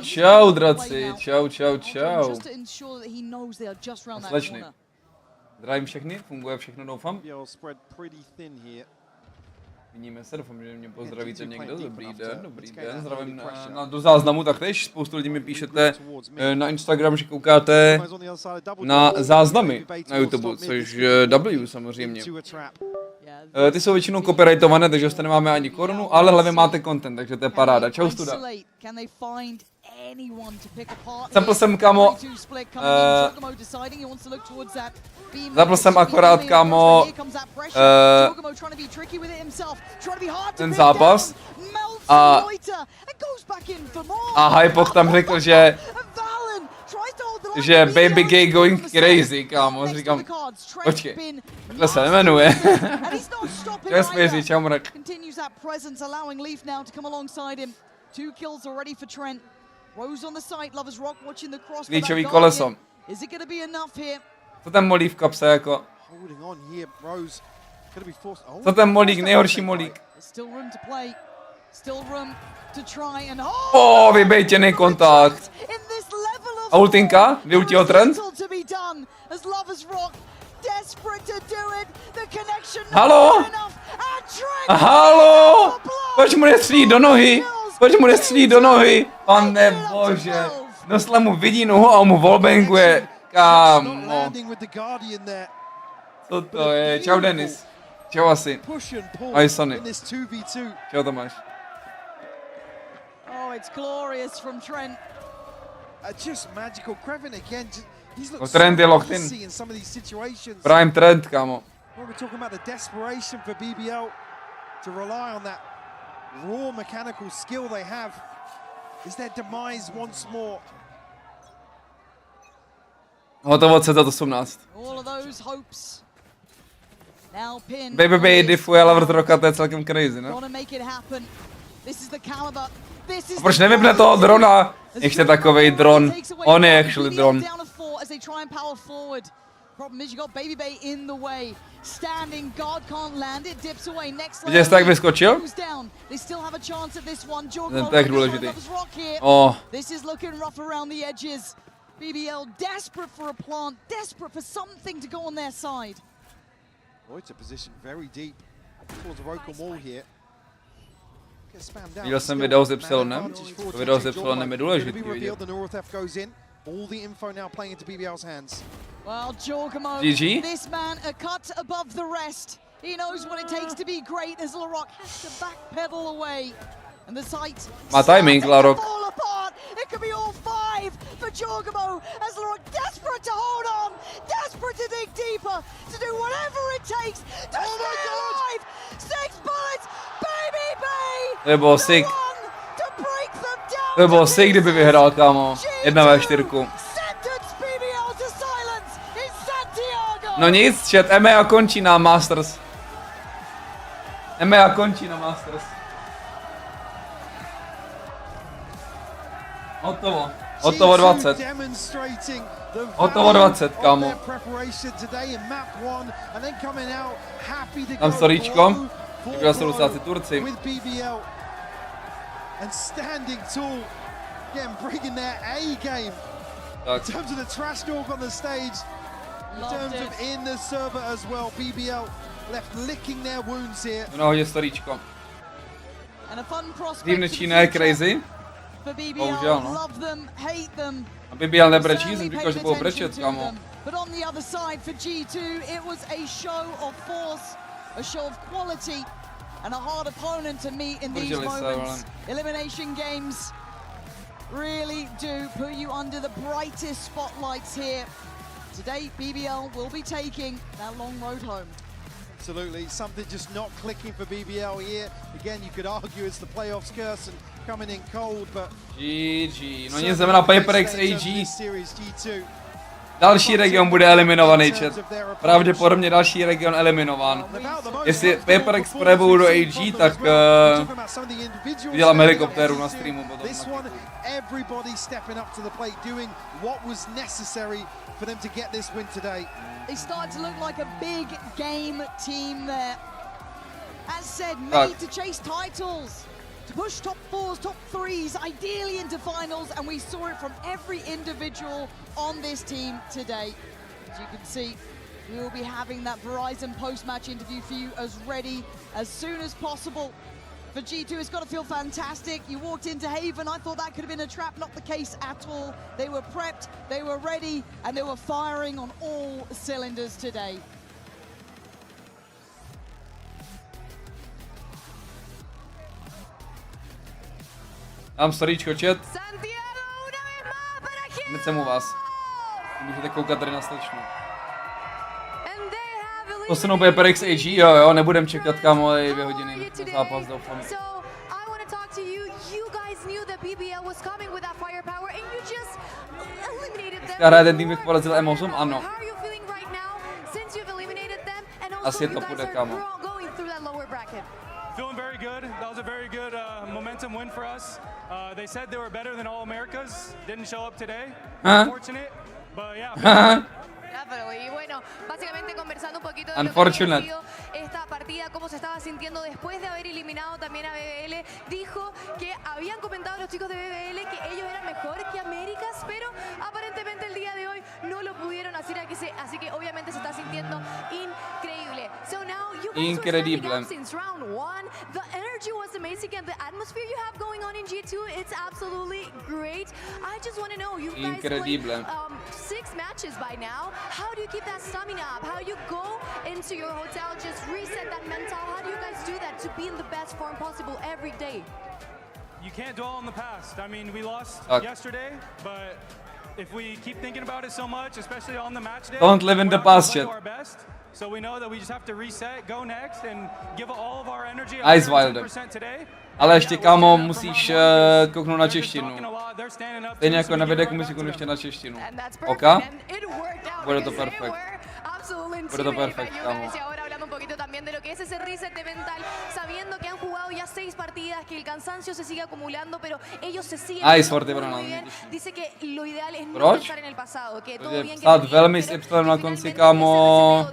Čau, draci, čau. Slečny. Zdravím všechny, funguje všechno, doufám. Vidíme se, doufám, že mě pozdravíte někdo. Dobrý den. Zdravím do záznamu taktéž. Spoustu lidí mi píšete na Instagram, že koukáte na záznamy na YouTube, což W samozřejmě. Ty jsou většinou copyrightované, takže zde nemáme ani korunu, ale hlavně máte content, takže to je paráda. Čau, studa. Zapl jsem, kámo, zapl jsem akorát, kámo, ten zápas a Hypoch tam řekl, že baby gay going crazy, kámo, říkám, počkej, takhle se nemenuje. Čau, Svěři, čau, mrak. Klíčový koleso. Co ten molí v kapse, jako? Co ten molík, nejhorší molík? Vybejtěný kontakt. A ultinka? Vyultil trend? Halo? Halo? Proč mu nestřílí do nohy? Proč mu nestřílí do nohy? Pane bože. Nosle mu vidí nohu a on mu wallbanguje. Kámo. Co to je? Čau, Denis. Čau, asi. Ahoj, Sonny. Čau, Tomáš. Trend je locked in. Prime trend, kámo. Raw mechanical skill they have is their demise once more. Hotovo C18. Baby diffuje level roka, to je celkem crazy, ne? A proč nevypne toho drona? Ještě takovej dron. On je actually dron. Problem is you got Baby Bay in the way. Standing guard can't land it, dips away. Next level. Viděl jste, jak vyskočil? They still have a chance at this one. Ten tak důležitý. This is looking rough around the edges. BBL desperate for a plant, desperate for something to go on their side. It's a position very deep. Towards a vocal wall here. Viděl jsem video s Ypsilonem. To video s Ypsilonem je důležitý vidět. All the info now playing into BBL's hands. Well, Jorgamo, GG. This man a cut above the rest. He knows what it takes to be great as LaRock has to backpedal away. And the sight my timing, LaRock. Fall apart. It could be all five for Jorgamo as LaRock desperate to hold on, desperate to dig deeper, to do whatever it takes to stay alive. 6 bullets, Baby Bay. To bylo sick. To bylo sick, kdyby vyhrál, kámo. 1v4. No nic, chat, EMEA končí na Masters. EMEA končí na Masters. Hotovo. Hotovo 20. Hotovo 20, kámo. Tam storíčko. Děkuju se Lusáci Turci. And standing tall, again bringing their A game. In terms of the trash talk on the stage, in terms of in the server as well, BBL left licking their wounds here. No, hodně storíčko. Tým Čína je crazy. Bohužel, no. A BBL nebrečí, jsem říkal, že budou brečet, kámo. But on the other side for G2, it was a show of force, a show of quality. And a hard opponent to meet in these moments. Elimination games really do put you under the brightest spotlights here. Today, BBL will be taking that long road home. Absolutely, something just not clicking for BBL here. Again, you could argue it's the playoffs curse and coming in cold, but GG. No nic, jdeme na PRX AG. Další region bude eliminovaný, chat. Pravděpodobně další region eliminován. Jestli PRX půjdou do AG, tak udělám helikoptéru na streamu potom. They start to look like a big game team there. As said, made to chase titles. to push top 4s, top 3s, ideally into finals, and we saw it from every individual on this team today. As you can see, we will be having that Verizon post-match interview for you as ready as soon as possible. For G2, it's got to feel fantastic. You walked into Haven, I thought that could have been a trap, not the case at all. They were prepped, they were ready, and they were firing on all cylinders today. Dám storíčko, chat. Hned jsem u vás. Můžete koukat tady na slečnu. Posunou PRX AG, jo, nebudem čekat, kámo, 2 hodiny na zápas, doufám. Dneska hraje ten tým, bych porazil M8, ano. Asi to půjde, kámo. Feeling very good. That was a very good momentum win for us. They said they were better than all Americas. Didn't show up today. Unfortunate, but yeah. Pero y bueno, básicamente conversando un poquito de Unfortunate. lo que había sido esta partida, cómo se estaba sintiendo después de haber eliminado también a BBL. Dijo que habían comentado los chicos de BBL que ellos eran mejor que Américas, pero aparentemente el día de hoy no lo pudieron hacer, así que obviamente se está sintiendo increíble. So now you guys were stepping up since round 1. The energy was amazing and the atmosphere you have going on in G2, it's absolutely great. I just want to know, you guys played 6 matches by now. How do you keep that stamina up? How do you go into your hotel, just reset that mental? How do you guys do that to be in the best form possible every day? You can't dwell on the past. I mean, we lost yesterday, but if we keep thinking about it so much, especially on the match day, don't live in the past yet. So we know that we just have to reset, go next, and give all of our energy 100% today. Ale ještě, kámo, musíš kouknout na češtinu. Stejně jako na videu musíš kouknout ještě na češtinu. OK? Bude to perfekt. Bude to perfekt, kámo. Poquito también de lo que es ese reset de mental, sabiendo que han jugado ya 6 partidas, que el cansancio se sigue acumulando, pero ellos se siguen muy bien. Dice que lo ideal es no pensar en el pasado, que todo bien, que velmi s Y na konci, kámo,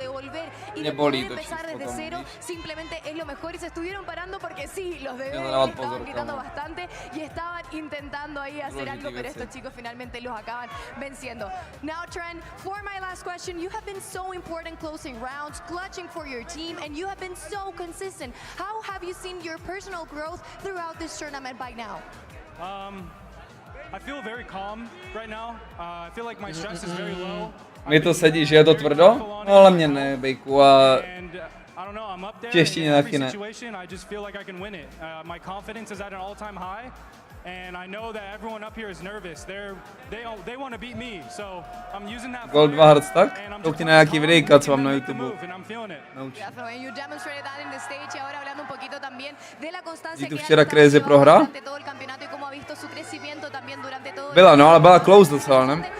mě bolí to empezar desde cero, simplemente es lo mejor y se estuvieron parando porque sí, los de estaban gritando bastante y estaban intentando ahí hacer algo, pero estos chicos finalmente los acaban venciendo. Now Trent, for my last question, you have been so important closing rounds, clutching for your team, and you have been so consistent. How have you seen your personal growth throughout this tournament by now? I feel very calm right now. I feel like my stress is very low. Mi to sedí, že je to tvrdo? No ale mě ne, bejku, a v češtině taky ne. Gold 2 hardstack? Koukni na nějaký videjka, co mám na YouTube. Jsi tu včera crazy prohra? Byla, no ale byla close docela, ne?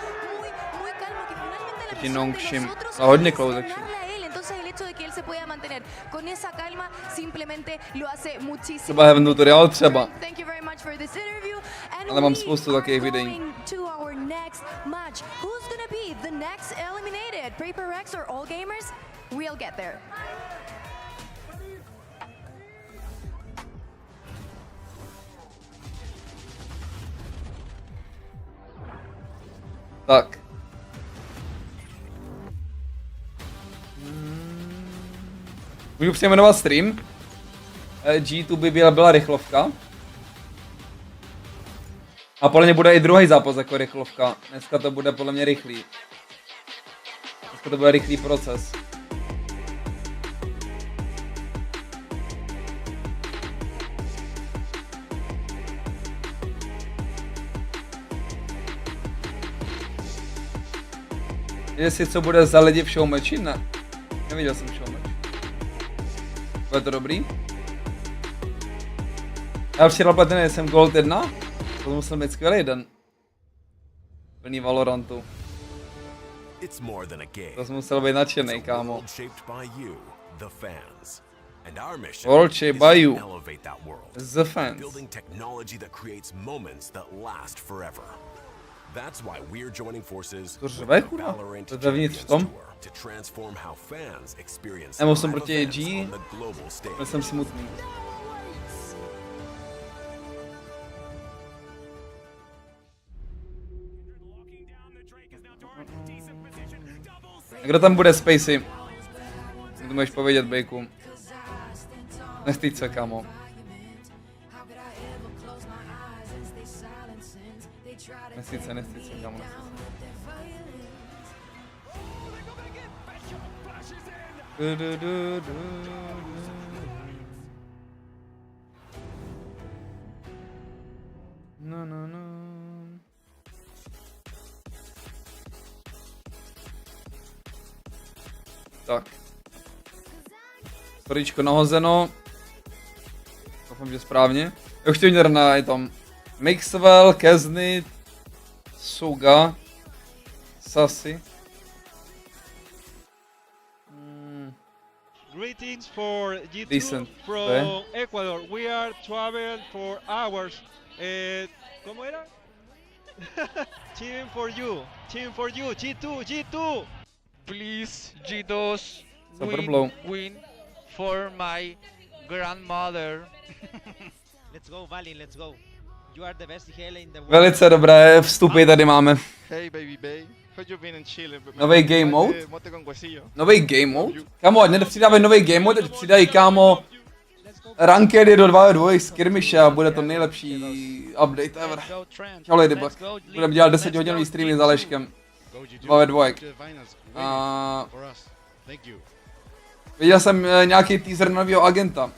A hodně close actually. Třeba Heaven tutoriál třeba. Ale mám spoustu takových videí. Tak. Můžu přejmenovat stream. G2 by byla rychlovka. A podle mě bude i druhý zápas jako rychlovka. Dneska to bude podle mě rychlý. Dneska to bude rychlý proces. Jestli co bude za lidi v showmatchi? Ne. Neviděl jsem showmatch. Bude to dobrý? Já včera platiny jsem Gold 1. To musel být skvělý den. Plný Valorantu. To jsem musel být nadšenej, kámo. World shaped by you. The fans. That's why we're joining forces to Valorant v tom. To transform how fans experience. 8 proti AG. Já jsem smutný. Kdo tam bude, Spacey? To můžeš povědět, Bejku. Nestyď se, kámo. Nestyď se, kámo, nestyď se. No. Tak. Storíčko nahozeno. Doufám, že správně. Už to je tam Mixwell, Keznit, Suga, Sassy. Greetings for G2 Decent. from Ecuador. We are traveling for hours. ¿Cómo era? Cheering for you, G2. Please, G2, win for my grandmother. Let's go, Vali, let's go. You are the best IGL in the world. Velice dobré vstupy tady máme. Hey, baby Bay. How you been in Chile? Nový game mode? Mote con huesillo. Nový game mode? Kámo, ať nepřidávají nový game mode, teď přidají, kámo, rankedy do 2v2 skirmishe a bude to nejlepší update ever. Čau Ladybug. Budeme dělat 10hodinový streamy s Aleškem. 2v2. A... Viděl jsem nějaký teaser nového agenta.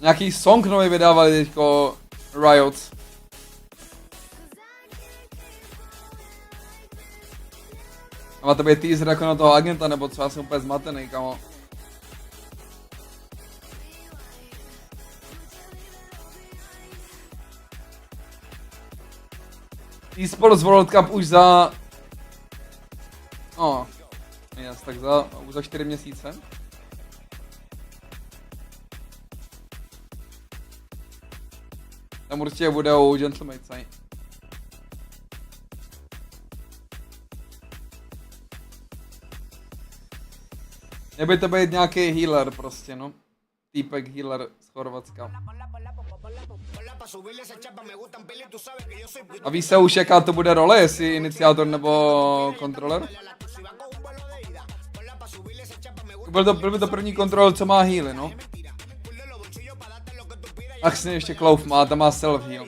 Nějaký song nový vydávali teďko Riot. A má to být teaser jako na toho agenta, nebo co, já jsem úplně zmatený, kamo. eSports World Cup už za... Yes, tak už za 4 měsíce. Tam určitě budou gentlemates, ne? Měl by to být nějaký healer prostě, no. Týpek healer z Chorvatska. A ví se už, jaká to bude role, jestli iniciátor nebo kontroler? Byl by to první kontroler, co má healy, no. Ach, si ještě Clouf má, tam má self-heal.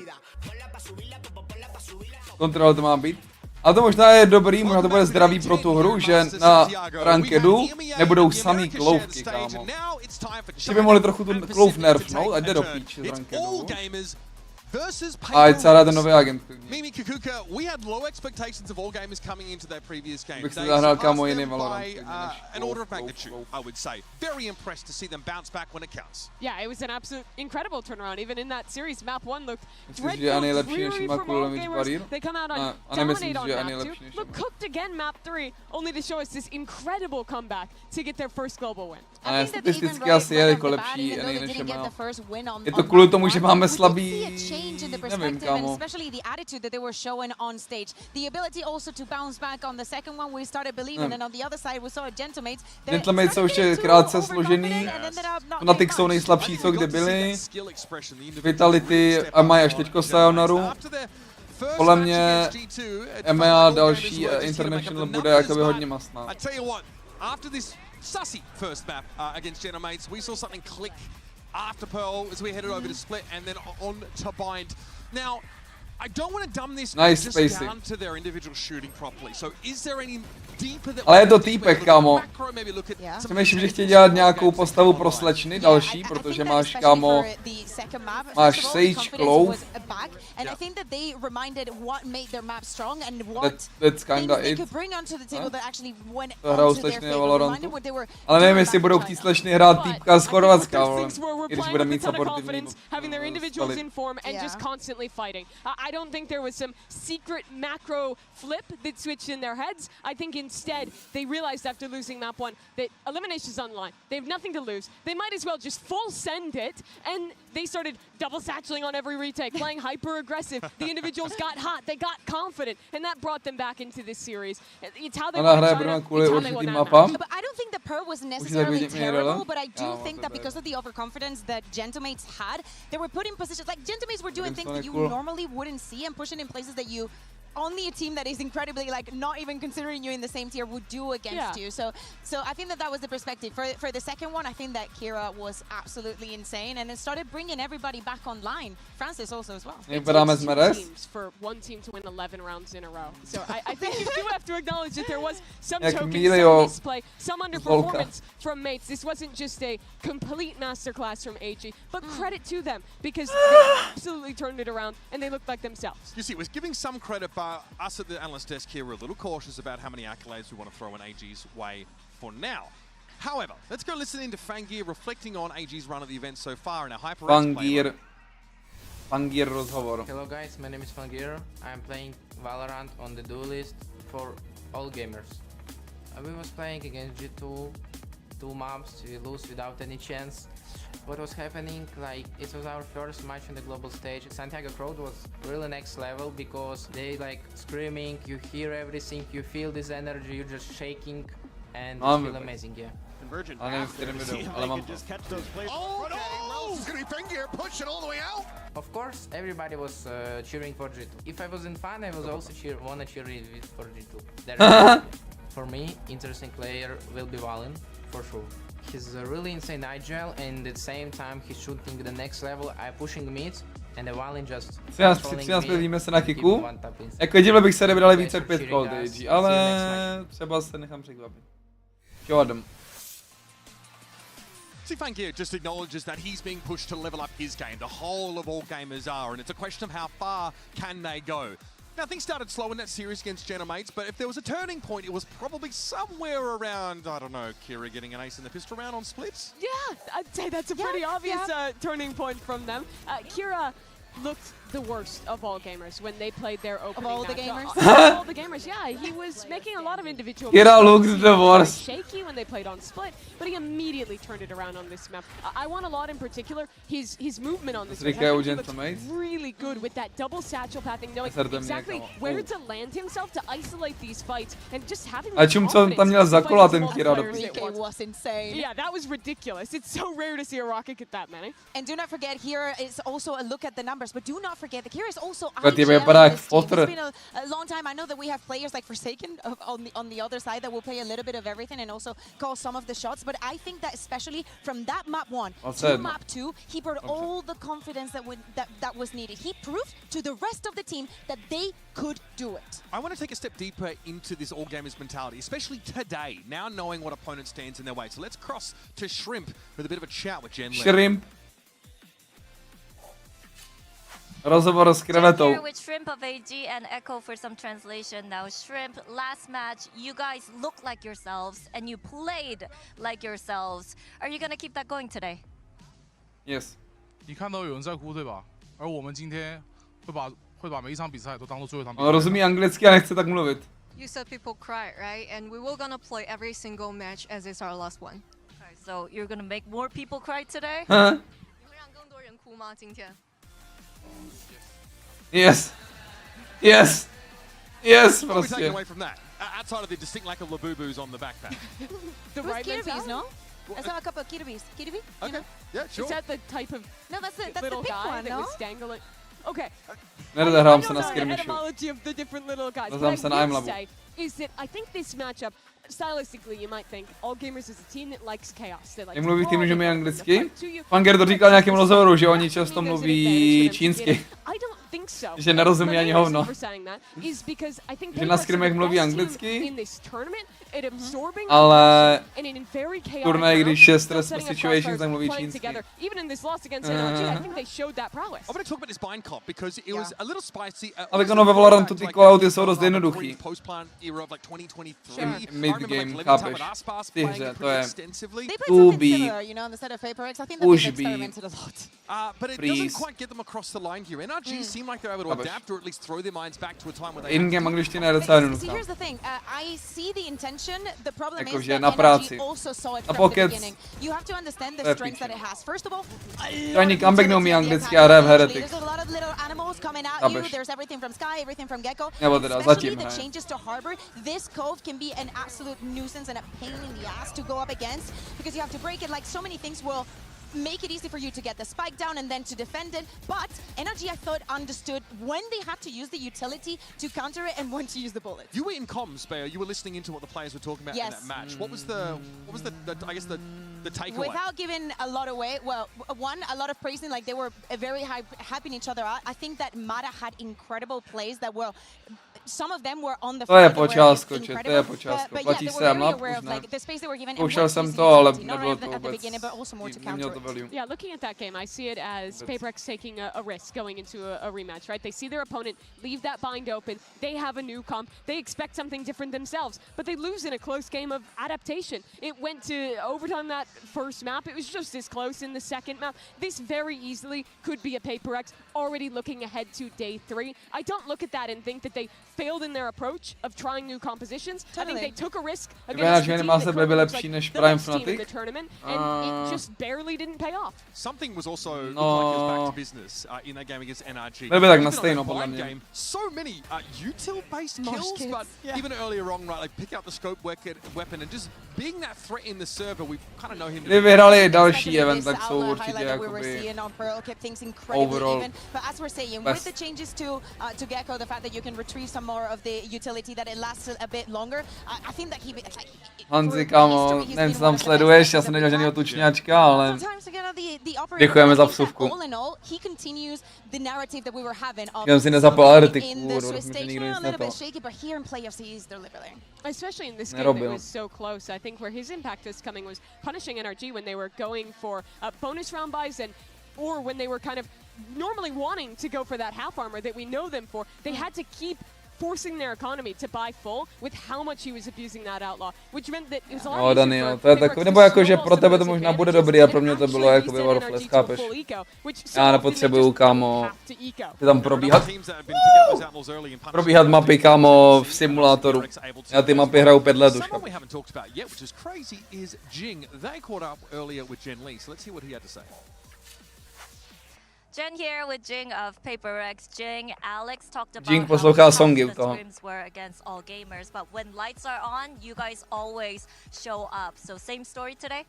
Kontrol to má být. A to možná je dobrý, možná to bude zdravý pro tu hru, že na rankedu nebudou samý kloufky, kámo. Ještě by mohli trochu tu klouf nerfnout, ať jde do píči z rankedu. A ať se hrá ten nový agent. Bych si zahrál, kámo, jiný Valorant. Myslíš, že je nejlepší než má kvůli mít barír? A nemyslím, že je nejlepší než a ne, statisticky asi je jako lepší než má. Je to kvůli tomu, že máme slabý... Nevím, kámo. Gentlemates jsou ještě krátce složený. Fnatic jsou nejslabší, co kdy byli. Vitality a mají až teďko Sayonaru. Podle mě MA a další Intermission bude jakoby hodně masná. Sussy first map against Gentlemates. We saw something click after Pearl as we headed over to Split and then on to Bind. Now, I don't want to dumb this just down to their individual shooting properly. So is there any deeper that... Ale je to týpek, kámo. Si myslím, že chtějí dělat nějakou postavu pro slečny další, protože máš, kámo, máš Sage, Clove. That's kinda it. To hrajou slečny na Valorantu. Ale nevím, jestli budou chtít slečny hrát týpka z Chorvatska, i když bude mít supportivní I don't think there was some secret macro flip that switched in their heads. I think instead they realized after losing map 1 that elimination's online. They have nothing to lose. They might as well just full send it and they started double satcheling on every retake, playing hyper aggressive. The individuals got hot, they got confident, and that brought them back into this series. It's how they won China, it's how they won that match. But I don't think the pro was necessarily terrible, but I do think that because of the overconfidence that Gentlemates had, they were put in positions, like Gentlemates were doing things that you normally wouldn't see and pushing in places that you only a team that is incredibly, like, not even considering you in the same tier would do against you. So I think that was the perspective. For the second one, I think that Kira was absolutely insane and it started bringing everybody back online. Francis also as well. It takes 2 teams for one team to win 11 rounds in a row. So I think you do have to acknowledge that there was some tokens, some misplay, some underperformance from mates. This wasn't just a complete masterclass from AG, but credit to them because they absolutely turned it around and they looked like themselves. You see, it was giving some credit, but us at the analyst desk here were a little cautious about how many accolades we want to throw in AG's way for now. However, let's go listen into Fangir reflecting on AG's run of the event so far in our HyperX Fangir rozhovor. Hello guys, my name is Fangir. I am playing Valorant on the duelist for all gamers. We was playing against G2, 2 maps, we lose without any chance. What was happening, like, it was our first match on the global stage. Santiago crowd was really next level because they like screaming, you hear everything, you feel this energy, you're just shaking, and it feel amazing, yeah. Convergent just catch those players. Oh, no! It's gonna be Fangir, push it all the way out! Of course, everybody was cheering for G2. If I was in fan, I was also wanna cheer for G2. For me, interesting player will be Valen, for sure. He's a really insane agile, and at the same time he's shooting the next level. I'm pushing mid, and the Valen just. Přijďme se na Kicku. Jako divil bych se, kdyby dali více jak 5 gold AG, ale třeba se nechám překvapit. Jo, Adam. See, Fangir just acknowledges that he's being pushed to level up his game. The whole of all gamers are, and it's a question of how far can they go. Now, things started slow in that series against Gentlemates, but if there was a turning point, it was probably somewhere around, I don't know, Kira getting an ace in the pistol round on splits? Yeah, I'd say that's a pretty obvious turning point from them. Kira looked the worst of all gamers when they played their opening Of all the match. gamers? Of all the gamers, yeah. He was making a lot of individual Kira looked the worst. Shaky when they played on split, but he immediately turned it around on this map. I want a lot in particular, his movement on this map. He looks really good with that double satchel pathing, knowing exactly where to land himself to isolate these fights and just having the It was insane. Yeah, that was ridiculous. It's so rare to see a rocket get that many. And do not forget, here is also a look at the numbers, but do not forget that here is also But IGL in this team. It's been a long time. I know that we have players like Forsaken on the other side that will play a little bit of everything and also call some of the shots. But I think that especially from that map 1 to map 2, he brought all the confidence that was needed. He proved to the rest of the team that they could do it. I want to take a step deeper into this all gamers mentality, especially today, now knowing what opponent stands in their way. So let's cross to Shrimp with a bit of a chat with Jen. Shrimp. Rozhovor s krevetou. Here with Shrimp of AG and Echo for some translation. Now, Shrimp, last match, you guys looked like yourselves and you played like yourselves. Are you gonna keep that going today? Yes. 你看到有人在哭对吧？而我们今天会把每一场比赛都当做最后一场比赛。On rozumí anglicky a nechce tak mluvit. You said people cry, right? And we will gonna play every single match as it's our last one. Okay, so you're gonna make more people cry today? 你会让更多人哭吗？今天？ Yes. Yes. Yes. What are we taking away from that? Outside of the distinct lack of labubus on the backpack. The right Kirby's, no? I saw a couple of Kirby's. Kirby? Okay. Yeah, sure. Is that the type of that's the little big guy one, that no? was dangling? Okay. I don't know se na the skirmishu. etymology of the different little guys. Rozdám se What na I will Imlabu. say is that I think this matchup, stylistically, you might think All Gamers is a team that likes chaos. They like Jak mluví tím, že umí anglicky? Fangir to říkal v nějakém rozhovoru, že oni často mluví čínsky. Že nerozumí ani hovno. Že na skrimech mluví anglicky, ale turnaj, když je stress situation, tak mluví čínsky. I want to talk about this bind comp because it was a little spicy. Ale ono ve Valorantu ty callouty jsou dost jednoduchý. Mid-game, chápeš? Ty hře, to je to be, push be, but it doesn't quite get them across the line here. NRG seems seem like they're able to adapt or at least throw their minds back to a time where they in-game angličtina je docela jednoduchá. See, here's the thing. I see the intention. The problem is Jakože that na práci. NRG also saw it Na from the pokec. beginning. You have to understand the strengths that it has. First of all, Ani comeback neumí anglicky a hraje v Heretics. there's a lot of little animals coming at you. There's everything from Sky, everything from Gecko. Nebo teda Especially zatím the hraje. changes to Harbor. This cove can be an absolute nuisance and a pain in the ass to go up against because you have to break it. Like so many things will make it easy for you to get the spike down and then to defend it. But NRG, I thought, understood when they had to use the utility to counter it and when to use the bullets. You were in comms, Bayo. You were listening into what the players were talking about in that match. What was the I guess the takeaway? Without giving a lot away, well, one, a lot of praising, like they were very hyping each other out. I think that Mada had incredible plays that were. Some of them were on the To je floor po that were částku, incredible, to je po částku. but Platí yeah, se they were map, very aware už of ne. like the space they were given. Zkoušel jsem to, ale nebylo to at the vůbec. beginning, but also more to counter it. Yeah, looking at that game, I see it as PRX taking a risk going into a rematch, right? They see their opponent leave that bind open. They have a new comp. They expect something different themselves, but they lose in a close game of adaptation. It went to overtime that first map. It was just as close in the second map. This very easily could be a PRX already looking ahead to day 3. I don't look at that and think that they failed in their approach of trying new compositions. I think they took a risk against the team that currently looks like the best team in the tournament, and it just barely didn't pay off. Something was also looked like it was back to business in that game against NRG. Byl by tak na stejno, podle mě. Game, so many util-based kills, but even earlier on, right, like pick out the scope weapon and just being that threat in the server, we kind of know him. Kdyby vyhrali další event, tak jsou určitě jakoby overall but as we're saying, with the changes to Gecko, the fact that you can retrieve some more of the utility, that it lasts a bit longer, I think that he like. Hanzi, kámo, nevím, co tam sleduješ, já jsem nedělal žádnýho tučňáčka, ale děkujeme za vsuvku. Já si nezapal Heretiku, myslím, že nikdo nic nepal. Especially in this game, it was so close. I think where his impact was coming was punishing NRG when they were going for bonus round buys or when they were kind of normally wanting to go for that half armor that we know them for. They had to keep forcing their economy to buy full with how much he was abusing that outlaw, which meant that it was a lot Daniel, to je takový, nebo jako, že pro tebe to možná bude dobrý a pro mě to bylo jako by Warflash, chápeš? Já nepotřebuju, kámo, ty tam probíhat mapy, kámo, v simulátoru. Já ty mapy hraju 5 let už, chápeš? Jen here with Jing of PRX. Jing, Alex talked about Jing how poslouchá tough songy u the toho. scrims were against all gamers, but when lights are on, you guys always show up. So same story today?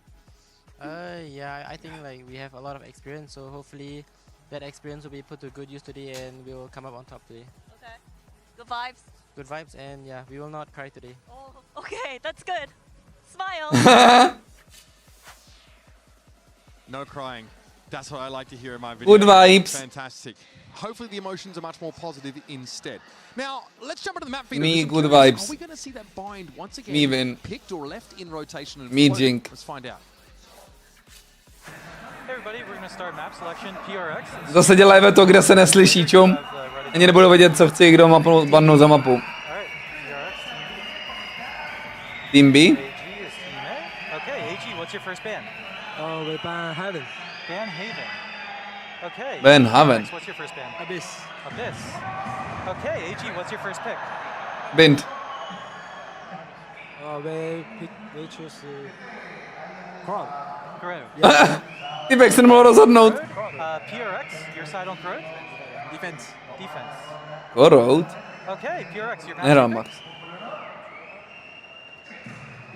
Yeah, I think like we have a lot of experience, so hopefully that experience will be put to good use today and we will come up on top today. Okay. Good vibes? Good vibes, and yeah, we will not cry today. Oh, okay, that's good. Smile. No crying. That's what I like to hear in my video. Good vibes. Fantastic. Hopefully the emotions are much more positive instead. Now, let's jump into the map feed. Me good vibes. Are we going to see that bind once again Me win. picked or left in rotation? And Me Jink. Let's find out. Hey everybody, we're going to start map selection PRX. Zase dělají to, kde se neslyší, čum. Ani nebudu vědět, co chci, kdo mapnout, bannout za mapu. Alright, PRX. Team B? AG is Team A. Okay, AG, what's your first ban? Oh, we ban Haven. Ban Haven. Okay. Ban Haven. What's your first ban? Abyss. Abyss. Okay, AG, what's your first pick? Bind. Oh, we choose Crow. Crow. Yeah. Typek se nemohl rozhodnout. PRX, your side on Crow? Defense. Defense. Korout. Okay, PRX, your Nehrál match Max.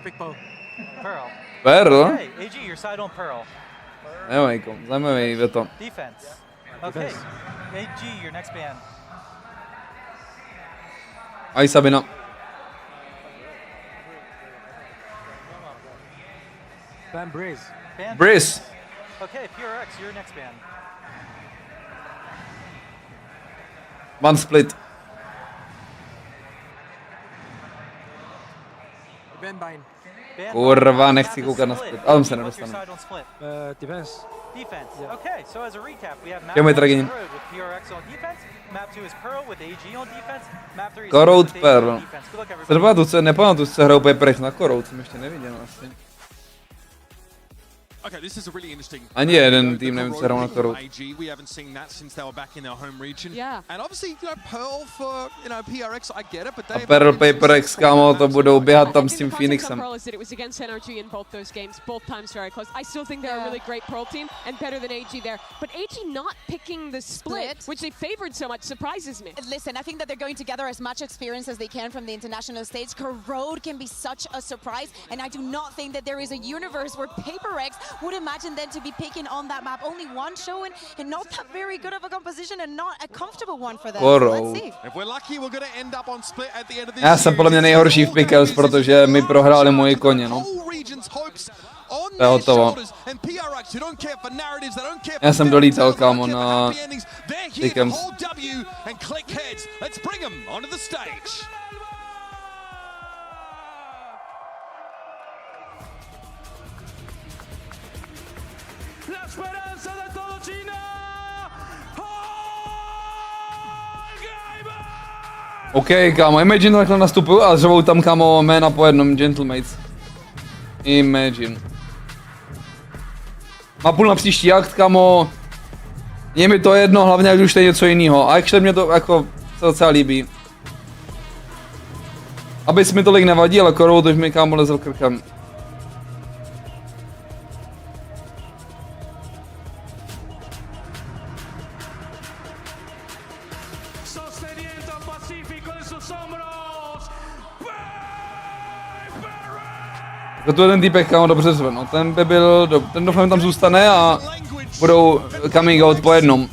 Pick Pearl. Pearl. Pearl? Okay, AG, your side on Pearl. Zajímavý veto. Defense. Okay, AG, your next ban. Aj Sabina. Ban Breeze. Ban Breeze. Okay, PRX, your next ban. Ban Split. Ban Bind. Kurva, nechci koukat na Split, ale se nedostanu. Defense. Defense. Okay, so as a recap, we have map Těmi 1 tragině. is Pearl with PRX on defense, map 2 is Pearl with AG on defense, map 3 is Korout with AG Pearl. on defense. Good luck everybody. Nepamatuji, co hrajou PRX na Korout, jsem ještě neviděl asi. Okay, this is a really interesting. Ani jeden tým nevím, co na Koru. We haven't seen that since they were back in their home region. Yeah. And obviously, you know, Pearl for, you know, PRX, I get it, but they. A Pearl PRX, kámo, to budou běhat tam s tím Phoenixem. It was against NRG in both those games, both times very close. I still think they're a really great Pearl team and better than AG there. But AG not picking the split, which they favored so much, surprises me. Listen, I think that they're going to gather as much experience as they can from the international stage. Corrode can be such a surprise, and I do not think that there is a universe where PRX would imagine them to be picking on that map. Only one showing, and not that very good of a composition, and not a comfortable one for them. So let's see. If we're lucky, we're going to end up on split at the end of this. Já jsem podle mě nejhorší v Pickles, protože mi prohráli moji koně, no. To je hotovo. Já jsem dolítal, kámo, na Pickles. OK, kámo, Imagine takhle nastupuju a řvou tam, kámo, jména po jednom, Gentlemates. Imagine. Mapu na příští akt, kámo. Je mi to jedno, hlavně ať už to je něco jiného. A actually mě to jako se docela líbí. Abys mi tolik nevadí, ale Korou to už mi, kámo, lezel krkem. To je ten týpek, kámo, dobře řve, no. Ten by byl, ten doufám tam zůstane a budou coming out po jednom.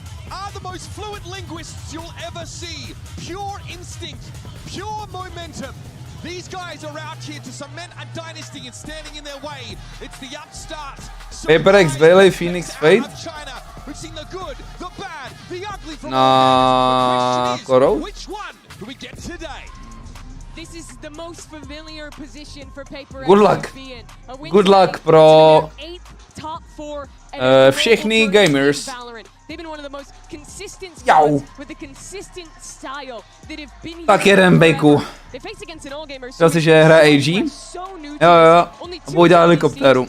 PRX, Bailey, Phoenix, Fate. Na Korou? This is the most familiar position for PRX. Good luck. Good luck pro všechny gamers. Jau. Tak jeden bejku. Chtěl si, že hraje AG? Jo. A budu dělat helikoptéru.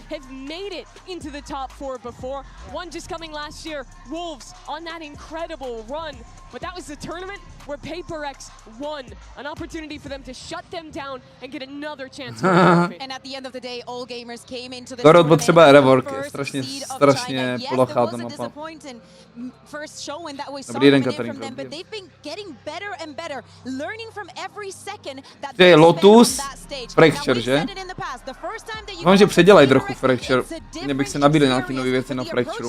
Into the top 4 before. One just coming last year, Wolves on that incredible run. But that was the tournament where PRX won. An opportunity for them to shut them down and get another chance to win. And at the end of the day, all gamers came into the tournament potřebuje rework, strašně plochá ta mapa. First showing that was Dobrý den, from Katarinko. them, but they've been getting better and better, learning from every second that je Lotus, Fracture, že? Mám, že předělají trochu Fracture. Mě bych se nabídl nějaký nový věci na Fracture.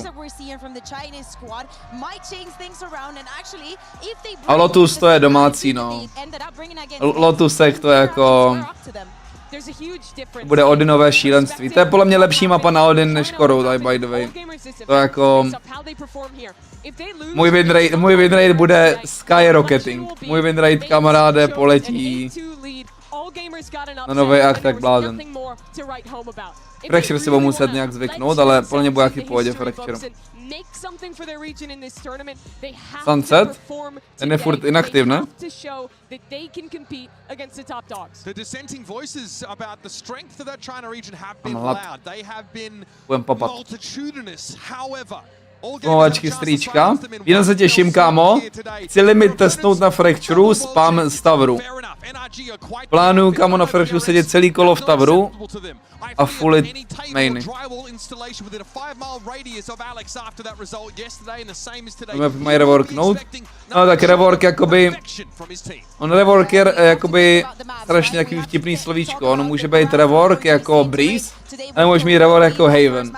A Lotus to je domácí, no. Lotusek to je jako... Bude Odinové šílenství. To je podle mě lepší mapa na Odin než Korou, tady by the way. To je jako... Můj winrate bude skyrocketing. Můj winrate, kamaráde, poletí na nový akt jak blázen. Fracture si budu muset nějak zvyknout, ale podle mě bude jaký pohodě Fracture. Sunset? Ten je furt inaktiv, ne? Budem papat. Pomovačky stříčka. Jen se těším, kámo. Chci limit testnout na Fracture, spam z Tavru. Plánuju, kámo, na Fracture sedět celý kolo v Tavru a fullit mainy. Mají reworknout? No tak rework jakoby... On rework je jakoby strašně jaký vtipný slovíčko. On může být rework jako Breeze, ale může mít rework jako Haven.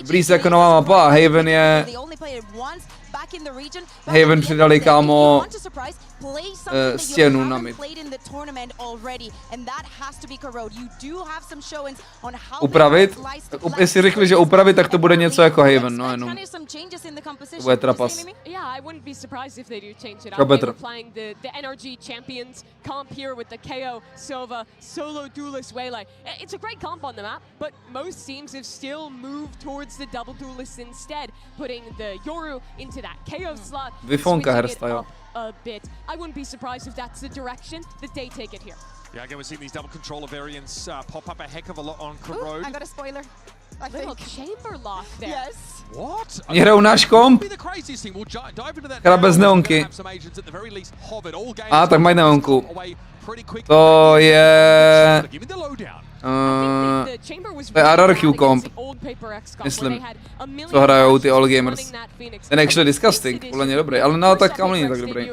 Breeze jako nová mapa a Haven je... Haven přidali, kámo, stěnu na mid. Upravit? Jestli řekli, že upravit, tak to bude něco jako Haven, no jenom. To bude trapas. Go better. It's a great comp on the map, but most teams have still moved towards the double duelists instead, putting the Yoru into that KO slot, Vyfonka hairstyle. a bit. I wouldn't be surprised if that's the direction that they take it here. Yeah, again, we're seeing these double controller variants pop up a heck of a lot on Corrode. I got a spoiler. Little chamber lock there. Yes. What? Oni hrajou náš komp. Hra bez neonky. A tak mají neonku. To je... to je RRQ komp. Myslím. Co hrajou ty All Gamers. Ten je actually disgusting. Podle mě dobrý. Ale no tak kam není tak dobrý.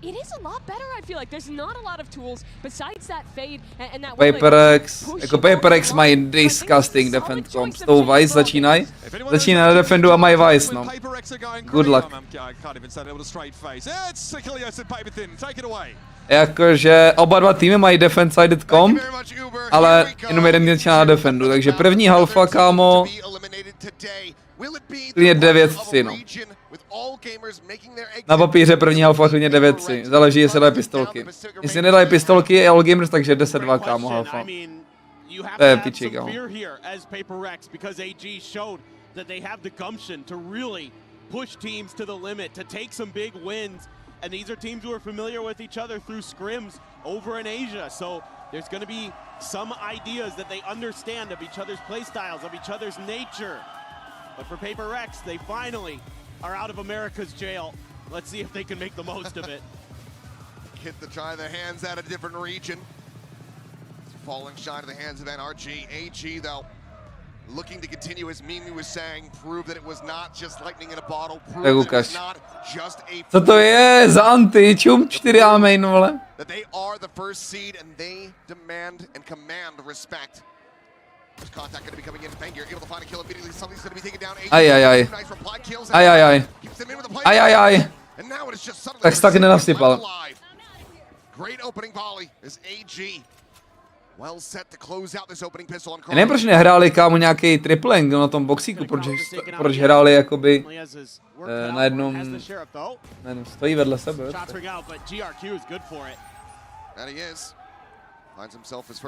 It is a lot better, I feel like. There's not a lot of tools besides that fade and that PRX, jako PRX mají disgusting defend comp. S tou Vice začínají na defendu a mají Vice, no. Good luck. Jakože oba dva týmy mají defense-sided comp, ale jenom jeden začíná na defendu, takže první halfa, kámo, klidně 9-3, no. Na papíře první halfa klidně 9-3, záleží jestli dají pistolky. Jestli nedají pistolky All Gamers, takže 10-2, kámo, halfa. To je piči, kámo. Push teams to the limit to take some big wins, and these are teams who are familiar with each other through scrims over in Asia. So there's going to be some ideas that they understand of each other's play styles, of each other's nature. But for PRX, they finally are out of America's jail. Let's see if they can make the most of it. Hit the try their hands at a different region. Falling shy to the hands of NRG. AG though, looking to continue, as Mimi was saying, prove that it was not just lightning in a bottle, prove that it was not just a... Co to je za anti? Čum 4A main, vole. That they are the first seed and they demand and command respect. There's contact going to be coming in. Fangir able to find a kill immediately. Something's going to be taken down. Aj. Tak se taky nenasypal. Great opening volley is AG. Well set to close out this opening pistol on. Nevím, proč nehráli, kámo, nějaký triple angle na tom boxíku, proč hráli jakoby na jednom stojí vedle sebe.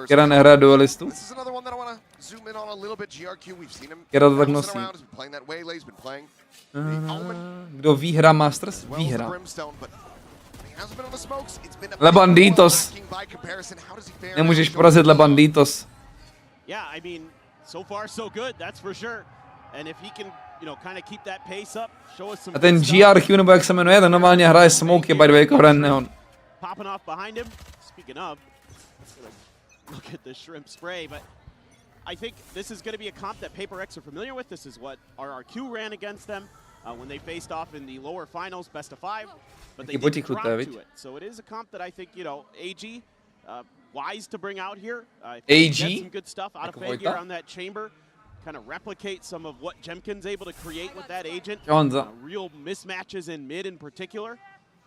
Kera nehraje duelistu? Kera to tak nosí. Kdo výhra Masters? Výhra. Lebanditos. Nemůžeš porazit Lebanditos. A ten GRQ, nebo jak se jmenuje, ten normálně hraje Smoke, by the way, jako hraje Neon. Look at the shrimp spray, but I think this is going to be a comp that PRX are familiar with. This is what RRQ ran against them when they faced off in the lower finals, best of 5. But they didn't drop to it. So it is a comp that I think, you know, AG, wise to bring out here. AG? Get some good stuff out of Fangir on that chamber. Kind of replicate some of what Jemkin's able to create with that agent. Real mismatches in mid in particular.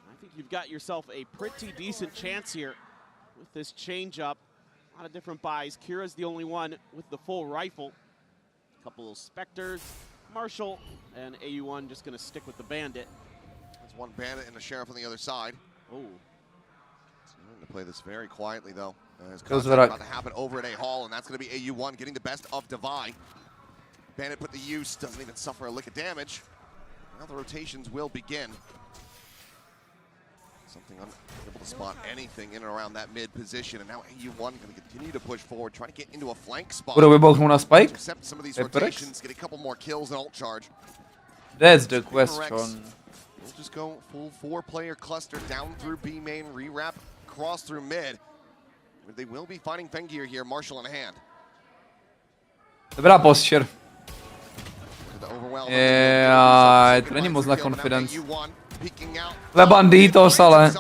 I think you've got yourself a pretty decent chance here with this change up. A lot of different buys. Kira's the only one with the full rifle. A couple of Spectres, Marshall, and AU1 just going to stick with the Bandit. There's one Bandit and a Sheriff on the other side. Oh. To play this very quietly, though. There's contact about to happen over at A Hall, and that's going to be AU1 getting the best of Divine. Bandit put the use, doesn't even suffer a lick of damage. Now the rotations will begin. Something unable to spot anything in and around that mid position, and now AU1 going to continue to push forward, trying to get into a flank spot. Budou vybouchnout na Spike? Intercept some of these rotations, get a couple more kills and ult charge. That's the question. We'll just go full 4-player cluster down through B main, re-wrap, cross through mid. They will be fighting Fangir here, Marshall in hand. Dobrá posture. To není moc na confidence. Lebanditos, ale.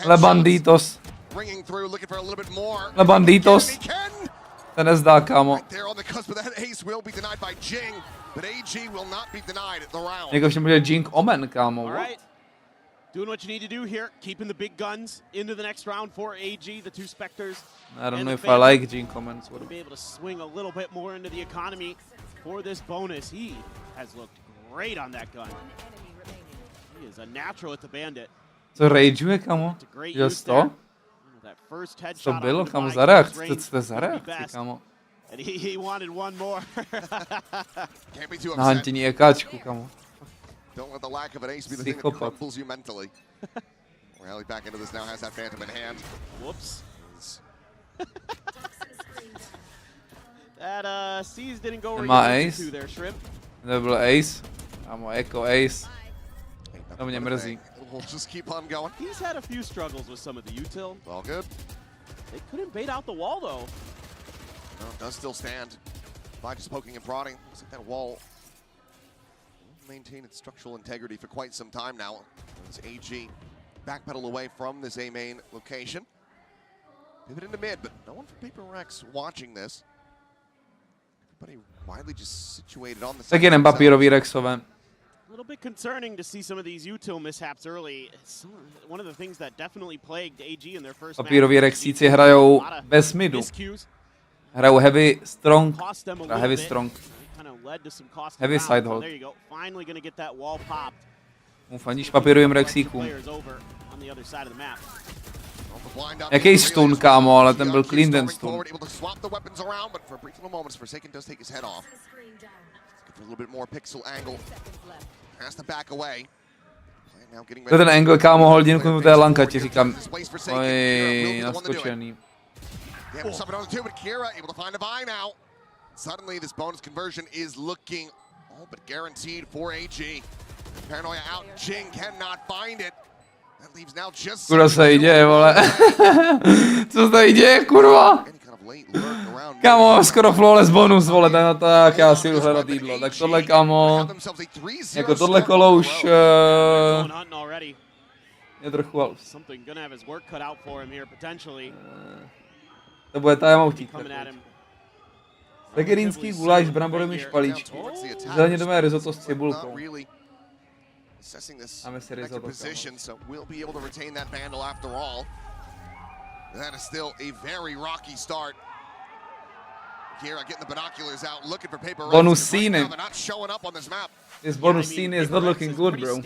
Lebanditos. Lebanditos. To nezdá, kámo. Někdo všem bude Jink Omen, kámo. Doing what you need to do here, keeping the big guns into the next round for AG, the 2 Spectres. I don't know if I like Jink Omens. To be able to swing a little bit more into the economy for this bonus. He has looked great on that gun. He is a natural at the Bandit. Co rageuje, kámo? Viděl jsi to? Co bylo, kámo, za reakci? Co to je za reakci, kámo? Na hantění EKčku, kámo. Don't let the lack of an ace be the thing that crumbles you mentally. Rally back into this now, has that Phantom in hand. Whoops. That C's didn't go where you Nemá wanted ace. to there, Shrimp. Nebyl ace. Kámo, jako ace. To mě mrzí. We'll just keep on going. He's had a few struggles with some of the util. All good. They couldn't bait out the wall though. No, it does still stand. By just poking and prodding. Looks like that wall maintained its structural integrity for quite some time now. As AG backpedal away from this A main location. Pivot into mid, but no one from PRX watching this. Everybody widely just situated on the side. Tak jenom papírový Rexové. A little bit concerning to see some of these util mishaps early. It's one of the things that definitely plagued AG in their first match. Papíroví Rexíci hrajou bez midu. Hrajou heavy strong. Heavy strong. Heavy side hold. Fandíš papírovým Rexíkům. Jaký stun, kámo, ale ten byl clean ten stun. To je ten angle, kámo, hodinku, to je lanka, ti říkám. Oj, naskočený. Suddenly this bonus conversion is looking all but guaranteed for AG. Paranoia out, Jing cannot find it. That leaves now just... Kurva se děje, vole. Co se tady děje, kurva? Kámo, skoro flawless bonus, vole, tak já si jdu hledat jídlo. Tak tohle, kámo, jako tohle kolo už je trochu halus. To bude timeoutík. Vegetínský guláš s bramborovými špalíčky. Zelenidové risotto s cibulkou. Máme si risotto. That is still a very rocky start. Here, getting the binoculars out, looking for paper. Bonus scene. They're not showing up on this map. This bonus scene is not looking good, bro.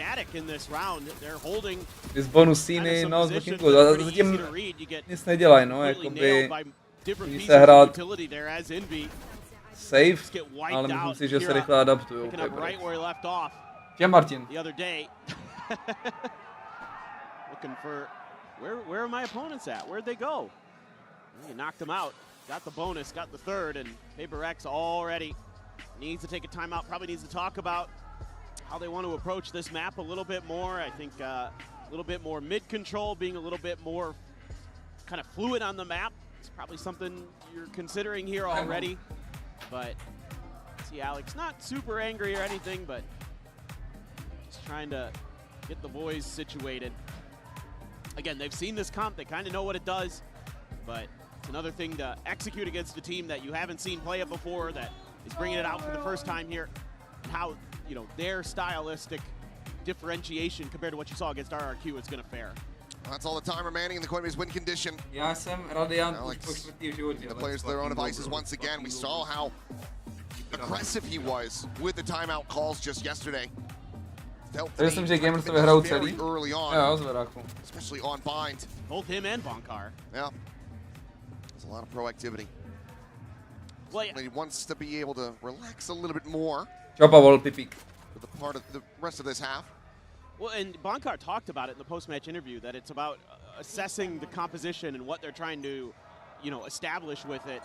This bonus scene is not looking good. Ale zatím nic nedělají, no, jakoby musí se hrát safe, ale myslím si, že se rychle adaptujou. Čem, Martin? Looking for where are my opponents at? Where'd they go? You knocked them out. Got the bonus, got the third, and PRX already needs to take a timeout. Probably needs to talk about how they want to approach this map a little bit more. I think a little bit more mid control, being a little bit more kind of fluid on the map. It's probably something you're considering here already. But see, Alex, not super angry or anything, but just trying to get the boys situated. Again, they've seen this comp, they kind of know what it does, but it's another thing to execute against a team that you haven't seen play it before, that is bringing it out for the first time here, and how, you know, their stylistic differentiation compared to what you saw against RRQ is going to fare. That's all the time remaining in the Coinbase win condition. Já jsem Radiant the players to their own devices once again. We saw how aggressive he was with the timeout calls just yesterday. Myslím, že Gamers to vyhrajou celý. Jo, zvedáku. Especially on Bind. Both him and Bonkar. Yeah. There's a lot of proactivity. Well, yeah. He wants to be able to relax a little bit more. Chopa vol pipík. For the part of the rest of this half. Well, and Bonkar talked about it in the post-match interview, that it's about assessing the composition and what they're trying to, you know, establish with it.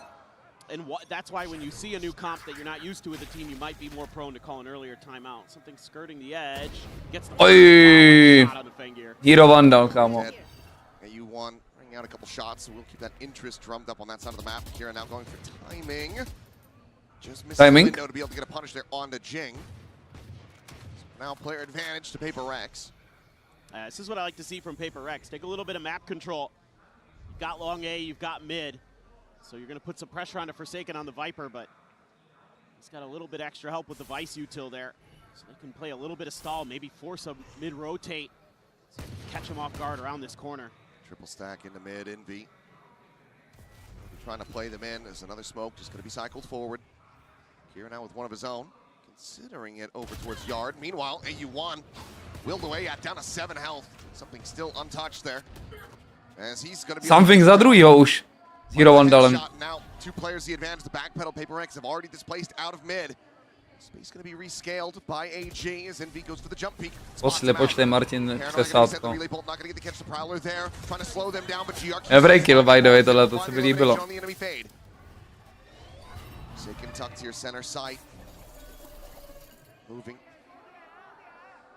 And that's why when you see a new comp that you're not used to with a team, you might be more prone to call an earlier timeout. Something skirting the edge, gets the shot on the Fangir. Hero Vandal, kámo. U1 bringing out a couple shots, so we'll keep that interest drummed up on that side of the map. Kira now going for timing. Just missing the window to be able to get a punish there onto Jing. Now player advantage to PRX. This is what I like to see from PRX. Take a little bit of map control. You've got long A, you've got mid. So you're going to put some pressure on the Forsaken on the Viper, but he's got a little bit extra help with the Vice util there. So they can play a little bit of stall, maybe force a mid-rotate. So catch him off guard around this corner. Triple stack into mid, Envy. Trying to play them in. There's another smoke, just going to be cycled forward. Kira now with one of his own. Considering it over towards Yard. Meanwhile, AU1 willed away at down to 7 health. Something still untouched there. As he's going to be... Something za druhýho už. Hero Vandalem. Now, 2 players the advantage. The backpedal PRX have already displaced out of mid. Space going to be rescaled by AG as Envy goes for the jump peek. Počkej Martin přesádko. Not going to get the catch the Prowler there. Trying to slow them down, but GR... Every kill, by the way, tohle to se mi líbilo. Forsaken tucked to your center site. Moving.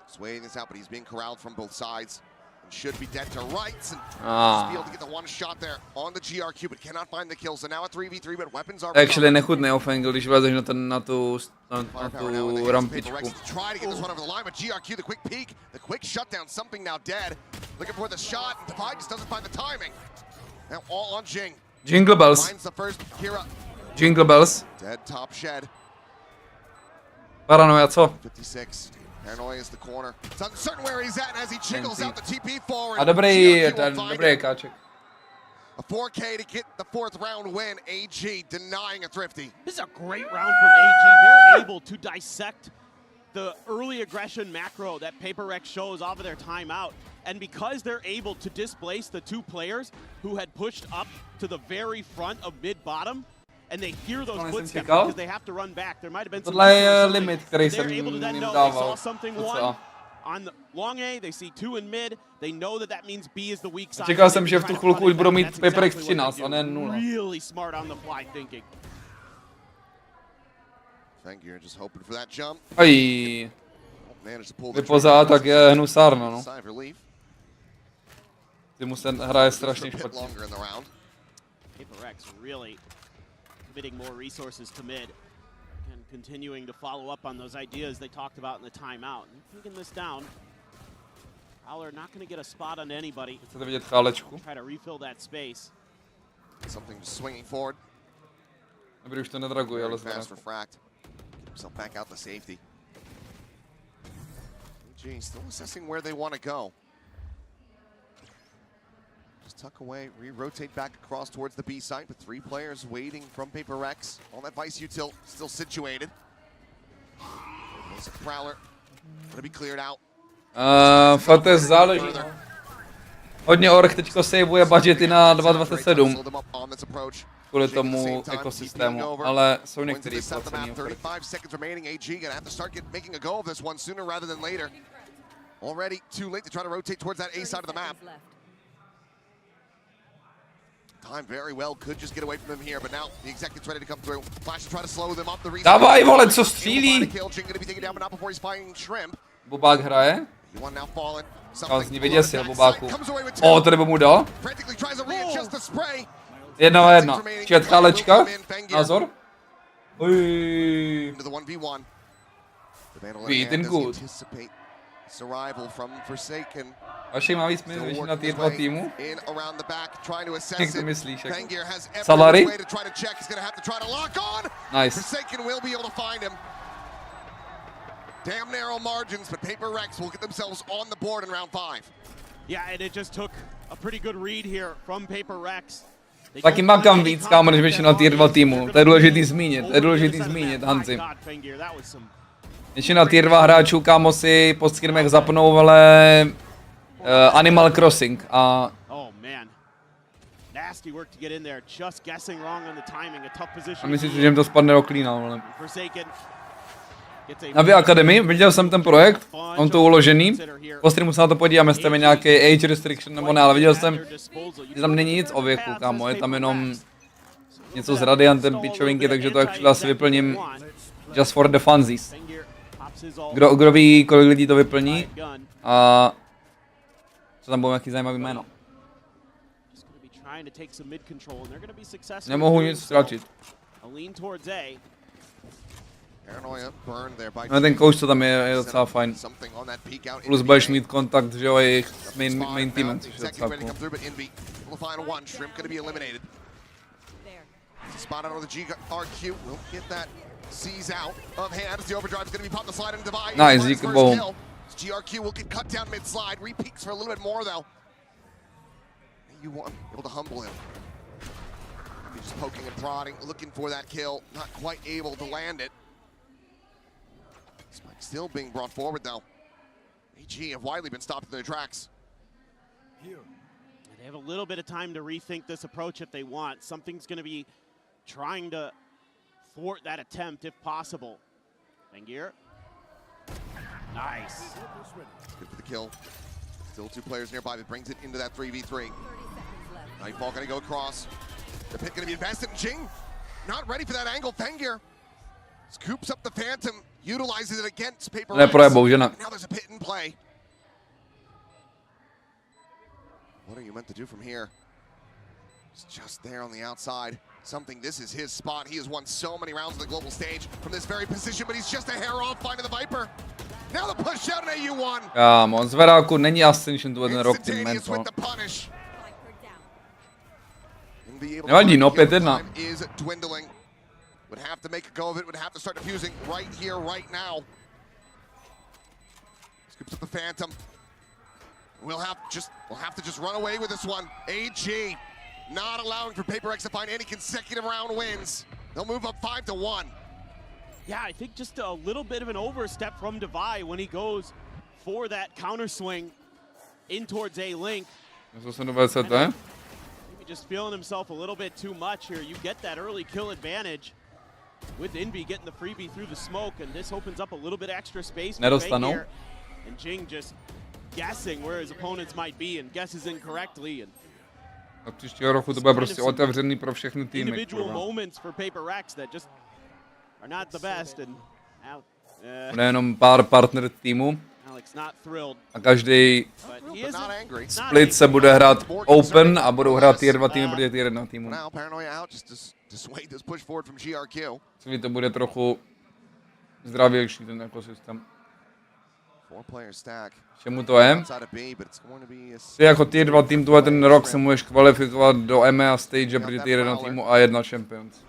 Swaying this out, but he's being corralled from both sides. And should be dead to rights. And just be able to get the one shot there on the GRQ, but cannot find the kill. So now a 3v3, but weapons are... Actually nechutný offengle, když vezeš na tu rampičku. Try to get this one over the line, but GRQ, the quick peek, the quick shutdown, something now dead. Looking for the shot, and Divide just doesn't find the timing. Now all on Jing. Jingle bells. Finds the first Kira. Jingle bells. Dead top shed. Paranoia, co? 56. Paranoia is the corner. It's uncertain where he's at as he jiggles out the TP forward. A dobrý káček. A 4K to get the fourth round win. AG denying a Thrifty. This is a great round from AG. They're able to dissect the early aggression macro that PRX shows off of their timeout. And because they're able to displace the two players who had pushed up to the very front of mid-bottom, and they hear those footsteps because they have to run back. There might have been some limit, který they're able to then know they saw something one on the long A, they see two in mid, they know that means B is the weak side. Čekal jsem, že v tu chvilku už budou mít PRX 13 a ne 0. Really smart on the fly thinking. Fangir just hoping for that jump. Aj. Vypozá, tak je hnusárna, no. Ty mu se hraje strašně špatně. PRX really committing more resources to mid and continuing to follow up on those ideas they talked about in the timeout. And taking this down, Prowler not going to get a spot on anybody. Chcete vidět chálečku? Try to refill that space. Something just swinging forward. Dobrý, už to nedraguje, ale fast for Fract. Himself back out the safety. AG still assessing where they want to go. Just tuck away, re-rotate back across towards the B site, but 3 players waiting from PRX on that Vice util, still situated. There's a Prowler, gonna be cleared out. Fates záleží. Hodně ork teďko saveuje budgety na 2.27 kvůli tomu ekosystému, ale jsou některý placený oferty. Already too late to try to rotate towards that A side of the map. Time very well could just get away from him here, but now the executive's ready to come through. Flash to try to slow them up. The Dávaj, vole, co střílí? Bubák hraje? Já z ní vyděsil, Bubáku. O, to nebo mu dal? 1-1. Čet chálečka? Názor? Beat and good. Vašej má víc než na tier 2 týmu? Jak to myslíš? Salary? Nice. Damn narrow margins, but PRX will get themselves on the board in round 5. Yeah, and it just took a pretty good read here from PRX. Taky makám víc, kámo, než většina tier 2 týmu. To je důležitý zmínit, Hanzi. Většina tier 2 hráčů, kámo, si pod screenech zapnou, ale Animal Crossing a... A myslím si, že jim to spadne do klína, ale... Na V Academy, viděl jsem ten projekt, on to uložený, po streamu se na to podívám, jestli tam je nějaký age restriction nebo ne, ale viděl jsem, že tam není nic o věku, kámo, je tam jenom něco s radiantem, pičovinky, takže to actually asi vyplním just for the funsies. Kdo ví, kolik lidí to vyplní a co tam bylo nějaký zajímavý jméno. Nemohu nic ztratit. No ten coach, co tam je docela fajn. Plus budeš mít kontakt, že jo, jejich main teamem, což je docela cool. Nice, díky bohu. GRQ will get cut down mid-slide, re-peeks for a little bit more though. You want able to humble him. He's just poking and prodding, looking for that kill, not quite able to land it. Spike still being brought forward though. AG have widely been stopped in their tracks. They have a little bit of time to rethink this approach if they want. Something's going to be trying to thwart that attempt if possible. Fangir. Nice. Good for the kill. Still 2 players nearby, but brings it into that 3v3. Nightfall gonna go across. The pit gonna be invested in Jing. not ready for that angle. Fangir scoops up the Phantom, utilizes it against PRX. Now there's a pit in play. What are you meant to do from here? It's just there on the outside. Something, this is his spot. He has won so many rounds on the global stage from this very position, but he's just a hair off finding the Viper. Now the push out in AU1. Kámo, z Veráku není Ascension tu jeden rok tím mental. Nevadí, no, 5-1. Would have to make a go of it, would have to start defusing right here, right now. Scoops up the Phantom. We'll have to just run away with this one. AG not allowing for PRX to find any consecutive round wins. They'll move up 5-1. Yeah, I think just a little bit of an overstep from Devi when he goes for that counter swing in towards A-Link. Maybe just feeling himself a little bit too much here. You get that early kill advantage with Envy getting the freebie through the smoke, and this opens up a little bit extra space for Fangir. And Jing just guessing where his opponents might be and guesses incorrectly. And a příštího roku to bude prostě otevřený pro všechny týmy. Individual moments for PRX that just are not the best. And bude jenom pár partner týmů. A každý split se bude hrát open a budou hrát tier 2 týmy proti tier 1 týmu. Celý to bude trochu zdravější ten ekosystém. Čemu to je? Ty jako tier 2 tým tuhle ten rok se můžeš kvalifikovat do EMEA stage proti tier 1 týmu a 1 Champions.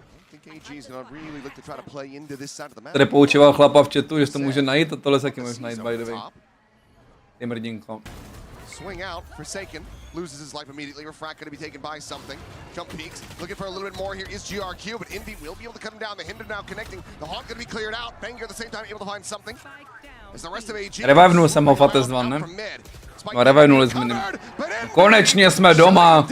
Tady poučoval chlapa v chatu, že se to může najít a tohle se taky můžeš najít, by the way. Ty mrdinko. Swing out, Forsaken loses his life immediately. Refract going to be taken by something. Jump peaks, looking for a little bit more here is GRQ, but Envy will be able to cut him down. The Hinder now connecting. The Haunt going to be cleared out. Fangir at the same time able to find something. As the rest of AG. Revivenul jsem ho Fates 2, ne? No, revivenuli jsme ním. Konečně jsme doma.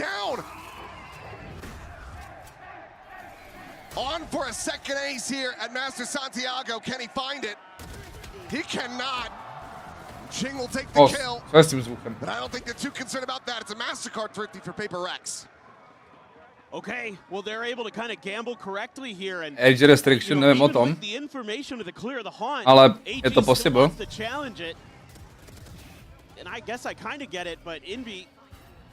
On for a second ace here at Masters Santiago. Can he find it? He cannot. Jing will take the kill. But I don't think they're too concerned about that. It's a MasterCard thrifty for PRX. Okay, well they're able to kind of gamble correctly here and Edge restriction, nevím o tom. Ale je to possible. And I guess I kind of get it, but Envy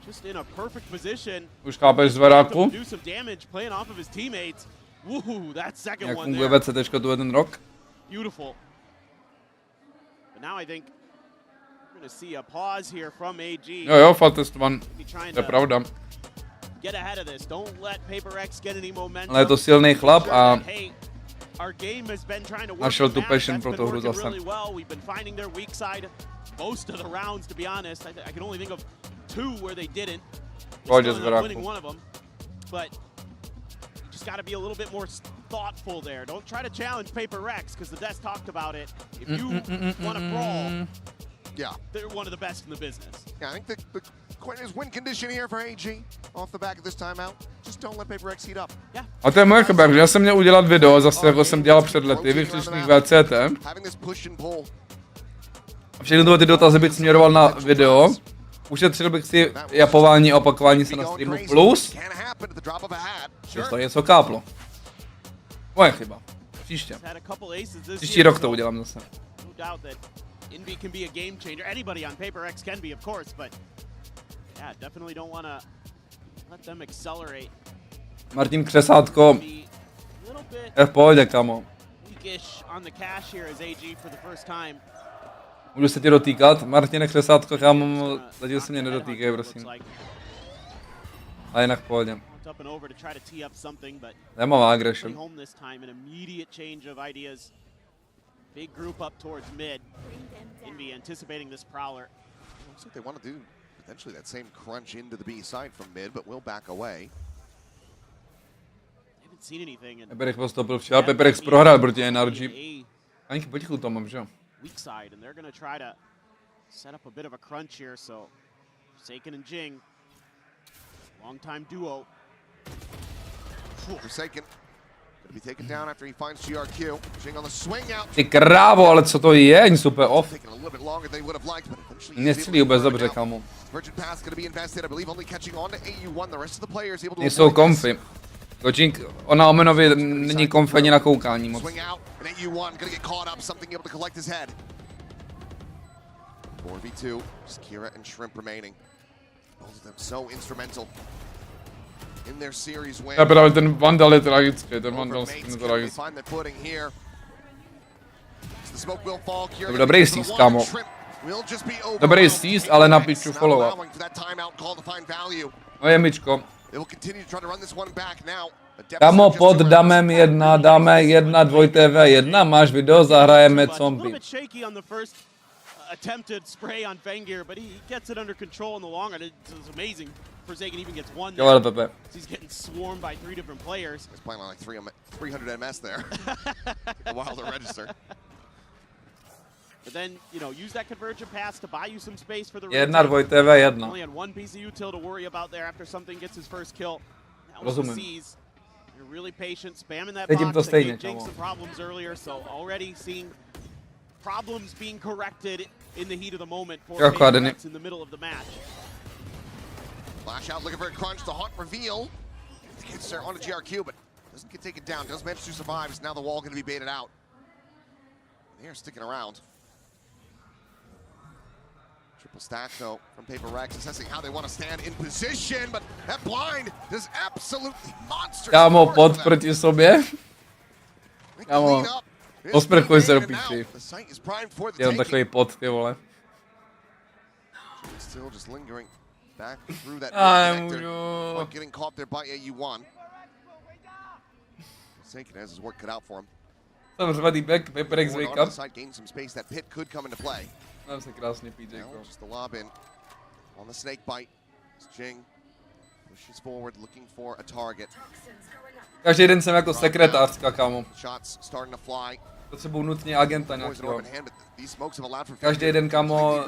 just in a perfect position. Už chápeš z Veráku? Do some damage playing off of his teammates. Woohoo, that second jak one funguje there. VCTčko tu jeden rok? Beautiful. But now I think we're going to see a pause here from AG. Jo, Fates 1. To je pravda. Get ahead of this. Don't let PRX get any momentum. Ale je to silný chlap a our game has been trying to work našel tu passion pro tu hru zase. really well. We've been finding their weak side most of the rounds, to be honest. I can only think of 2 where they didn't. Winning one of them. But you just got to be a little bit more thoughtful there. Don't try to challenge PRX because the Death talked about it. If you want to brawl, they're one of the best in the business. Yeah, I think the question is win condition here for AG off the back of this timeout. Just don't let PRX heat up. Yeah. A to je moje chyba, já jsem měl udělat video, zase jako jsem dělal před lety, vyšlišných VCT. A všechny ty dotazy bych směroval na video. Ušetřil bych si japování a opakování se na streamu, plus že to něco káplo. Moje chyba. Příště. Příští rok to udělám zase. Envy can be a game changer. Anybody on PRX can be, of course, but yeah, definitely don't want to let them accelerate. Martin Křesátko. Je v pohodě, kamo. Weakish on the cash here as AG for the first time. Můžu se tě dotýkat? Martine Křesátko, kámo, zatím se mě nedotýkej, prosím. A jinak v pohodě. Nemám aggression. Big group up towards mid. Envy anticipating this prowler. Looks like they want to do potentially that same crunch into the B side from mid, but will back away. Haven't seen anything. PRX postoupil včera, PRX prohrál proti NRG. Ani potichu to mám, že jo? Weak side, and they're going to try to set up a bit of a crunch here, so Forsaken and Jing, long time duo. Forsaken. Be taken down after he finds GRQ. Jing on the swing out. Ty krávo, ale co to je? Nic super off. Nestřílí vůbec dobře, kámo. Nejsou comfy. Coaching, ona o Menovi není konfeni na koukání moc. Já právě ten Vandal je tragický, ten Vandal je tragický. To byl dobrý seize, kámo. Dobrý seize, ale na piču follow-up. No je myčko. Kámo, pod damem 1, dáme 1, 2TV1, máš video, zahrajeme zombie. Attempted spray on Fangir, but he gets it under control in the long run. It's amazing. Forsaken even gets one there. He's getting swarmed by 3 different players. He's playing on like 300 MS there. A while to register. But then, you know, use that convergent pass to buy you some space for the 1, 2TV1. Only had one piece of util to worry about there after something gets his first kill. That was the C's. You're really patient, spamming that box. They gave some problems earlier, so already seeing problems being corrected in the heat of the moment for PRX in the middle of the match. Flash out looking for a crunch, the hot reveal. Gets there on a GRQ, but doesn't get taken down, does manage to survive. Is now the wall going to be baited out. They're sticking around. Triple stack though from PRX, assessing how they want to stand in position, but that blind does absolutely monstrous. Kámo, pod proti sobě. Kámo. Osprchuj se do píči. Jenom takový pot, ty vole. Nemůžu. Jsem řvadý back, PRX wake up. Mám se krásně PJ. Každý den jsem jako sekretářka, kámo. Potřebuji nutně agenta nějakého. Každý den, kámo,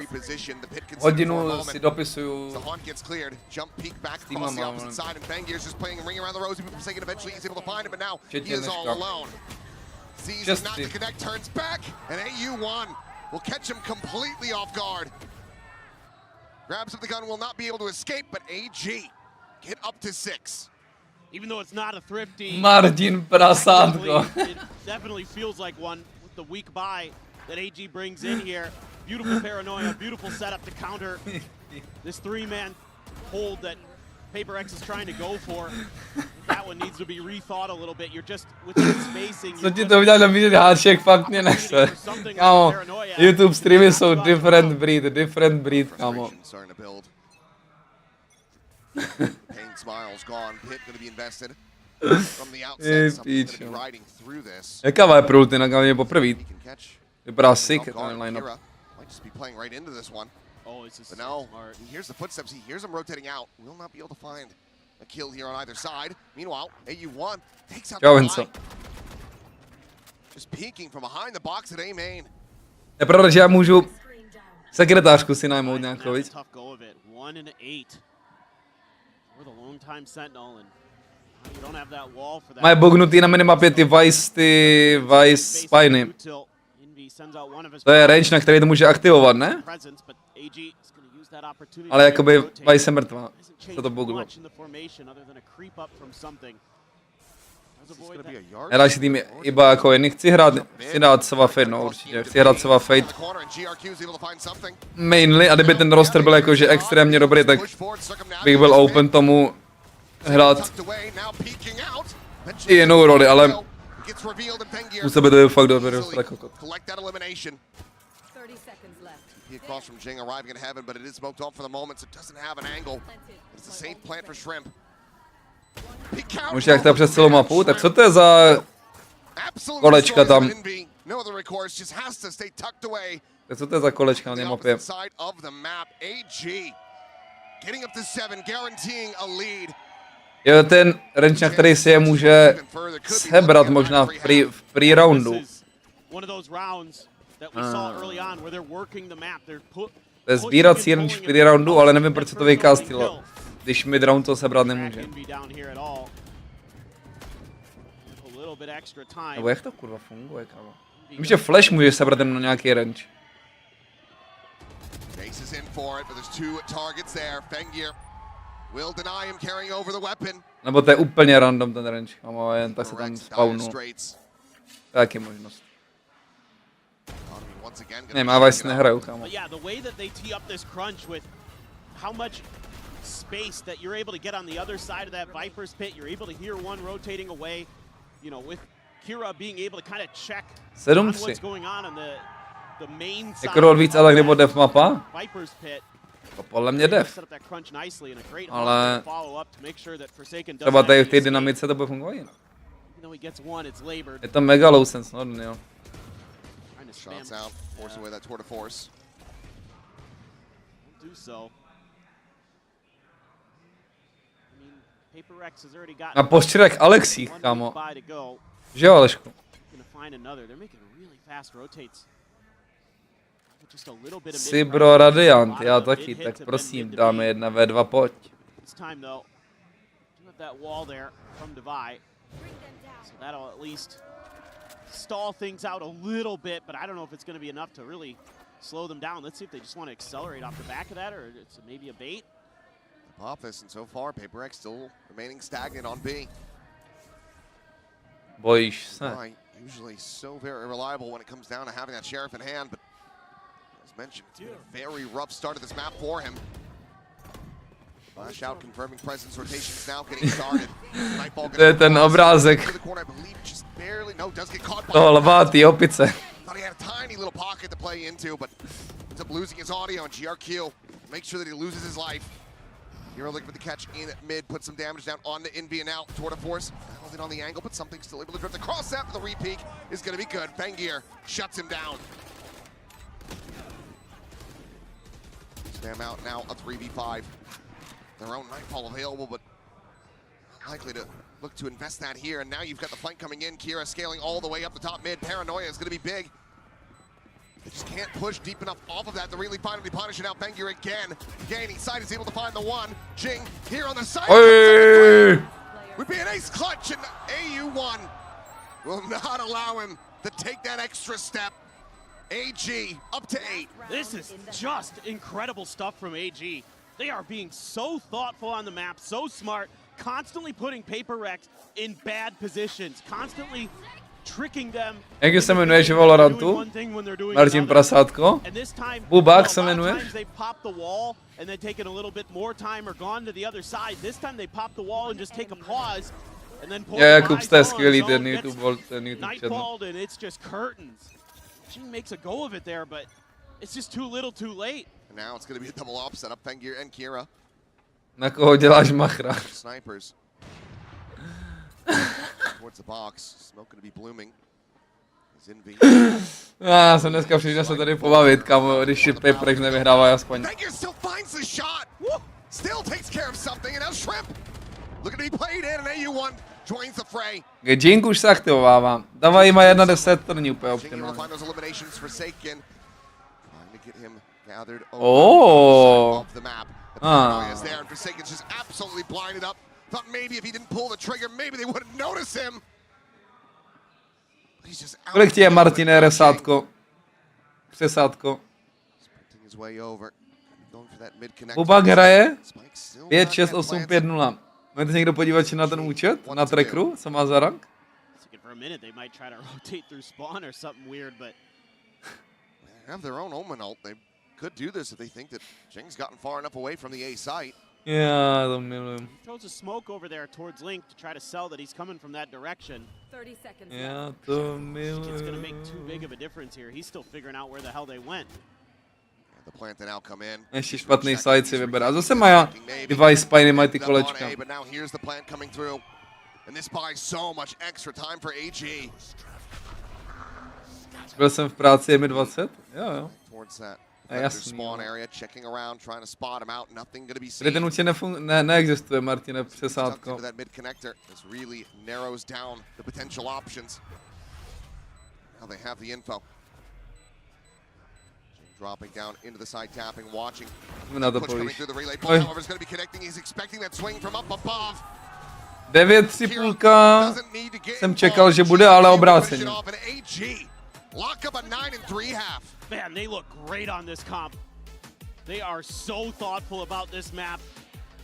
hodinu si dopisuju s týmama. Včetně dneška. 6. Will catch him completely off guard. Grabs up the gun, will not be able to escape, but AG get up to 6. Even though it's not a thrifty, Martin Prasátko. It definitely feels like one with the weak buy that AG brings in here. Beautiful paranoia, beautiful setup to counter this 3-man hold that PRX is trying to go for. That one needs to be rethought a little bit. You're just within spacing. Co ti to udělal na vidět háček, fakt mě nechce. Kámo, YouTube streamy jsou different breed, kámo. Jaká má prulty na kamě poprvé? Vypadá sick, ten line-up. But no, he hears the footsteps, he hears them rotating out. Will not be able to find a kill here on either side. Meanwhile, AU1 takes out the line. Just peeking from behind the box at A main. Je pravda, že já můžu sekretářku si najmout nějakou, víc? Mají bognutý na minimapě ty Vice Spiny. To je range, na který to může aktivovat, ne? Ale jakoby Vice je mrtvá. Co to buglo. Další tým je iba jako jedný. Chci dát Sova Fate, no určitě. Chci hrát Sova Fate mainly, a kdyby ten roster byl jakože extrémně dobrý, tak bych byl open tomu hrát i jinou roli, ale u sebe to je fakt dobrý roster jako kot. Across from Jing arriving in heaven, but it is smoked off for the moment, so it doesn't have an angle. It's a safe plant for Shrimp. Můžete jak to přes celou mapu, tak co to je za kolečka tam? Tak co to je za kolečka na té mapě? Jo, ten range, na který si je může sebrat možná v pre-roundu. To je sbírací range v pre-roundu, ale nevím, proč se to vykastilo, když mid-round to sebrat nemůže. Nebo jak to kurva funguje, kámo? Vím, že flash může sebrat jen na nějaký range. will deny him carrying over the weapon. Nebo to je úplně random ten range, kámo, jen tak se tam spawnu. Taky možnost. Nemávaj si nehraju, kámo. Yeah, the way that they tee up this crunch with how much space that you're able to get on the other side of that Viper's pit, you're able to hear one rotating away, you know, with Kira being able to kind of check on what's going on the main side. Jako roll víc atak nebo def mapa? Viper's pit. To podle mě def. Ale třeba tady v té dynamice to bude fungovat jinak. Je to mega low sense, no, jo. Shots out, forcing away that tour de force. Do so. PRX has already got Na poštěrek Alexích, kámo. Že jo, Alešku? Jsi bro Radiant, já taky, tak prosím, dáme 1v2, pojď. Stall things out a little bit, but I don't know if it's going to be enough to really slow them down. Let's see if they just want to accelerate off the back of that, or it's maybe a bait. Pop this, and so far, PRX still remaining stagnant on B. Bojíš se. Usually so very reliable when it comes down to having that sheriff in hand, but as mentioned, it's been a very rough start of this map for him. Flash out, confirming presence, rotations now getting started. To je ten obrázek. Toho lvátý opice. Thought he had a tiny little pocket to play into, but ends up losing his audio, and GRQ makes sure that he loses his life. Hero looking for the catch in mid, put some damage down on the Envy and out. Tour de Force held it on the angle, but something still able to drift across that. The re-peek is going to be good. Fangir shuts him down. Spam out now, a 3v5. Their own Nightfall available, but likely to look to invest that here. And now you've got the flank coming in. Kira scaling all the way up the top mid. Paranoia is going to be big. They just can't push deep enough off of that to really finally punish it out. Fangir again. Gaining side is able to find the one. Jing here on the side. Would be an ace clutch, and AU1 will not allow him to take that extra step. AG up to 8. This is just incredible stuff from AG. They are being so thoughtful on the map, so smart, constantly putting PRX in bad positions, constantly tricking them. Jak se jmenuješ v Valorantu? Martin Prasátko? Bubák se jmenuješ? They pop the wall and then taken a little bit more time or gone to the other side. This time they pop the wall and just take a pause and then pull. Jakub jste skvělý ten YouTube channel. And it's just curtains. She makes a go of it there, but it's just too little, too late. Now it's going to be a double op setup. Fangir and Kira. Na koho děláš machra? Snipers. Towards the box. Smoke going to be blooming. He's in V. Já jsem dneska přišel se tady pobavit, kamo, když si PRX nevyhrává aspoň. Fangir still finds the shot. Woo! Still takes care of something, and now Shrimp looking to be played in, and AU1 joins the fray. Jing už se aktivovává. Dávají má 1-10, to není úplně optimální. Oh. Kolik ti je, Martine, resátko? Přesátko. Bubák hraje 5, 6, 8, 5, 0. Můžete se někdo podívat na ten účet? Na trackeru, co má za rank? Have their own Omen ult. They could do this if they think that Jing's gotten far enough away from the A site. Já to miluji. Throws a smoke over there towards Link to try to sell that he's coming from that direction. 30 seconds. Já to miluji. It's going to make too big of a difference here. He's still figuring out where the hell they went. The plant now come in. Ještě špatný side si vybere. A zase mají device spiny, mají ty kolečka. But now here's the plant coming through. And this buys so much extra time for AG. Byl jsem v práci, je mi 20? Jo. Jasný. Tady ten určitě neexistuje, Martine, přesátko. Dropping down into the side tapping, watching. Na to povíš. 9-3 jsem čekal, že bude, ale obráceně. Lock up a 9 and 3/2. Man, they look great on this comp. They are so thoughtful about this map.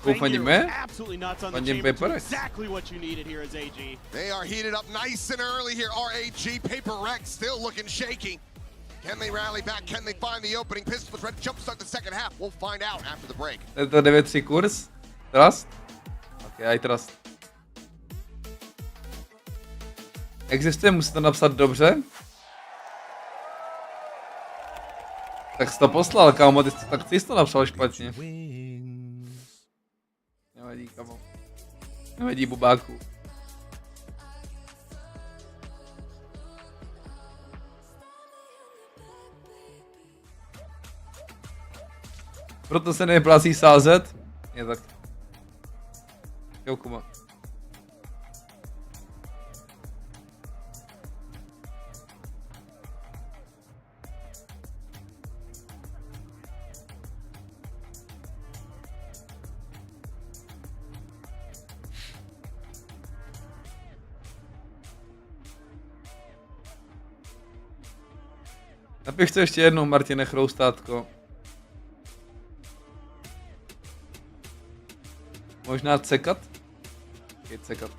Fangir absolutely nuts on the Fangir chamber. PRX. Exactly what you needed here as AG. They are heated up nice and early here. RAG, PRX still looking shaky. Can they rally back? Can they find the opening? Pistols ready to jumpstart the second half. We'll find out after the break. Je to 9-3 kurz. Trust? Ok, I trust. Existuje, musíte napsat dobře. Tak jsi to poslal, kámo, tak ty jsi to napsal špatně. Nevadí, kámo. Nevadí, bubáku. Proto se nevyplácí sázet. Je tak. Jo, kuma. Napiš to ještě jednou, Martine Chroustátko. Možná cekat? Je cekat.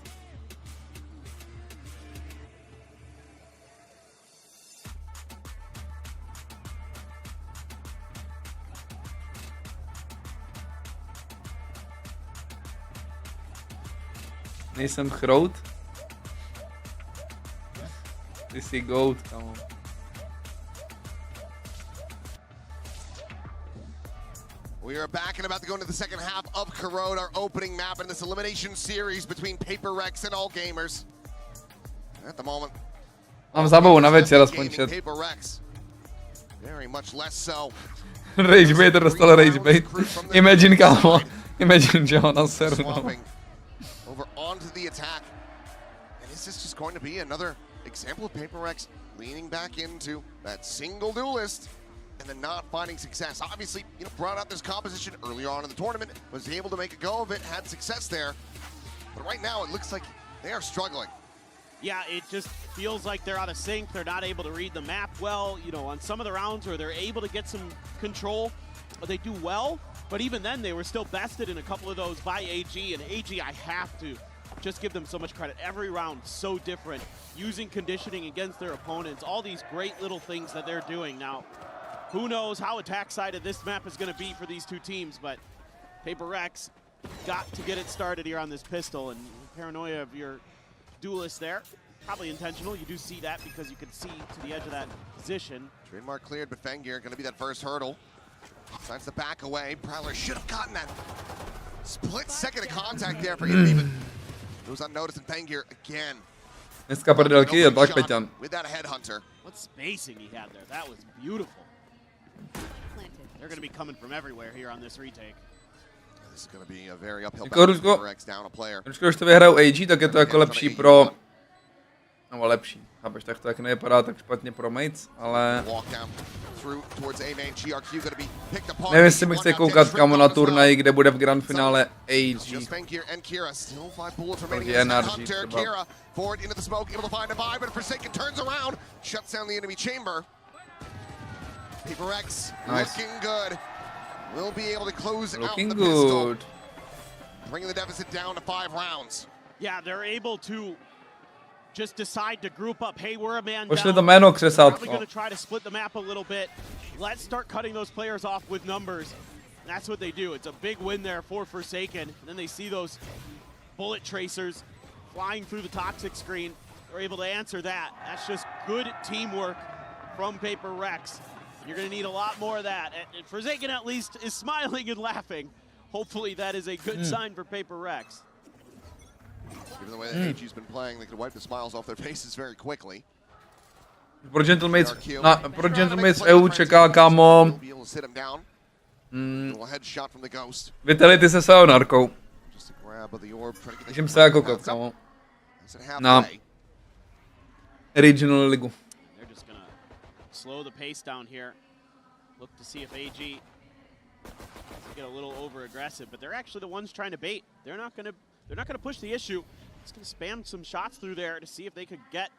Nejsem chrout? Ty jsi goat, kamo. We are back and about to go into the second half of Corrode, our opening map in this elimination series between PRX and All Gamers. At the moment, mám zábavu na večer aspoň čet. PRX, very much less so. Ragebaiter dostal ragebait. Imagine, kámo. Imagine, že ho na serveru. Over onto the attack. And is this just going to be another example of PRX leaning back into that single duelist and then not finding success? Obviously, brought out this composition earlier on in the tournament, was able to make a go of it, had success there. But right now, it looks like they are struggling. Yeah, it just feels like they're out of sync. They're not able to read the map well. On some of the rounds where they're able to get some control, they do well. But even then, they were still bested in a couple of those by AG. And AG, I have to just give them so much credit. Every round, so different. Using conditioning against their opponents. All these great little things that they're doing. Now, who knows how attack-sided this map is going to be for these two teams. But PRX got to get it started here on this pistol. And paranoia of your duelist there. Probably intentional. You do see that because you can see to the edge of that position. Trademark cleared, but Fangir going to be that first hurdle. Decides to back away. Prowler should have gotten that split second of contact there for him, even. It was unnoticed, and Fangir again. Dneska prdelky je tak, Peťan. With that headhunter. What spacing he had there. That was beautiful. They're going to be coming from everywhere here on this retake. This is going to be a very uphill battle for PRX down a player. Když to vyhrajou AG, tak je to jako lepší pro... Nebo lepší. Chápeš, tak to jak nevypadá tak špatně pro mates, ale... Nevím, jestli mi chce koukat, kamo, na turnaj, kde bude v grand finále AG. Proti NRG třeba. Nice. Looking good. Bringing the deficit down to 5 rounds. Yeah, they're able to just decide to group up. Hey, we're a man Pošli to down. jméno křesátko. Probably going to try to split the map a little bit. Let's start cutting those players off with numbers. And that's what they do. It's a big win there for Forsaken. And then they see those bullet tracers flying through the toxic screen. They're able to answer that. That's just good teamwork from PRX. You're going to need a lot more of that. And Forsaken at least is smiling and laughing. Hopefully that is a good sign for PRX. Given the way that AG's been playing, they could wipe the smiles off their faces very quickly. Pro Gentlemates EU čeká, kámo. Vitality se sayonarkou. Těším se jako kop, kámo. Na Regional ligu. Slow the pace down here. Look to see if AG get a little over aggressive, but they're actually the ones trying to bait. They're not gonna push the issue. Just gonna spam some shots through there to see if they could get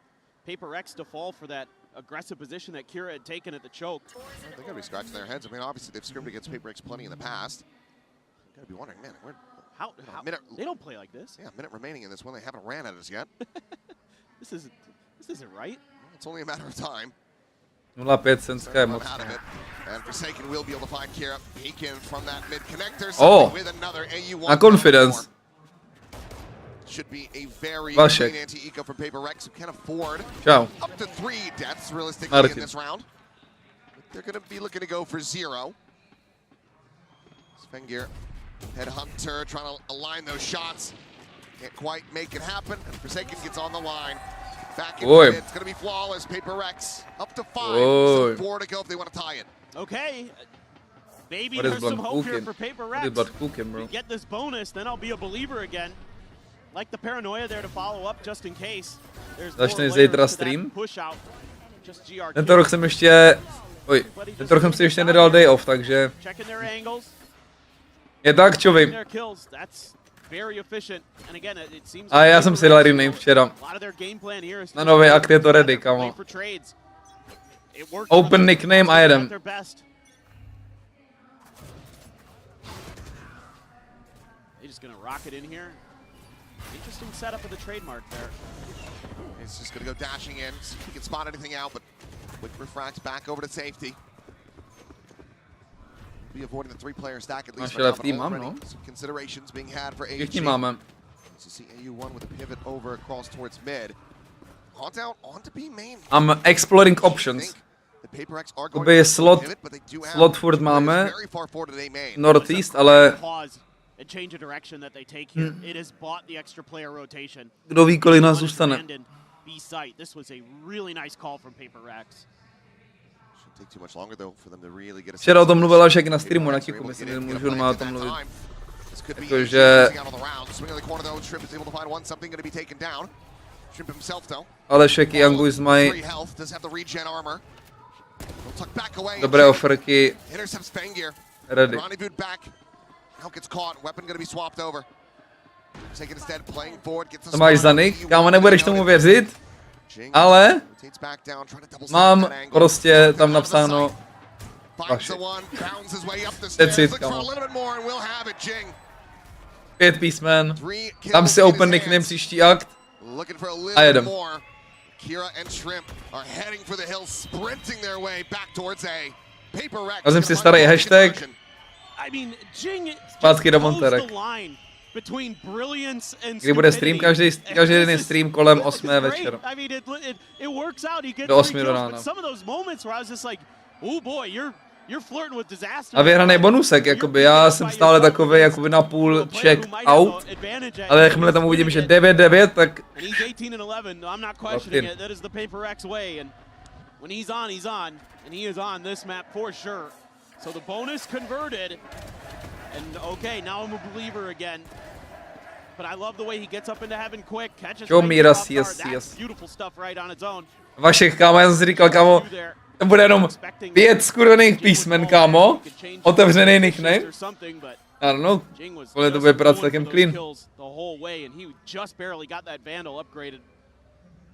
PRX to fall for that aggressive position that Kira had taken at the choke. They're gonna be scratching their heads. I mean, obviously they've scrimmaged against PRX plenty in the past. Gotta be wondering, man, how they don't play like this. Yeah, a minute remaining in this one. They haven't ran at us yet. This isn't right. It's only a matter of time. 0,5 censká je moc. And Forsaken will be able to find Kira Beacon from that mid connector. With another AU1. Na confidence. Should be a very VASEK. clean anti-eco from PRX who can afford Čau. up to 3 deaths realistically in this round. They're going to be looking to go for 0. Fangir, Headhunter, trying to align those shots. Can't quite make it happen. And Forsaken gets on the line. Back in mid. It's going to be flawless. PRX up to 5. So 4 to go if they want to tie it. Okay. Maybe there's some hope here for PRX. bro? Get this bonus, then I'll be a believer again. Like the paranoia there to follow up just in case. Začne zítra stream. Tento rok jsem ještě... tento rok jsem si ještě nedal day off, takže... Je tak, čovi. A já jsem si dal rename včera. Na nový akt je to ready, kamo. Open nickname a jedem. Interesting setup of the trademark there. He's just going to go dashing in. See if he can spot anything out, but quick refracts back over to safety. Be avoiding the 3-player stack at least. Some considerations being had for AG. Máme. So see AU1 with a pivot over across towards mid. Haunt out onto B main. I'm exploring options. Jakoby slot furt máme. Northeast, ale... and change of direction that they take here. It has bought the extra player rotation. Kdo ví, kolik nás zůstane. B site. This was a really nice call from PRX. Take too much longer though for them to really get a. Včera o tom mluvila však na streamu na Kicku, myslím, že můžu normálně o tom mluvit. Jakože... Ale Shaky Angus mají dobré oferky. Ready. To máš za nich? Kámo, nebudeš tomu věřit? Ale mám prostě tam napsáno VASEK. That's it, kámo. 5 písmen, tam si open nickname příští akt a jedem. Vezím si starý hashtag, zpátky do monterek. Kdy bude stream? Každý den je stream kolem 8 večer. Do 8 do rána. A vyhraný bonusek, jakoby já jsem stále takovej jakoby na půl check out, ale jakmile tam uvidím, že 9-9, tak... And okay, now I'm a believer again. But I love the way he gets up into heaven quick, catches beautiful stuff right on its own. VASEK, kámo, já jsem si říkal, kámo, to bude jenom 5 skurvených písmen, kámo, otevřený nickname. I don't know, kolik to bude vypadat celkem clean.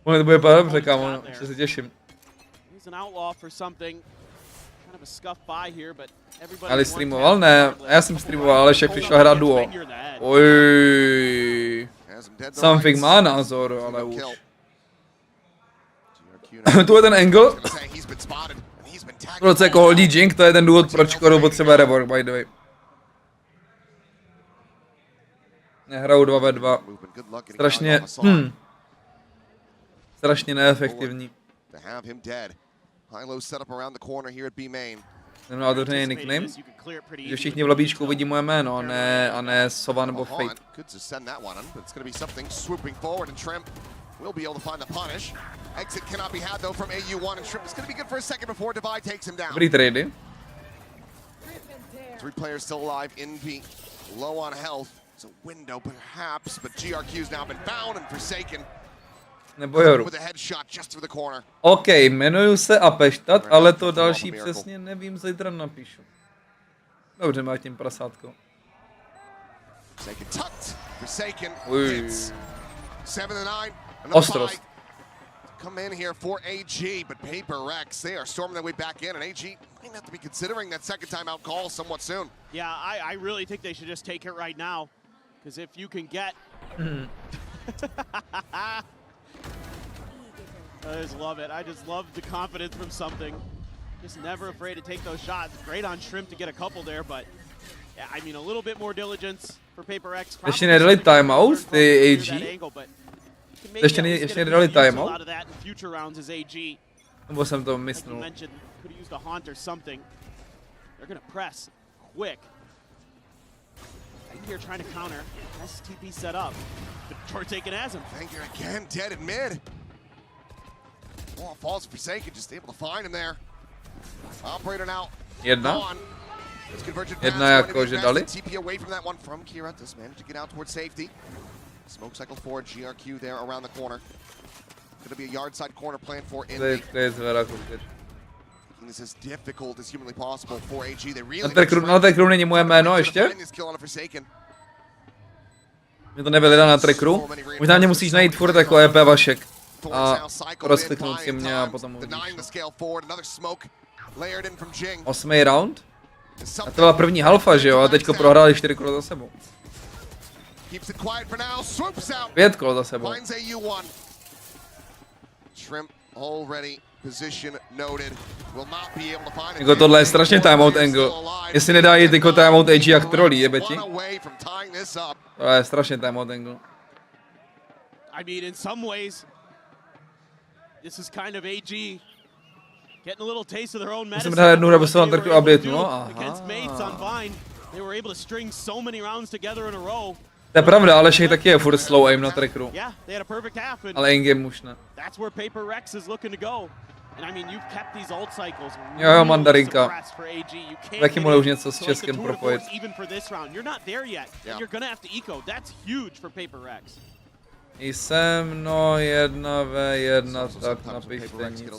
Kolik to bude vypadat dobře, kámo, že se těším. Ale streamoval? Ne, já jsem streamoval, ale však přišel hrát duo. Oj. Something má názor, ale už. Tu je ten angle. Proč jako holdí Jink, to je ten důvod, proč Koru potřebuje rework, by the way. Nehrajou 2v2. Strašně, strašně neefektivní. Jsem na otevřený nickname, že všichni v lobíčku vidí moje jméno, a ne Sova nebo Fate. Dobrý trady. Nebo Joru. OK, jmenuju se Apeštat, ale to další přesně nevím, zítra napíšu. Dobře, má tím prasátko. Ostrost. Come in here for AG, but PRX, they are storming their way back in, and AG might have to be considering that second timeout call somewhat soon. Yeah, I really think they should just take it right now. Because if you can get... I just love it. I just love the confidence from something. Just never afraid to take those shots. Great on Shrimp to get a couple there, but yeah, I mean a little bit more diligence for PRX. Ještě nedali timeout, ty AG? Ještě nedali timeout? Nebo jsem to myslel? Could use the haunt or something. They're gonna press quick. Fangir trying to counter. STP set up. But Tor taken as him. Fangir again dead in mid. Oh, falls Forsaken, just able to find him there. Operator now. Jedna jako, že dali. TP away from that one from Kira. Just managed to get out towards safety. Smoke cycle forward, GRQ there around the corner. Gonna be a yard side corner plan for Indy. This is difficult as humanly possible for AG. They really na trackeru není moje jméno ještě? Mě to nebylo na trackeru. Možná mě musíš najít furt jako EP Vašek. A rozkliknout si mě a potom uvidíš. 8. round? A to byla první halfa, že jo? A teďko prohráli 4 kola za sebou. 5 kol za sebou. Jako tohle je strašně timeout angle. Jestli nedají tyko timeout AG jak trolí, jebeti. To je strašně timeout angle. I mean, in some ways, this is kind of AG getting a little taste of their own medicine. Musím dát jednu hru, se vám trochu update, no. Against mates on Vine, they were able to string so many rounds together in a row. To je pravda, ale Shake taky je furt slow aim na trackeru. Ale in-game už ne. That's where PRX is looking to go. And I mean, you've kept these ult cycles. Jo, mandarinka. Taky mohli už něco s Českem propojit. Even for this round, you're not there yet. You're gonna have to eco. That's huge for PRX. Jsem no 1v1, tak napište nic.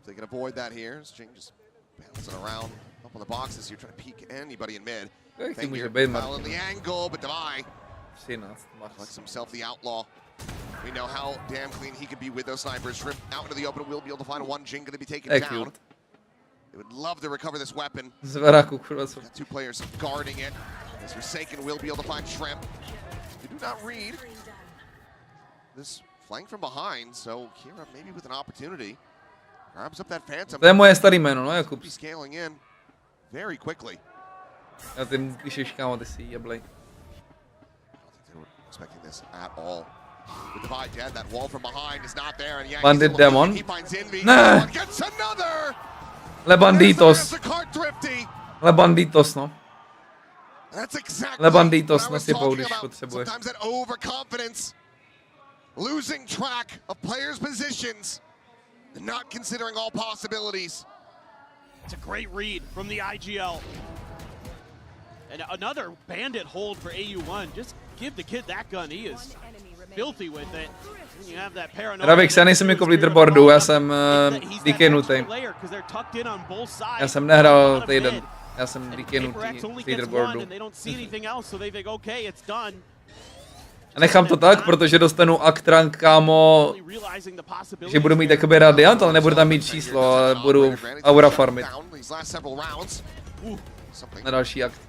They can avoid that here. Jing just bouncing around up on the boxes here, trying to peek anybody in mid. Fangir in the angle, but Devai collects himself the outlaw. We know how damn clean he could be with those snipers. Shrimp out into the open, will be able to find one. Jing going to be taken down. They would love to recover this weapon. Got 2 players guarding it. As Forsaken will be able to find Shrimp. They do not read this flank from behind, so Kira maybe with an opportunity. Grabs up that Phantom. To je moje starý jméno, no, Jakub. Scaling in very quickly. Já ty píšeš, kámo, ty si jeblej. Expecting this at all. With Divide dead, that wall from behind is not there, and yeah, Bandit Demon. He finds Envy. Ne. Gets another. Le banditos. Le banditos, no. That's exactly Le banditos nasypou, když potřebuješ. Sometimes that overconfidence, losing track of players' positions, and not considering all possibilities. It's a great read from the IGL. And another bandit hold for AU1. Just give the kid that gun. He is filthy with it. And you have that paranoia. Rabik, já nejsem jako v leaderboardu, já jsem DK-nutý. Já jsem nehrál týden. Já jsem DK-nutý v leaderboardu. A nechám to tak, protože dostanu akt rank, kámo, že budu mít jakoby radiant, ale nebudu tam mít číslo, ale budu aura farmit. Na další akt.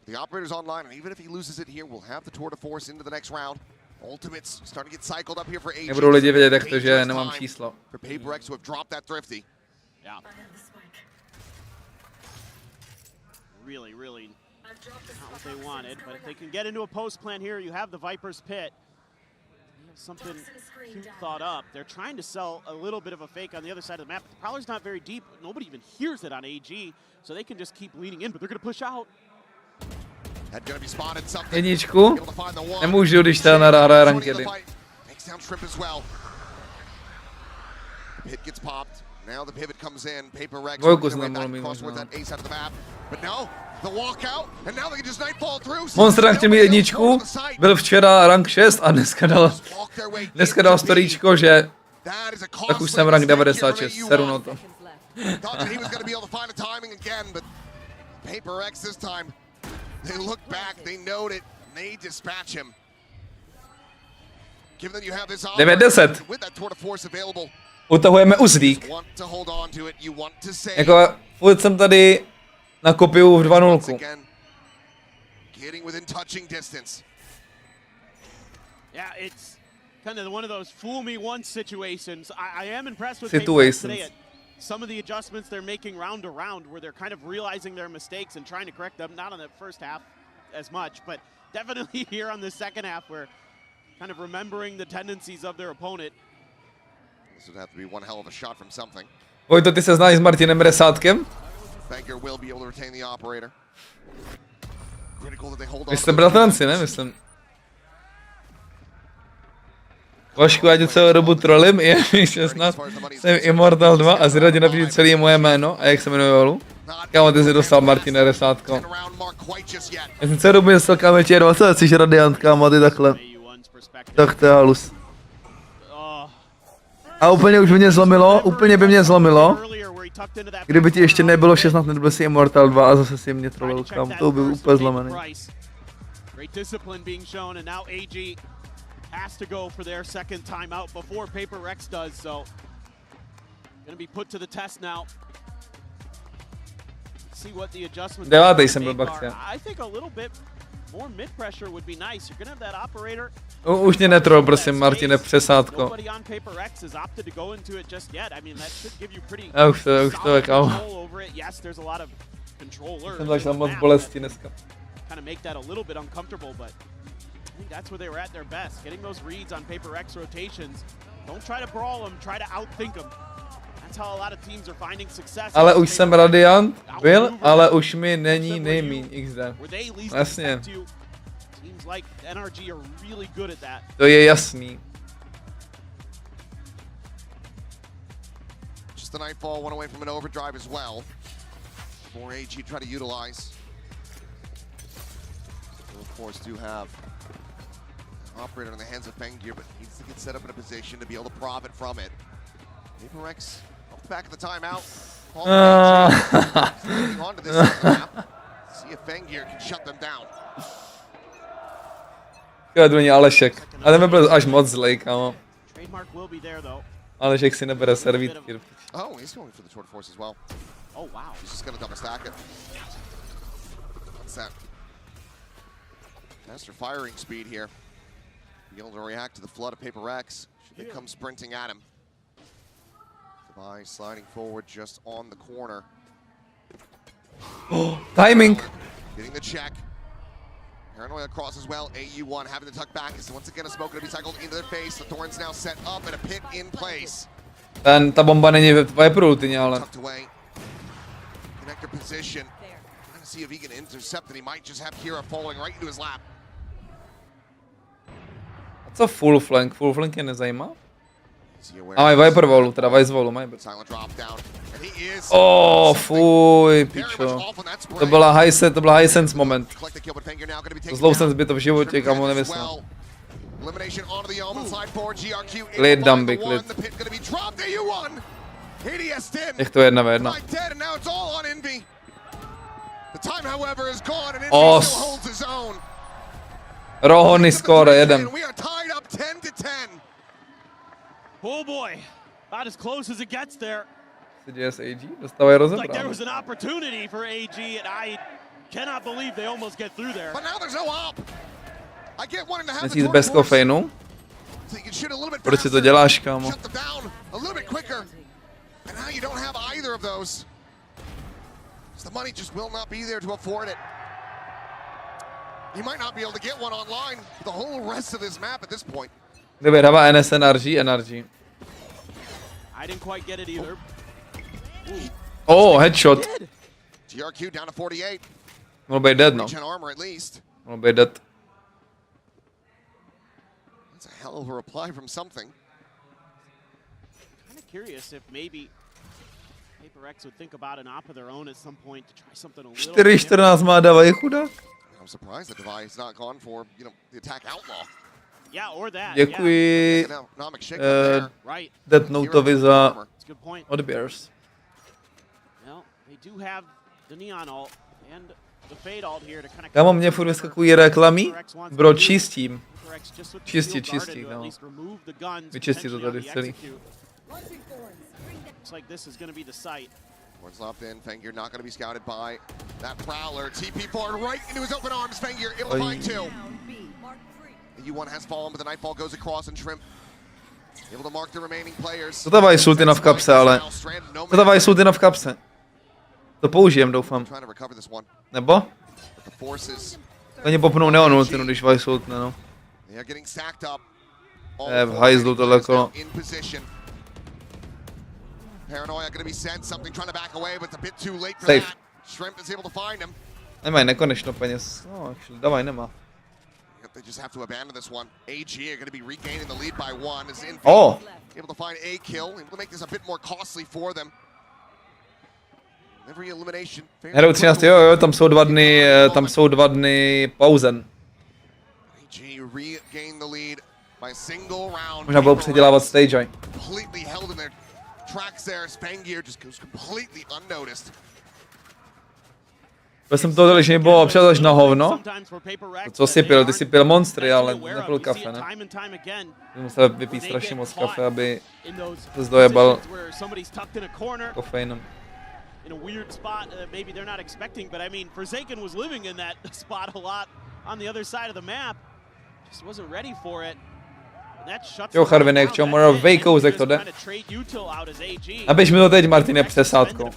The operator's online, and even if he loses it here, we'll have the tour de force into the next round. Ultimates starting to get cycled up here for AG. Nebudou lidi vědět, jak to, že nemám číslo. For PRX who have dropped that thrifty. Yeah. Really not what they wanted, but if they can get into a post plan here, you have the Viper's Pit. Something cute thought up. They're trying to sell a little bit of a fake on the other side of the map. The Prowler's not very deep. Nobody even hears it on AG, so they can just keep leaning in, but they're going to push out. Jedničku? Nemůžu, když ta hraje rankedy. Dvojku jsem nemohl mít možná. Monster chtěl mít jedničku, byl včera rank 6 a dneska dal storíčko, že tak už jsem rank 96, seru na to. They look back, they note it, and they dispatch him. Given that you have this option with that tour de force available, Utahujeme uzlík. Jako furt jsem tady na kopiu v 2-0. Yeah, it's kind of one of those fool me once situations. I am impressed with PRX today at some of the adjustments they're making round to round, where they're kind of realizing their mistakes and trying to correct them. Not on the first half as much, but definitely here on the second half, where kind of remembering the tendencies of their opponent. This would have to be one hell of a shot from something. Vojto, ty se znáš s Martinem Resátkem? Fangir will be able to retain the operator. Critical that they hold on. Vy jste bratranci, ne? Myslím. Vašku, já tě celou dobu trolím, je mi 16, jsem Immortal 2 a zradě napíšu celé moje jméno a jak se jmenuje Jolu. Kámo, ty jsi dostal Martina Resátko. Já jsem celou dobu dostal kámo tě 20, jsi radiant, kámo, ty takhle. Tak to je halus. A úplně už mě zlomilo, úplně by mě zlomilo, kdyby ti ještě nebylo 16, nebyl si Immortal 2 a zase si mě trolil, kámo, to byl úplně zlomený. Has to go for their second timeout before PRX does, so gonna be put to the test now. See what the adjustments are. I think a little bit more mid pressure would be nice. You're gonna have that operator. Už mě netrol, prosím, Martine, přesádko. Nobody on PRX has opted to go into it just yet. I mean, that should give you pretty control over it. Yes, there's a lot of controllers. Jsem zažil moc bolesti dneska. Kind of make that a little bit uncomfortable, but I think that's where they were at their best, getting those reads on PRX rotations. Don't try to brawl them, try to outthink them. That's how a lot of teams are finding success. Ale už jsem Radiant byl, ale už mi není nejmíň XD. Jasně. To je jasný. Just the nightfall, one away from an overdrive as well. For AG try to utilize. We'll of course do have operator in the hands of Fangir, but needs to get set up in a position to be able to profit from it. PRX off the back of the timeout. Onto this map. See if Fangir can shut them down. Kadruně Alešek. Ale mi byl až moc zlej, kámo. Trademark will be there though. Alešek si nebere servítky. Oh, he's going for the short force as well. Oh wow. He's just gonna double stack it. What's that? Master firing speed here. Be able to react to the flood of PRX should they come sprinting at him. By sliding forward just on the corner. Timing. Getting the check. Paranoia across as well. AU1 having to tuck back. Is once again a smoke going to be cycled into their face. The Thorn's now set up and a pit in place. Ta bomba není ve Viperu rutině, ale. Connector position. Trying to see if he can intercept, and he might just have Kira falling right into his lap. Co full flank? Full flank je nezajímá? A mají Viper volu, teda Vice volu mají. Fuj, pičo. To byla high sense moment. To zlou sense by to v životě, kamo nemyslel. Klid, Dumby, klid. Jak to 1v1. Rohony skóre, jeden. Oh boy, about as close as it gets there. Se děje s AG? Dostávají rozebrat. Like there was an opportunity for AG and I cannot believe they almost get through there. But now there's no op. I get wanting to have the bez kofeinu. Proč si to děláš, kámo? A little bit quicker. And now you don't have either of those. The money just will not be there to afford it. You might not be able to get one online the whole rest of this map at this point. Kdyby hrává NS NRG. I didn't quite get it either. Oh, headshot. GRQ down to 48. Mohl být dead, no. Mohl být dead. That's a hell of a reply from something. Kind of curious if maybe PRX would think about an op of their own at some point to try something a little. 4-14 má dávají chudák. I'm surprised that Devi has not gone for, the attack outlaw. Yeah, or that. Děkuji Deathnoteovi za odběrs. Kámo, mě furt vyskakují reklamy, bro, čistím. Čistí, kámo. Vyčistí to tady celý. Looks like this is going to be the site. One's locked in. Fangir not going to be scouted by that Prowler. TP forward right into his open arms. Fangir able to find two. U1 has fallen, but the Nightfall goes across and Shrimp able to mark the remaining players. To dávají sultina v kapse, ale... To dávají sultina v kapse. To použijem, doufám. Nebo? Oni popnou neon ultinu, když vají sultne, no. V hajzlu tohle kolo. Safe. Nemají nekonečno peněz. No, actually, dávaj, nemá. They just have to abandon this one. AG are going to be regaining the lead by one. Is in able to find a kill, able to make this a bit more costly for them. Every elimination. Hrajou 13. Jo, tam jsou dva dny pauzen. AG regain the lead by a single round. Možná budou předělávat stage. Completely held in their tracks there. Fangir just goes completely unnoticed. Já jsem toho že mi bylo občas až na hovno. To, co si pil, ty si pil monstry, ale nepil kafe, ne? Ty musel vypít strašně moc kafe, aby se zdojebal kofeinem. In a weird spot that maybe they're not expecting, but I mean, Forsaken was living in that spot a lot on the other side of the map. Just wasn't ready for it. Čau Charvinek, čau Moro, Vejkouzek to jde. Napiš mi to teď, Martine, přesádko.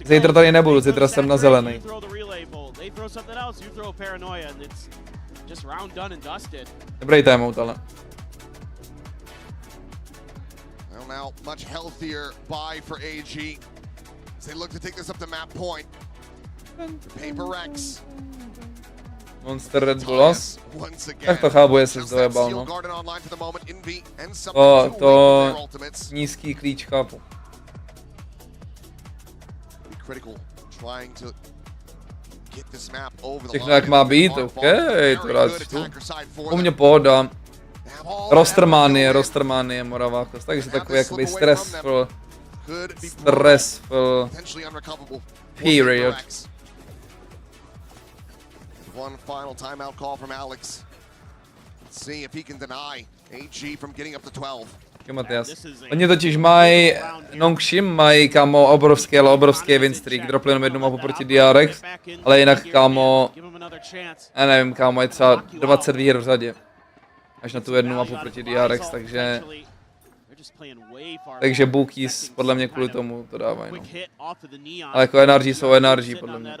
Zítra tady nebudu, zítra jsem na zelený. Dobrý timeout, ale. Now much healthier buy for AG as they look to take this up to map point. PRX. Monster Red Bulls. Jak to chápu, jestli se dojebal, no. To nízký klíč chápu. Všechno jak má být, OK, to rád čtu. U mě pohoda. Rostermánie, Moravákos, takže takový jakoby stressful period. One final timeout call from Alex. Let's see if he can deny AG from getting up to 12. Oni totiž mají, Nongshim mají, kámo, obrovský win streak, dropli jenom jednu mapu proti DRX, ale jinak, kámo, já nevím, kámo, je třeba 20 výher v řadě. Až na tu jednu mapu proti DRX, takže bookies podle mě kvůli tomu to dávají, no. Ale jako NRG jsou NRG, podle mě.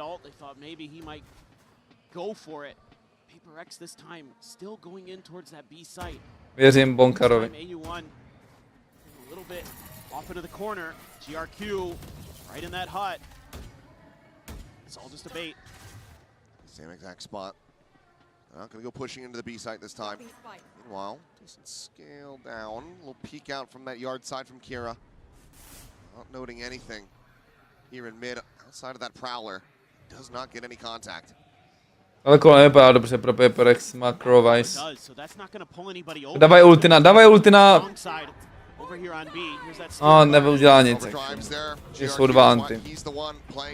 Věřím Bonkarovi. Same exact spot. Not going to go pushing into the B site this time. Meanwhile, decent scale down. A little peek out from that yard side from Kira. Not noting anything here in mid. Outside of that Prowler. Does not get any contact. Ale kolo nevypadá dobře pro PRX, má Crowvice. Dávaj ultina. No, neudělá nic. Že jsou dva anty.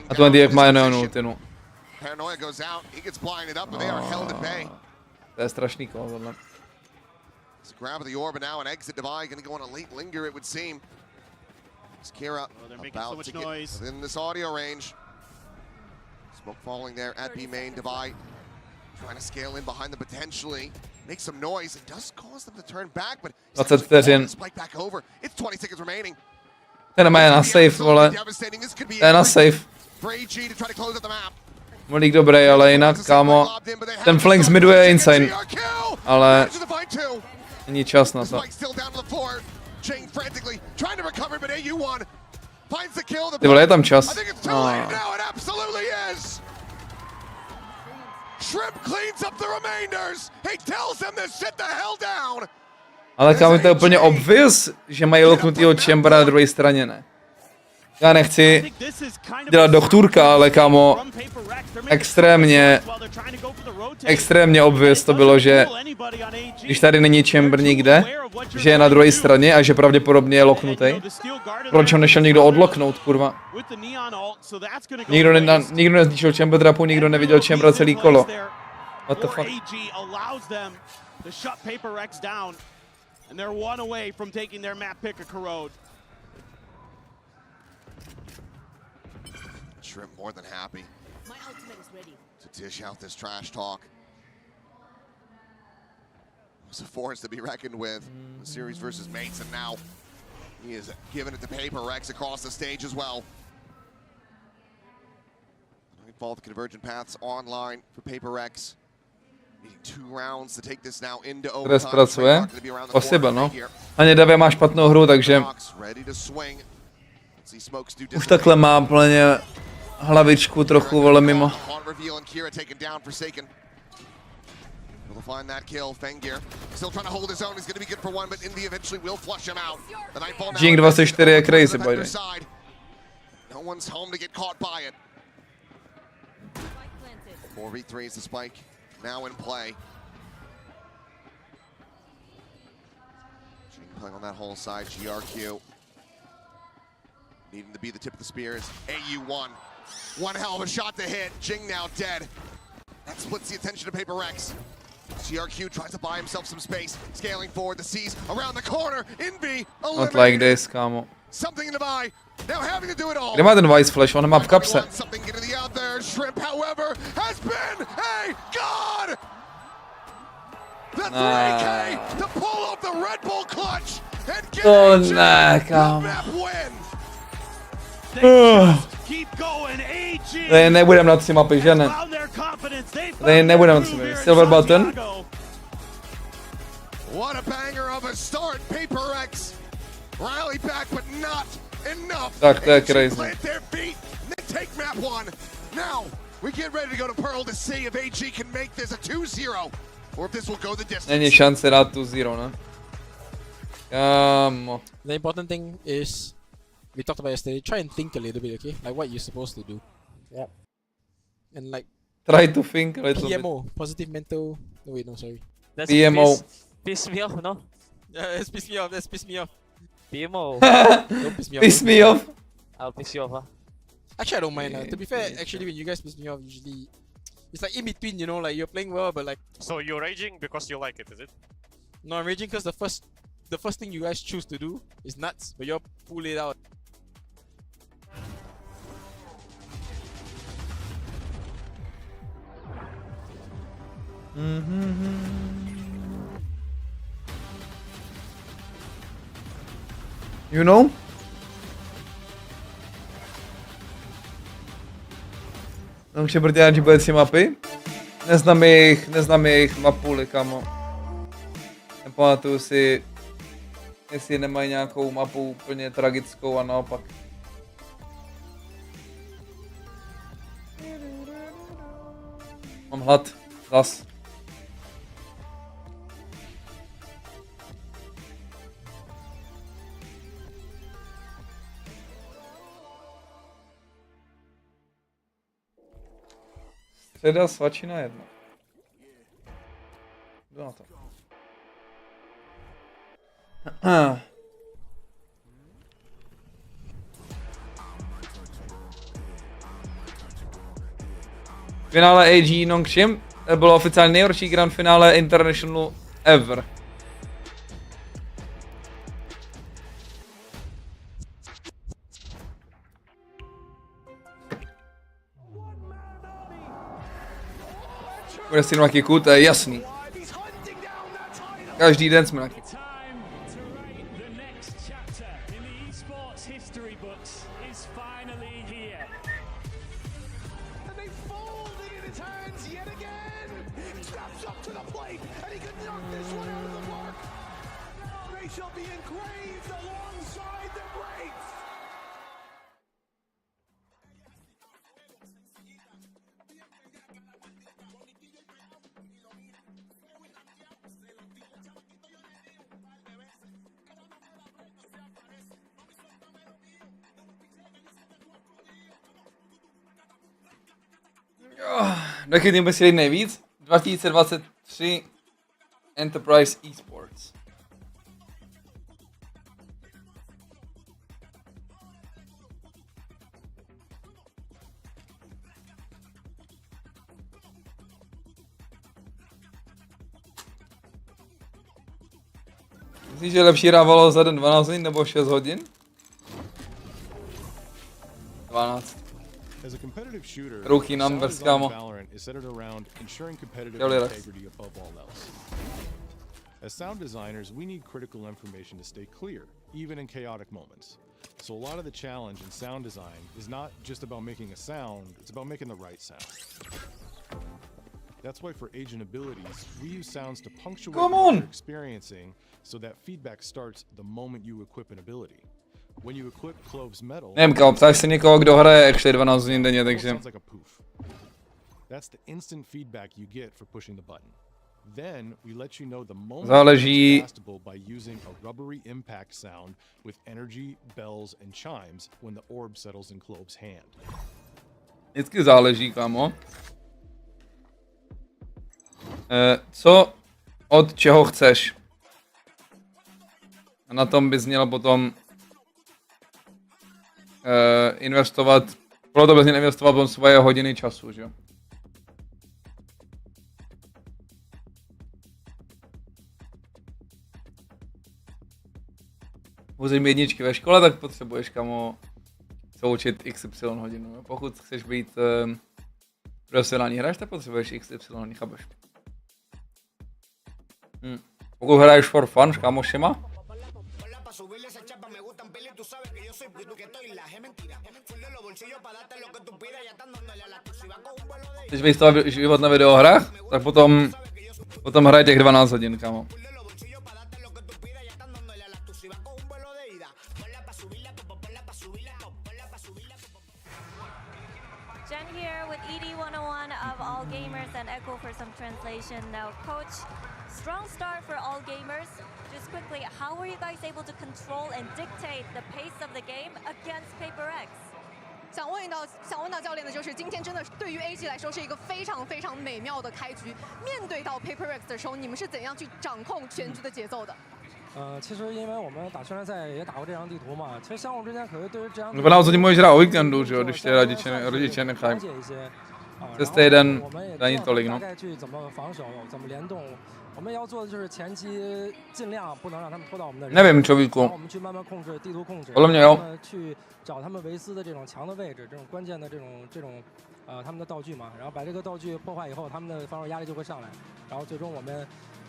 A tu anty jak má jenom ultinu. To je strašný kolo, tohle. Grab the orb and now an exit divide going to go on a late linger, it would seem. It's Kira about to get within this audio range. Smoke falling there at B main divide. Trying to scale in behind them potentially. Make some noise. It does cause them to turn back, but 20 vteřin. spike back over. It's 20 seconds remaining. Ten má na safe, vole. Ten na safe. Molík dobrý, ale jinak, kámo. Ten flank z midu je insane. Ale není čas na to. Ty vole, je tam čas. Ale kámo, to je úplně obvious, že mají loknutýho Chambera na druhé straně, ne? Já nechci dělat doktorka, ale kámo, extrémně obvious to bylo, že když tady není Chamber nikde, že je na druhé straně a že pravděpodobně je loknutý. Proč ho nešel někdo odloknout, kurva? Nikdo nezničil Chamber trapu, nikdo neviděl Chambera celý kolo. What the fuck? And they're one away from taking their map pick of Corrode. Shrimp more than happy to dish out this trash talk. It's a force to be reckoned with. The series versus mates, and now he is giving it to PRX across the stage as well. Follow the convergent paths online for PRX. Needing 2 rounds to take this now into overtime. Pracuje. Possible, no. A Nedavě má špatnou hru, takže už takhle má plně hlavičku trochu vole mimo. Will find that kill. Fangir still trying to hold his own. He's going to be good for one, but Indy eventually will flush him out. The Nightfall now. Jing 24 je crazy, by the way. No one's home to get caught by it. 4v3 is the spike now in play. Jing playing on that whole side. GRQ needing to be the tip of the spears. AU1. One hell of a shot to hit. Jing now dead. That splits the attention to PRX. GRQ tries to buy himself some space, scaling forward, the C's around the corner, Envy, Not like this, kámo. Something in the buy, now having to do it all. Kde má ten Vice Flash? On má v kapse. Something into the out there. Shrimp, however, has been a god. The 3K to pull off the Red Bull clutch and get ne, kámo. Keep going, AG. Tady nebudem na 3 mapy, že ne? Tady nebudem na 3 mapy. Silver button. What a banger of a start, PRX. Rally back, but not enough. Tak to je crazy. Plant their feet, they take map 1. Now, we get ready to go to Pearl to see if AG can make this a 2-0 or if this will go the distance. Není šance dát 2-0, ne? Kámo. The important thing is we talked about yesterday, try and think a little bit, okay? Like what you're supposed to do. Yeah. And like Try to think a little PMO, positive mental. No, wait, no, sorry. That's PMO. Piss me off, no? Yeah, that's piss me off. That's piss me off. PMO. Don't piss me off. Piss me off. I'll piss you off, huh? Actually, I don't mind. To be fair, actually, when you guys piss me off, usually it's like in between, you know, like you're playing well, but like. So you're raging because you like it, is it? No, I'm raging because the first thing you guys choose to do is nuts, but you'll pull it out. You know? No už je brdělat, že bude 3 mapy. Neznám jejich mapuly, kamo. Nepamatuju si, jestli nemají nějakou mapu úplně tragickou a naopak. Mám hlad. Zas. Středa svačina 1. Jdu na to. Finále AG Nongshim bylo oficiálně nejhorší grand finále International ever. Bude si na Kicku, to je jasný. Každý den jsme na Kicku. Do jaký tým by si nejvíc? 2023 Enterprise Esports. Myslíš, že je lepší hrávalo za den 12 hodin nebo 6 hodin? 12. As a competitive shooter, Rookie numbers, sound design in kámo. Valorant is centered around ensuring competitive Chtěl relax. integrity above all else. As sound designers, we need critical information to stay clear, even in chaotic moments. So a lot of the challenge in sound design is not just about making a sound, it's about making the right sound. That's why for agent abilities, we use sounds to punctuate what you're experiencing so that feedback starts the moment you equip an ability. When you equip Clove's metal, Nevím, kámo, ptáš se někoho, kdo hraje actually 12 hodin denně, takže... that's the instant feedback you get for pushing the button. Then we let you know the moment Záleží... it's castable by using a rubbery impact sound with energy, bells, and chimes when the orb settles in Clove's hand. Vždycky záleží, kámo. Co od čeho chceš? A na tom bys měl potom investovat, proto bys měl investovat potom svoje hodiny času, že jo? Můžeš mít jedničky ve škole, tak potřebuješ, kamo, se učit XY hodinu. Jo? Pokud chceš být profesionální hráč, tak potřebuješ XY, chápeš? Pokud hraješ for fun s kámošema, chceš být z toho život na videohrách, tak potom hraj těch 12 hodin, kámo. Jen here with ED101 of All Gamers and Echo for some translation. Now, Coach, strong start for All Gamers. Just quickly, how were you guys able to control and dictate the pace of the game against PRX? 想问到教练的就是，今天真的对于 AG 来说是一个非常非常美妙的开局。面对到 PRX 的时候，你们是怎样去掌控全局的节奏的？其实因为我们打训练赛也打过这张地图嘛，其实相互之间可是对于这张。 12 hodin můžeš hrát o víkendu, že jo, když tě rodiče nechají. Přes týden není tolik, no. 大概去怎么防守，怎么联动。我们要做的就是前期尽量不能让他们拖到我们的人。 Nevím, člověku. 我们去慢慢控制地图控制。 Podle mě jo. 去找他们维斯的这种强的位置，这种关键的这种他们的道具嘛，然后把这个道具破坏以后，他们的防守压力就会上来，然后最终我们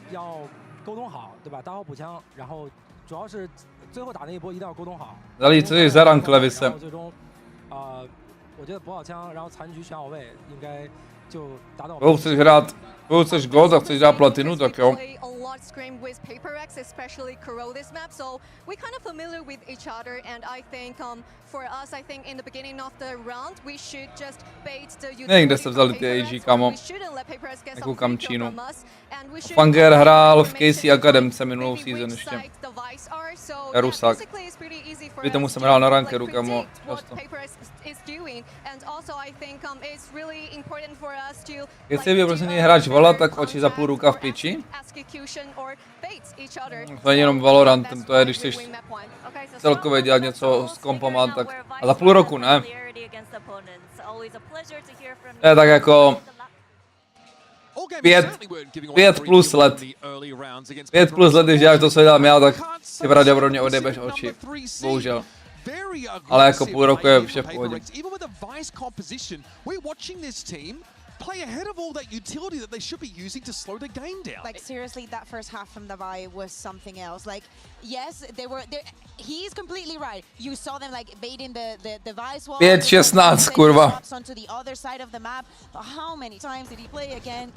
要沟通好，对吧？打好补枪，然后主要是最后打那一波一定要沟通好。 Zalít si za rank levisem. 然后最终我觉得补好枪，然后残局选好位，应该就达到。 Pokud chceš gold a chceš dát platinu, tak jo. Scrim with PRX, especially Kuro this map, so we're kind of familiar with each other, and I think for us, I think in the beginning of the round, we should just bait the Nevím, kde jste vzali ty AG, kamo. we shouldn't let PRX get some Nekoukám free kill Čínu. from us, and we should Fangir hrál v KC Academce minulou season ještě. the vice are, so Rusák. basically it's pretty easy for Vy tomu us jsem to, hrál na like, rankeru, kamo, predict what často. PRX is doing, and also I think it's really important for us to Jestli by prostě hráč volat, tak oči za půl ruka v piči. execution or bait each other. To není jenom Valorant, to je, když chceš celkově dělat něco s kompama, tak a za půl roku ne. To je tak jako 5 plus let. 5 plus let, když děláš to, co dělám já, tak si pravděpodobně odebeš oči. Bohužel. Ale jako půl roku je vše v pohodě. Play ahead of all that utility that they should be using to slow the game down. Like seriously, that first half from the Vi was something else. Like, yes, he's completely right. You saw them like baiting the Vi's wall. 5-16, kurva. Onto the other side of the map. But how many times did he play again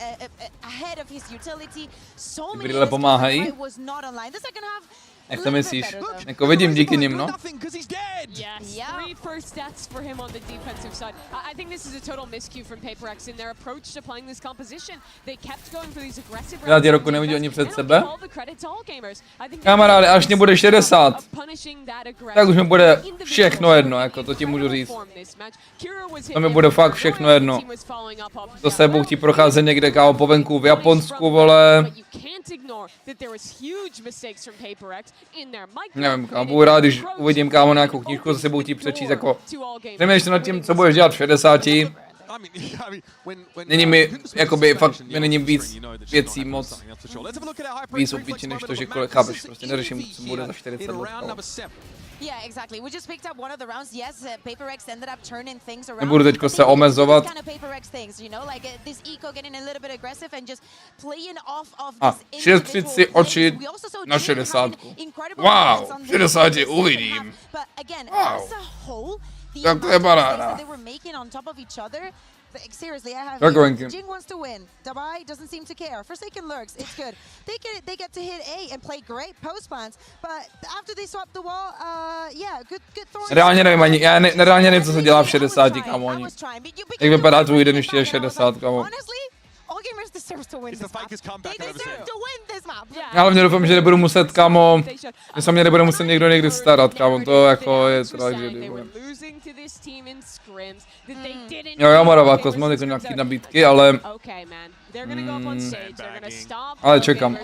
ahead of his utility? So many Brýle pomáhají. was not online. The second half. Jak to myslíš? Jako vidím díky nim, no. Yes, 3 first stats for him on the defensive side. I think this is a total miscue from PRX in their approach to playing this composition. They kept going for these aggressive Já ty roku nevidí oni před sebe. all the credit to All Gamers. I think Kamaráde, až mě bude 60, tak už mi bude všechno jedno, jako to ti můžu říct. To mi bude fakt všechno jedno. To se budu chtít procházet někde, kámo, po venku v Japonsku, vole. Nevím, kámo, budu rád, když uvidím, kámo, nějakou knížku, zase budu chtít přečíst, jako přemýšlím nad tím, co budeš dělat v 60, Není mi, jakoby, fakt mi není víc věcí moc víc upíči, než to, že kolik, chápeš, prostě neřeším, co bude za 40 let. Yeah, exactly. We just picked up one of the rounds. Yes, PRX ended up turning things around. Nebudu teďko se omezovat. Kind of PRX things, you know, like this eco getting a little bit aggressive and just playing off of this. Šetřit si oči na 60. Wow, 60 uvidím. But again, wow. as a whole, Tak to je paráda. they were making on top of each other. Seriously, I have Jing wants to win. Dabai doesn't seem to care. Forsaken lurks, it's good. They get to hit A and play great post plans, but after they swap the wall, yeah, good thorns. Reálně nevím ani, já reálně nevím, co se dělá v 60, kamo oni. Jak vypadá tvůj den, ještě je 60, kamo. All gamers deserve to win this map. They deserve to win this map. Já hlavně doufám, že nebudu muset, kamo, že se mě nebude muset někdo někdy starat, kamo, to jako je tragédie. Jo, Moravá Kosmos, jako nějaký nabídky, ale... ale čekám.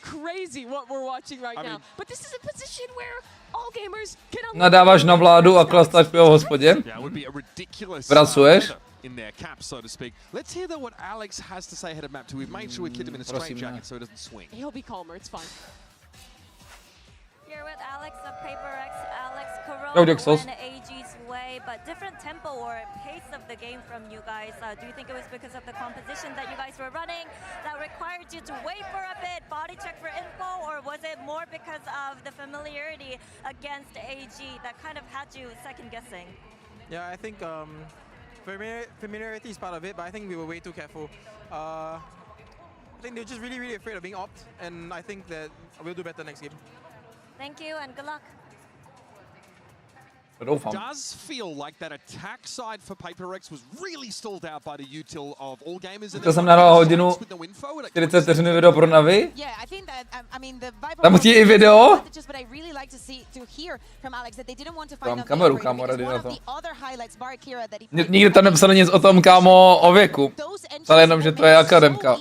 Crazy what we're watching right now. But this is a position where all gamers can nadáváš na vládu a klastáš pivo v hospodě? Pracuješ? In their cap, so to speak. Let's hear what Alex has to say ahead of map 2. We've made sure we kid him in a straight jacket so he doesn't swing. He'll be calmer, it's fine. Here with Alex of PRX, Alex Corona went AG's way, but different tempo or pace of the game from you guys. Do you think it was because of the composition that you guys were running that required you to wait for a bit, body check for info, or was it more because of the familiarity against AG that kind of had you second guessing? Yeah, I think familiarity is part of it, but I think we were way too careful. I think they're just really afraid of being opt, and I think that we'll do better next game. Thank you and good luck. Does feel like that attack side for PRX was really stalled out by the util of all gamers. To jsem nahrál hodinu 40 vteřiny video pro Navi. Tam ti i video. Mám kameru, kámo, rady na to. Nikdy tam nepsali nic o tom, kámo, o věku. Psali jenom, že to je akademka.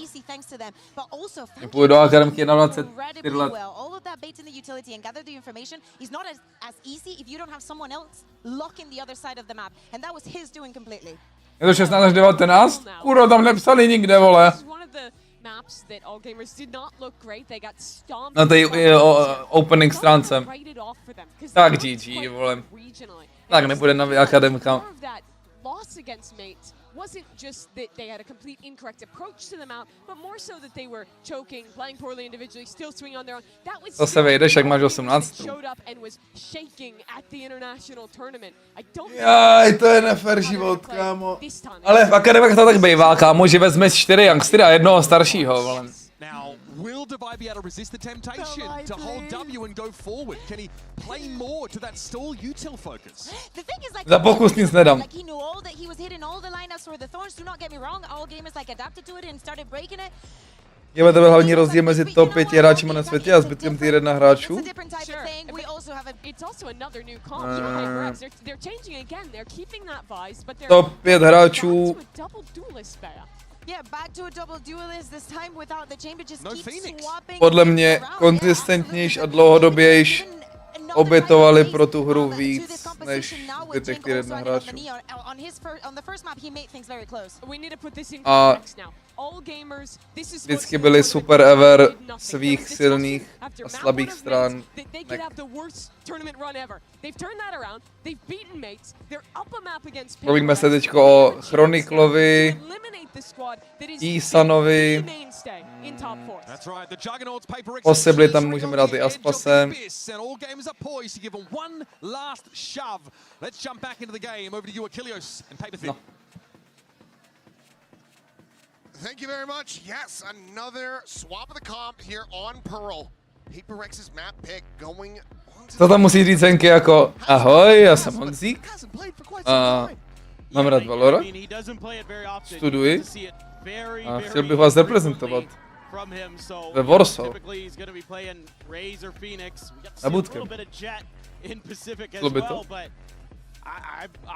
Půjdu do akademky na 24 let. Je to 16 až 19? Kurva, tam nepsali nikde, vole. Na té opening stránce. Tak GG, vole. Tak nebude Navi akademka. Wasn't just that they had a complete incorrect approach to the map, but more so that they were choking, playing poorly individually, still swinging on their own. That was to se vejdeš, jak máš 18. Showed up and was shaking at the international tournament. I don't Jaj, to je nefér život, kámo. Ale v akademech to tak bývá, kámo, že vezmeš 4 youngstery a jednoho staršího, vole. Now, will Dubai be able to resist the temptation to hold W and go forward? Can he play more to that stall util focus? The thing is, like, za pokus nic nedám. Like he knew all that he was hitting all the lineups for the thorns. Do not get me wrong, all gamers like adapted to it and started breaking it. Je to hlavní rozdíl mezi top 5 hráči na světě a zbytkem tier 1 hráčů. Top 5 hráčů podle mě konzistentnější a dlouhodobější obětovali pro tu hru víc než zbytek tier 1 hráčů. A vždycky byli super ever svých silných a slabých stran. Mluvíme se teďko o Chroniclovi, Isanovi, possibly tam můžeme dát i Aspase. No. Thank you very much. Yes, another swap of the comp here on Pearl. PRX's map pick going on to... Co tam musí říct Venky jako ahoj, já jsem Honzík a mám rád Valorant, studuji a chtěl bych vás reprezentovat ve Warsaw na bootcamp. Šlo by to?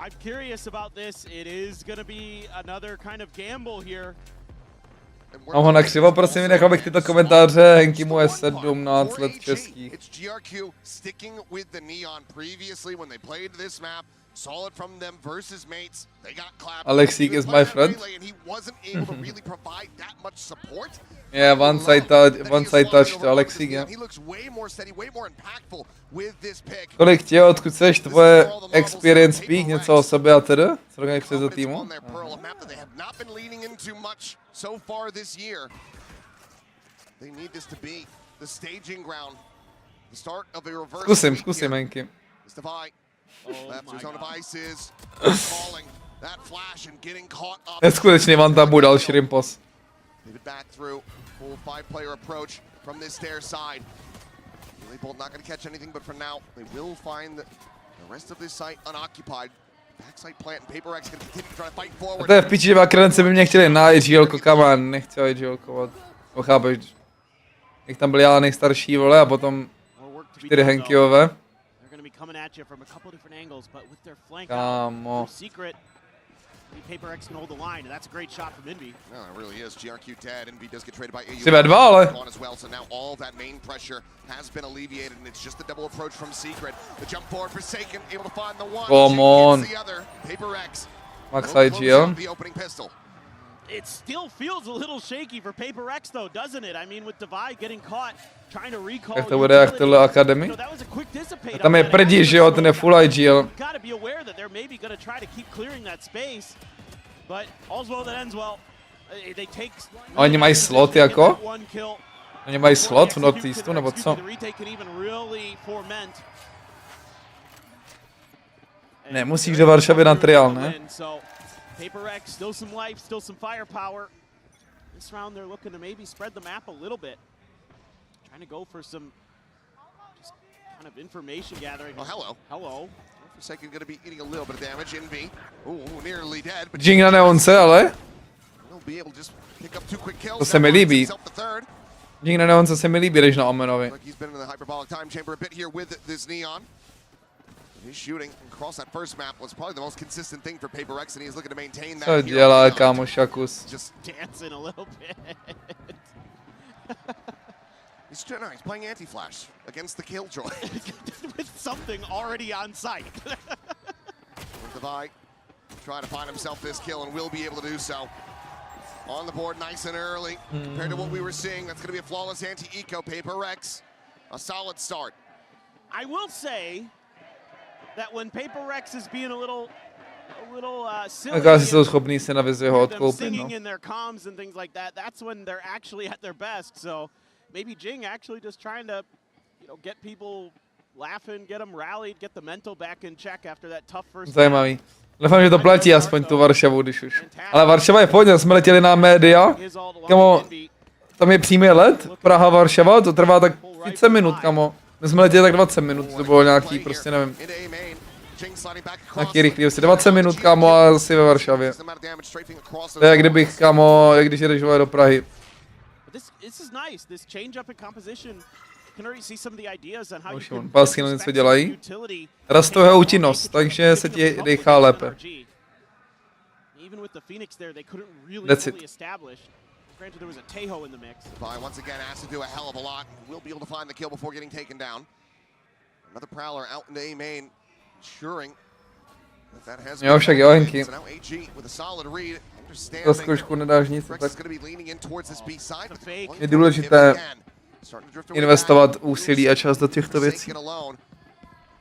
I'm curious about this. It is going to be another kind of gamble here. Mám ho nakřivo, prosím, nechal bych tyto komentáře, Henky mu je 17 let českých. Alexík is my friend. Yeah, one side touch to Alexík, yeah. Kolik tě, odkud seš, tvoje experience peak, něco o sobě a tedy? Co organizuješ do týmu? Zkusím, Henky. Neskutečný van tam bude další rimpos. A to je v piči, že Vakrence by mě chtěli na IGL-ko, kama, nechtěl IGL-kovat. Chápeš, jak tam byli já nejstarší, vole, a potom 4 Henkyové. Kámo. Jsi ve 2, ale. Come on. Max IGL. It still feels a little shaky for PRX though, doesn't it? I mean, with Divide getting caught, trying to recall. Jak to bude, jak tohle Academy? A tam je prdí, že jo, ten je full IGL. Gotta be aware that they're maybe gonna try to keep clearing that space, but all's well that ends well. They take. Oni mají slot jako? Oni mají slot v Northeastu, nebo co? Ne, musíš do Varšavy na trial, ne? PRX, still some life, still some firepower. This round they're looking to maybe spread the map a little bit. Trying to go for some just kind of information gathering. Oh, hello. Hello. Forsaken going to be eating a little bit of damage. Envy. Ooh, nearly dead. But Jing na neonce, ale? He'll be able to just pick up 2 quick kills. To se mi líbí. Jing na neonce se mi líbí, když na Omenovi. He's been in the hyperbolic time chamber a bit here with this Neon. His shooting across that first map was probably the most consistent thing for PRX, and he's looking to maintain that. Co dělá, kámo, Shakus? Just dancing a little bit. He's playing anti-flash against the Killjoy. With something already on site. Divide trying to find himself this kill and will be able to do so. On the board nice and early. Compared to what we were seeing, that's going to be a flawless anti-eco. PRX, a solid start. I will say that when PRX is being a little silly, jsou schopní se na Viziho odkoupit, singing in their comms and things like that, that's when they're actually at their best. So maybe Jing actually just trying to, get people laughing, get them rallied, get the mental back in check after that tough first. Zajímavý. Doufám, že to platí aspoň tu Varšavu, když už. Ale Varšava je pohodě, jsme letěli na média. Kamo, tam je přímý let, Praha, Varšava, to trvá tak 30 minut, kamo. My jsme letěli tak 20 minut, to bylo nějaký, prostě nevím. Nějaký rychlý, asi 20 minut, kámo, a asi ve Varšavě. To je jak kdybych, kámo, jak když jedeš do Prahy. Už on, pásky na něco dělají. Rastou jeho účinnost, takže se ti dechá lépe. That's it. Granted, there was a Tejo in the mix. Once again has to do a hell of a lot. Will be able to find the kill before getting taken down. Another Prowler out into A main, ensuring that has Jo, však jo, Henky. so now AG with a solid read, To understanding zkoušku nedáš nic, Rex tak is going to be leaning in towards this B side. but they're going je to důležité give it again. Starting to drift away investovat back. úsilí a čas do těchto věcí. Forsaken alone,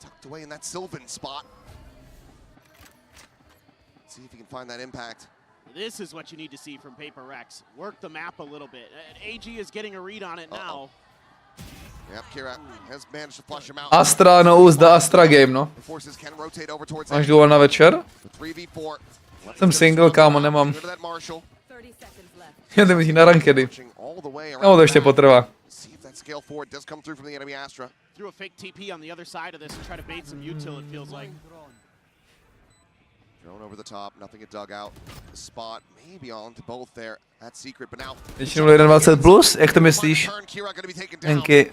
tucked away in that Sylvan spot. Let's see if he can find that impact. This is what you need to see from PRX. Work the map a little bit. And AG is getting a read on it now. Yep, Kira has managed to flush him out. Astra, no úzda, Astra game, no. The forces can rotate over towards Máš důvod na večer? 3v4. Jsem single, kámo, nemám. Jdeme jít na rankedy. No, to ještě potrvá. See if that scale forward does come through from the enemy Astra. Threw a fake TP on the other side of this and try to bait some util, it feels like. Drone over the top, nothing to dug out. The spot maybe on to both there. That's secret, but now Většinou 21 plus, jak to myslíš? Henky.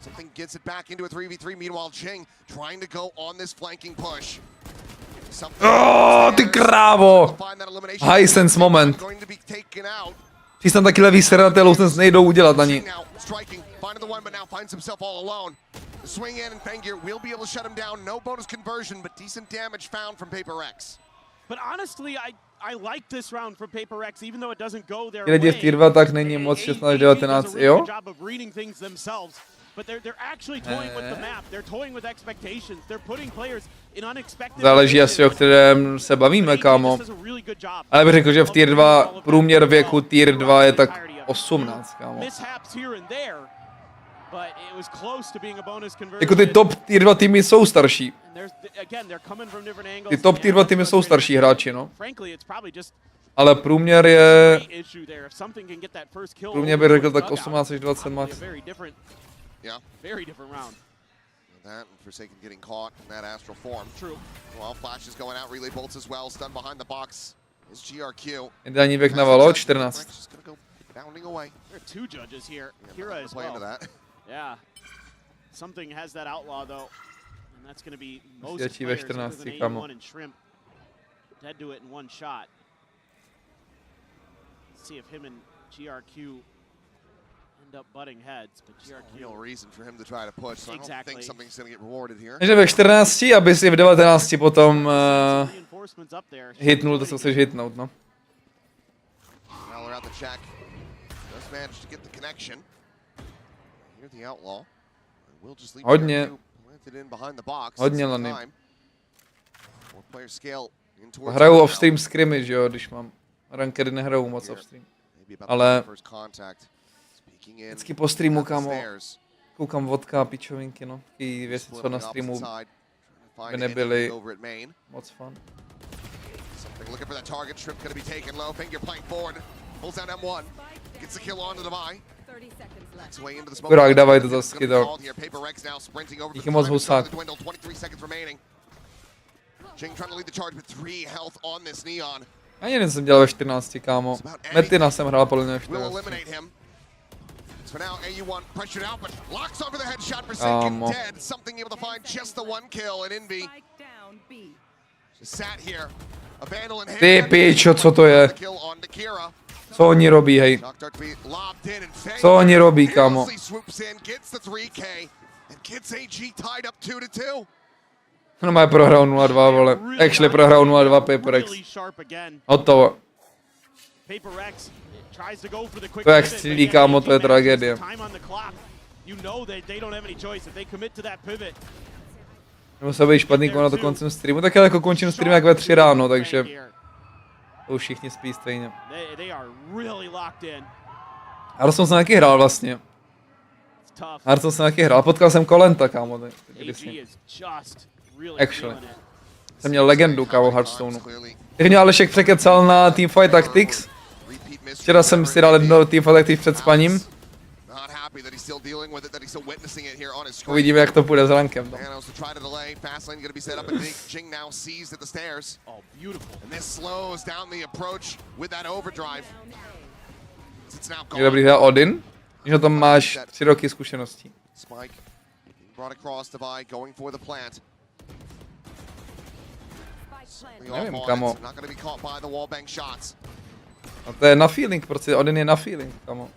something gets it back into a 3v3. Meanwhile, Jing trying to go on this flanking push. Ty krávo! High sense moment. Když tam taky levý sernaté lousens nejdou udělat ani. Swing in and Fangir will be able to shut him down. No bonus conversion, but decent damage found from PRX. But honestly, I like this round from PRX, even though it doesn't go their way. Lidi v tier 2 tak není moc 16-19, jo? But they're actually toying with the map. They're toying with expectations. They're putting players in unexpected. Záleží asi, o kterém se bavíme, kámo. Ale bych řekl, že v tier 2 průměr věku tier 2 je tak 18, kámo. Jako ty top tier 2 týmy jsou starší. Ty top tier 2 týmy jsou starší hráči, no. Ale průměr je... Průměr bych řekl tak 18 až 20 max. Yeah. Very different round. That and Forsaken getting caught in that astral form. True. Well, Flash is going out, relay bolts as well, stunned behind the box. Is GRQ. Ideální věk na Valo, 14. Bounding away. There are two judges here. Kira as well. Yeah. Something has that outlaw though. And that's going to be most players with an 81 and Shrimp. Dead to it in one shot. Let's see if him and GRQ up butting heads, but GRQ. Real reason for him to try to push. So I don't think something's going to get rewarded here. Takže ve 14, aby si v 19 potom hitnul to, co chceš hitnout, no. Around the check. Just managed to get the connection. Here the outlaw. We'll just leave hodně. In behind the box. Hodně lany. Player scale in towards. Hraju off-stream scrimmage, jo, když mám. Rankedy nehraju moc off-stream. Ale vždycky po streamu, kámo, koukám vodka a pičovinky, no. Taky věci, co na streamu by nebyly moc fun. Kurák, dávaj to zase skytal. Díky moc husák. Ani jsem dělal ve 14, kámo. Metina jsem hrál podle mě ve 14. For now, AU1 pressured out, but locks over the headshot for Forsaken dead. Something able to find just the one kill, and Envy just sat here. A vandal in hand. Ty pičo, co to je? Co oni robí, hej? Co oni robí, kámo? No má prohrál 0-2, vole. Actually prohrál 0-2 PRX. Hotovo. To jak střílí, kámo, to je tragédie. Nemusel být špatný na to koncem streamu, tak já jako končím stream jak ve 3 ráno, takže to už všichni spí stejně. Hearthstone jsem taky hrál vlastně. Hearthstone jsem taky hrál, potkal jsem Kolenta, kámo. Actually. Jsem měl legendu, kámo, Hearthstoneu. Teď mě Alešek překecal na Teamfight Tactics. Včera jsem si dal jedno Teamfight Tactics před spaním. Uvidíme, jak to půjde s rankem. No. Je dobrý hra Odin, že tam máš 3 roky zkušeností. Nevím, kamo. A to je na feeling, protože Odin je na feeling, kamo.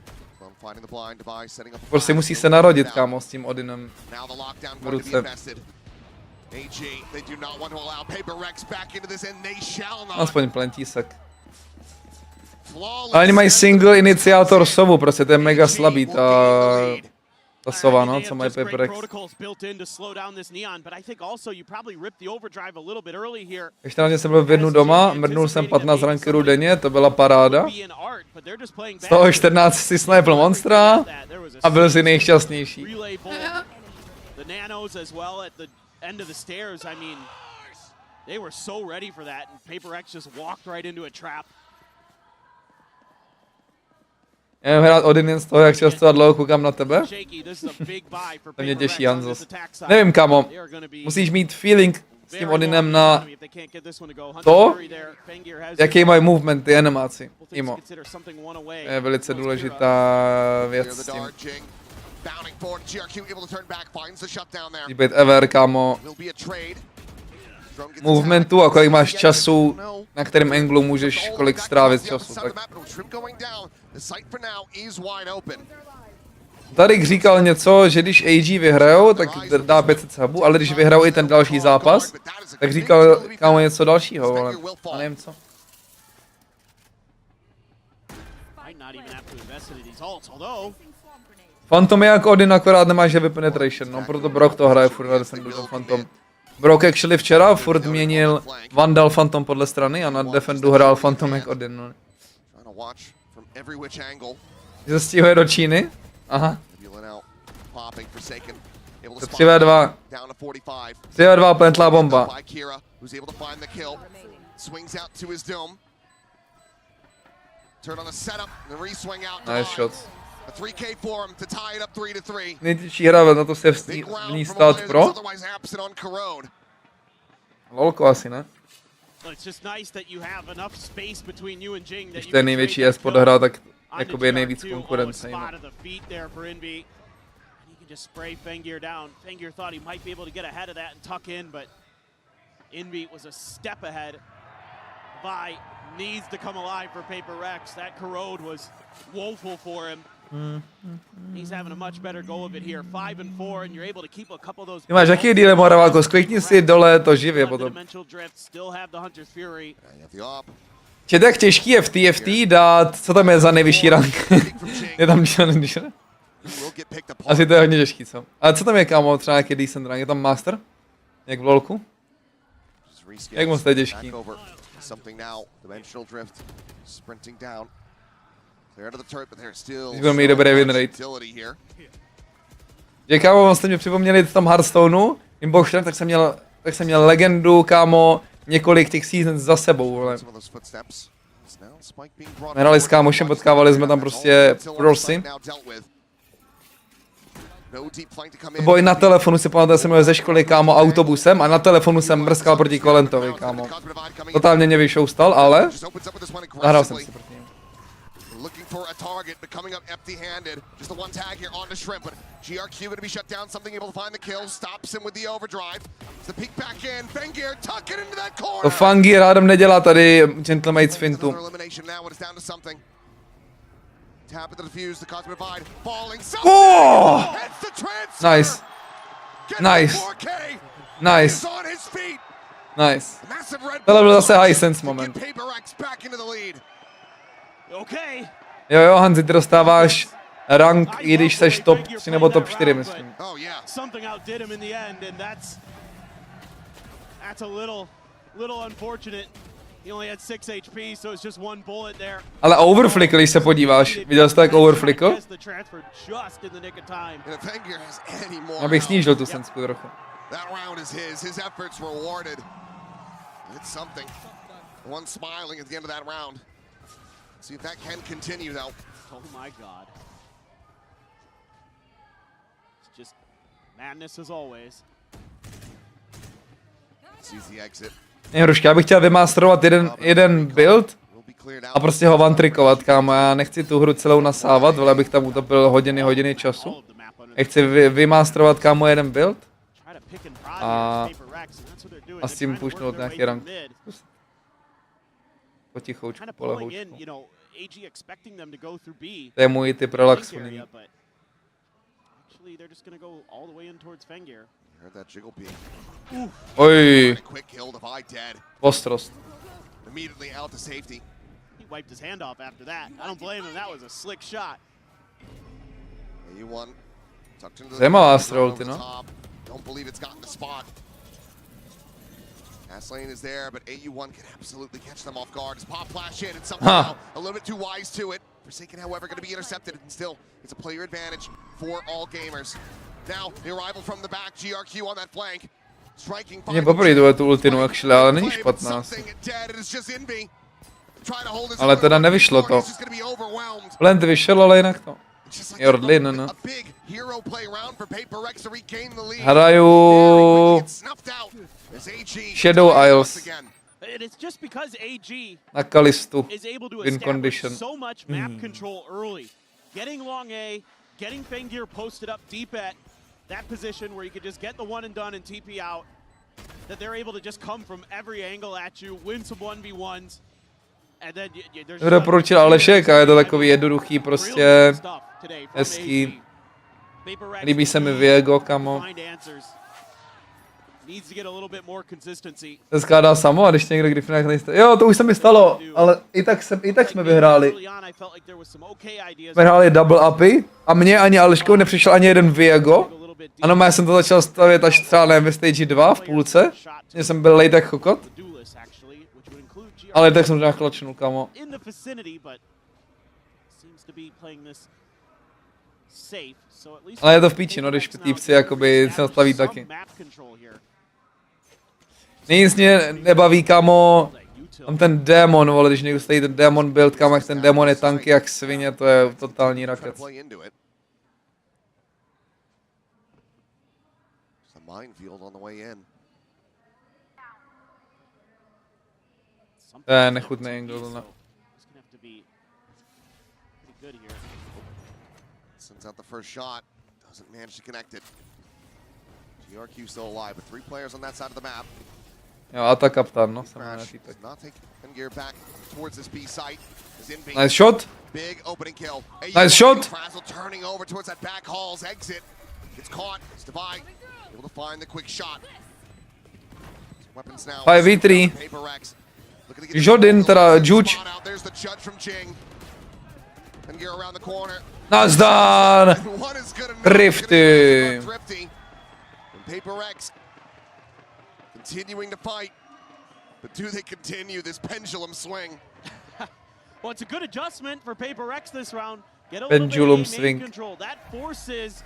Prostě musí se narodit, kámo, s tím Odinem v ruce. Aspoň plentísek. Ale oni mají single iniciátor sovu, prostě to je mega slabý, ta sova, no, co mají PRX. Ještě na jsem byl v jednu doma, mrdnul jsem 15 rankerů denně, to byla paráda. Z toho 14 si snipl monstra a byl si nejšťastnější. Já nevím hrát Odin jen z toho, jak často a dlouho koukám na tebe. To mě těší, Hanzos. Nevím, kamo. Musíš mít feeling s tím Odinem na to, jaký mají movementy, animaci. Imo. Je velice důležitá věc s tím. Může být ever, kamo. movementu a kolik máš času, na kterém anglu můžeš kolik strávit času. Tak. Tady říkal něco, že když AG vyhrajou, tak dá 500 sabů, ale když vyhrajou i ten další zápas, tak říkal kámo něco dalšího, ale nevím co. Phantom je jako Odin, akorát nemá živě penetration, no proto Brock to hraje furt na defendu ten Phantom. Brock actually včera furt měnil Vandal Phantom podle strany a na defendu hrál Phantom jak Odin, no. Že se stíhuje do Číny? Aha. 3v2. 3v2 pentlá bomba. Nice shots. Nejtěžší hra, na to se v ní stát pro. Lolko asi, ne? Když to je největší e-sport hra, tak jakoby je nejvíc konkurence. Just spray Fangir down. Fangir thought he might be able to get ahead of that and tuck in, but Inbeat was a step ahead. Vi needs to come alive for PRX. That corrode was woeful for him. He's having a much better go of it here. 5 and 4, and you're able to keep a couple of those. Ty máš jaký díl, Moraváko? Sklikni si dole to živě potom. Čet, jak těžký je v TFT dát, co tam je za nejvyšší rank? Je tam challenge? Asi to je hodně těžký, co? Ale co tam je, kámo, třeba nějaký decent rank? Je tam master? Jak v LoLku? Jak moc to je těžký? Když budeme mít dobrý win rate. Že kámo, vlastně mě připomněli v tom Hearthstoneu, Imboxem, tak jsem měl legendu, kámo, několik těch seasons za sebou, vole. Hrali s kámošem, potkávali jsme tam prostě prosy. Boj na telefonu si pamatuju, jsem měl ze školy, kámo, autobusem a na telefonu jsem mrskal proti Kolentovi, kámo. Totálně mě vyšoustal, ale zahrál jsem si proti němu. Looking for a target, but coming up empty-handed. Just the one tag here on the Shrimp, but GRQ going to be shut down. Something able to find the kill, stops him with the overdrive. It's the peek back in. Fangir tuck it into that corner. To Fangir Adam nedělá tady Gentlemates fintu. Tap at the defuse, the cosmic divide, falling. Oh! Nice. Nice. Nice. Nice. Tohle byl zase high sense moment. Jo, jo, Hanzi, ty dostáváš rank, i když seš top 3 nebo top 4, myslím. Ale overflick, když se podíváš, viděl jsi to jak overflickl? Abych snížil tu sensku trochu. See if that can continue though. Oh my god. It's just madness as always. Sees the exit. Hruška, já bych chtěl vymasterovat jeden build a prostě ho one-trickovat, kámo. Já nechci tu hru celou nasávat, ale abych tam utopil hodiny času. Já chci vymasterovat, kámo, jeden build a s tím pušnout nějaký rank. Potichoučku, polehoučku. To je můj typ relaxu nyní. Oj. Ostrost. Zajímavá astrolty, no. Lane is there, but AU1 can absolutely catch them off guard. As pop flash in, and somehow a little bit too wise to it. Forsaken, however, going to be intercepted, and still, it's a player advantage for all gamers. Now, the arrival from the back, GRQ on that flank. Striking. Mě poprvé jdu tu ultinu, actually, ale není špatná. Ale teda nevyšlo to. Blend vyšel, ale jinak to. Jordlin, no. Hraju Shadow Isles na Kalistu in condition. Getting long A, getting Fangir posted up deep at that position where you could just get the one and done and TP out. that they're able to just come from every angle at you, win some 1v1s, and then there's Doporučil Alešek a je to takový jednoduchý, prostě hezký. Líbí se mi Viego, kamo. Se skládá samo a když někdo Griffinách nejste. Jo, to už se mi stalo, ale i tak jsme vyhráli. Jsme hráli double upy a mě ani Aleškou nepřišel ani jeden Viego. Ano, já jsem to začal stavět až třeba ne ve stage 2 v půlce. Já jsem byl late jak chokot. Ale tak jsem to nějak klačnul, kamo. Ale je to v píči, no, když týpci jakoby se nastaví taky. Nic mě nebaví, kamo, tam ten démon, vole, když někdo stojí ten démon build, kamo, jak ten démon je tanky jak svině, to je totální rakec. To je nechutný angle, ne. Sends out the first shot, doesn't manage to connect it. GRQ still alive, but 3 players on that side of the map. Jo, a ta kapitán, no, Fangir back towards this B site. Nice shot. Big opening kill. Nice shot. Frazzle turning over towards that back hall's exit. Gets caught. Divide able to find the quick shot. Weapons now. 5v3. Jodin, teda Juge. There's the judge from Jing. Fangir around the corner. Nazdar! Drifty! PRX continuing to fight, but do they continue this pendulum swing? Well, it's a good adjustment for PRX this round. Get a Pendulum little bit of swing. control. That forces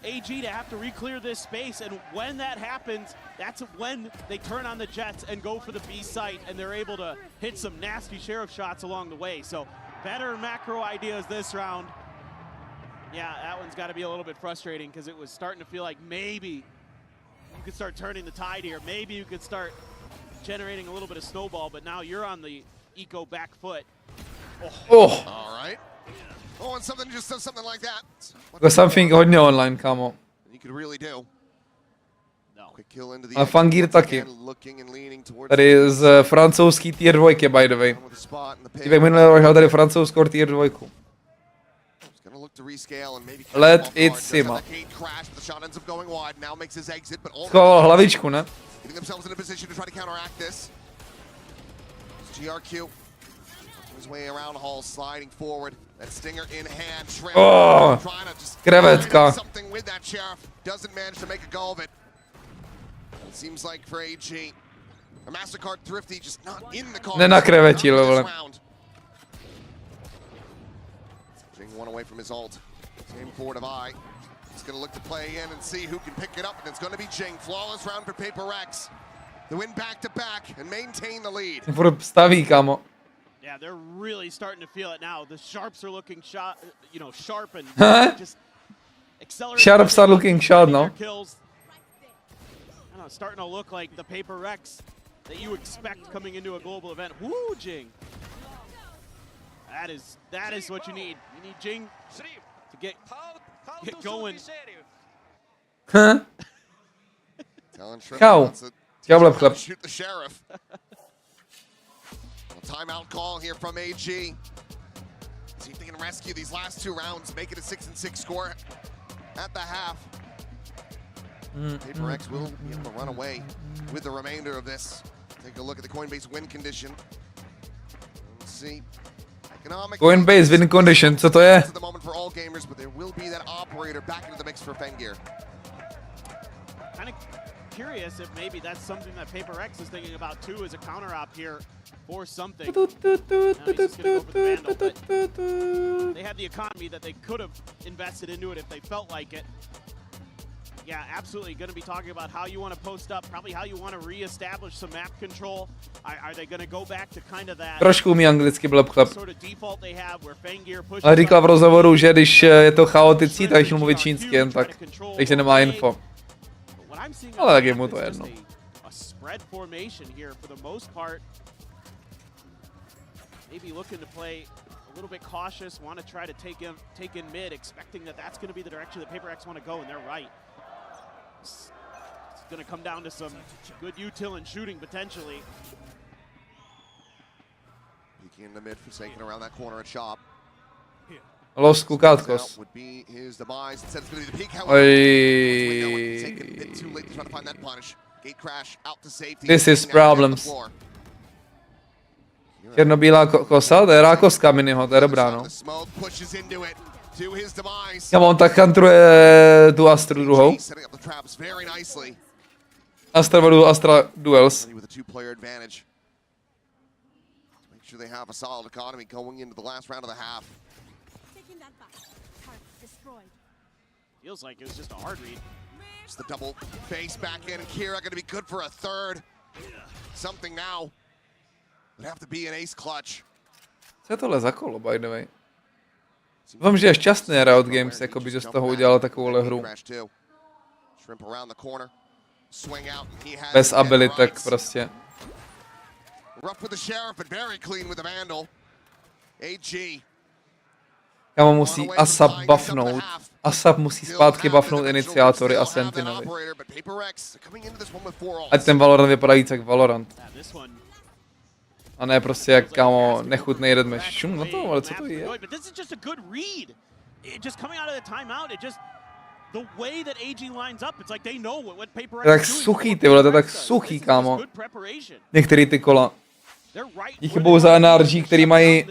AG to have to re-clear this space, and when that happens, that's when they turn on the jets and go for the B site, and they're able to hit some nasty sheriff shots along the way. So better macro ideas this round. Yeah, that one's got to be a little bit frustrating because it was starting to feel like maybe you could start turning the tide here. Maybe you could start generating a little bit of snowball, but now you're on the eco back foot. Oh. All right. Oh, and something just does something like that. Got something hodně online, kamo. You could really do. Quick kill into the A Fangir taky. Tady z francouzský tier 2, by the way. Tývek minulý hrál tady francouzskou tier 2. Let it simmer. Schoval hlavičku, ne? Oh, krevetka. Seems like for AG, a MasterCard Thrifty just not in the car. Nenakrevetil, vole. Jing one away from his ult. Same forward of I. He's going to look to play in and see who can pick it up, and it's going to be Jing. Flawless round for PRX. They win back to back and maintain the lead. Staví, kamo. Yeah, they're really starting to feel it now. The sharps are looking sharp and just accelerating. Sharps are looking sharp now. It's starting to look like the PRX that you expect coming into a global event. Woo, Jing! That is what you need. You need Jing to get going. Huh? How? Shoot the sheriff. Timeout call here from AG. See if they can rescue these last 2 rounds, make it a 6-6 score at the half. PRX will be able to run away with the remainder of this. Take a look at the Coinbase win condition. Let's see. Coinbase win condition, co to je? At the moment for all gamers, but there will be that operator back into the mix for Fangir. Kind of curious if maybe that's something that PRX is thinking about too, as a counter op here for something. Now he's just gonna go for the Vandal, but they had the economy that they could have invested into it if they felt like it. Yeah, absolutely. Going to be talking about how you want to post up, probably how you want to re-establish some map control. Are they going to go back to kind of that Trošku umí anglicky, byl chlap. sort of default they have where Fangir pushes Ale říkal v rozhovoru, že když je to chaotický, tak chtěl mluvit čínsky jen tak. Takže nemá info. Ale tak je mu to jedno. a spread formation here for the most part. Maybe looking to play a little bit cautious, want to try to take in mid, expecting that that's going to be the direction that PRX want to go, and they're right. going to come down to some good util and shooting potentially. Peeking in the mid, Forsaken around that corner at shop. Los kukátkos. This is problems. Černobílá kosa, to je rákoska Miniho, to je dobrá, no. Kam on tak kantruje tu Astru druhou. Astra Duels. They have a solid economy going into the last round of the half. Feels like it was just a hard read. Just the double face back in, and Kira going to be good for a third. Something now. Would have to be an ace clutch. Co je tohle za kolo, by the way? Doufám, že je šťastný Riot Games, jakoby, že z toho udělal takovouhle hru. Bez abilitek prostě. Rough with the sheriff, but very clean with the vandal. AG. Kámo musí ASAP buffnout. ASAP musí zpátky buffnout iniciátory a sentinely. Ať ten Valorant vypadá víc jak Valorant. A ne prostě jak, kámo, nechutnej deathmatch. Šum na to, ale co to je? Tak suchý, ty vole, to je tak suchý, kámo. Některý ty kola. Díky bohu za NRG, který mají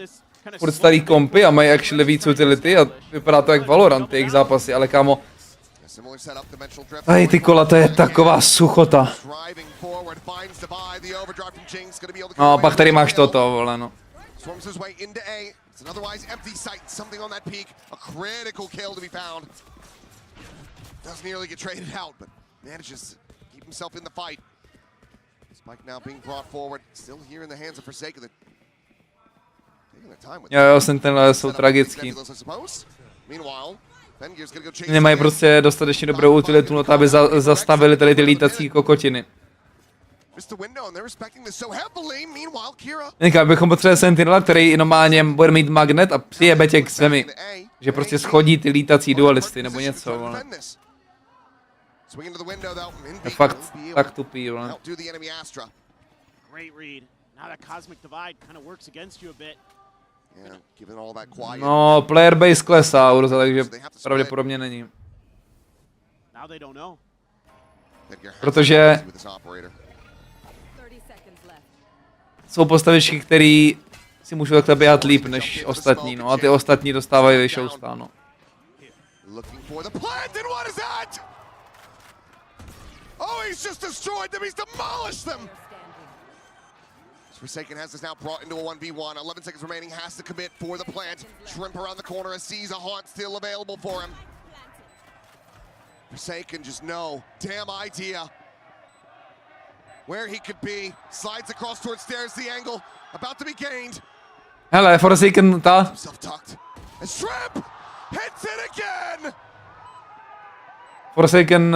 furt starý kompy a mají actually víc utility a vypadá to jak Valorant, jejich zápasy, ale kámo. Tady ty kola, to je taková suchota. No, pak tady máš toto, vole, no. Jo, sentinely jsou tragický. Nemají prostě dostatečně dobrou utilitu na to, aby zastavili tady ty lítací kokotiny. Někam bychom potřebovali sentinela, který normálně bude mít magnet a přijebe tě k zemi. Že prostě schodí ty lítací dualisty nebo něco, vole. Je fakt tak tupý, vole. No, player base klesá, Urza, takže pravděpodobně není. Protože jsou postavičky, které si můžou takhle běhat líp než ostatní, no a ty ostatní dostávají vyšoustá, no. Forsaken has this now brought into a 1v1. 11 seconds remaining, has to commit for the plant. Shrimp around the corner as sees a haunt still available for him. Forsaken just no damn idea where he could be. Slides across towards stairs, the angle about to be gained. Hele, Forsaken ta. Shrimp hits it again. Forsaken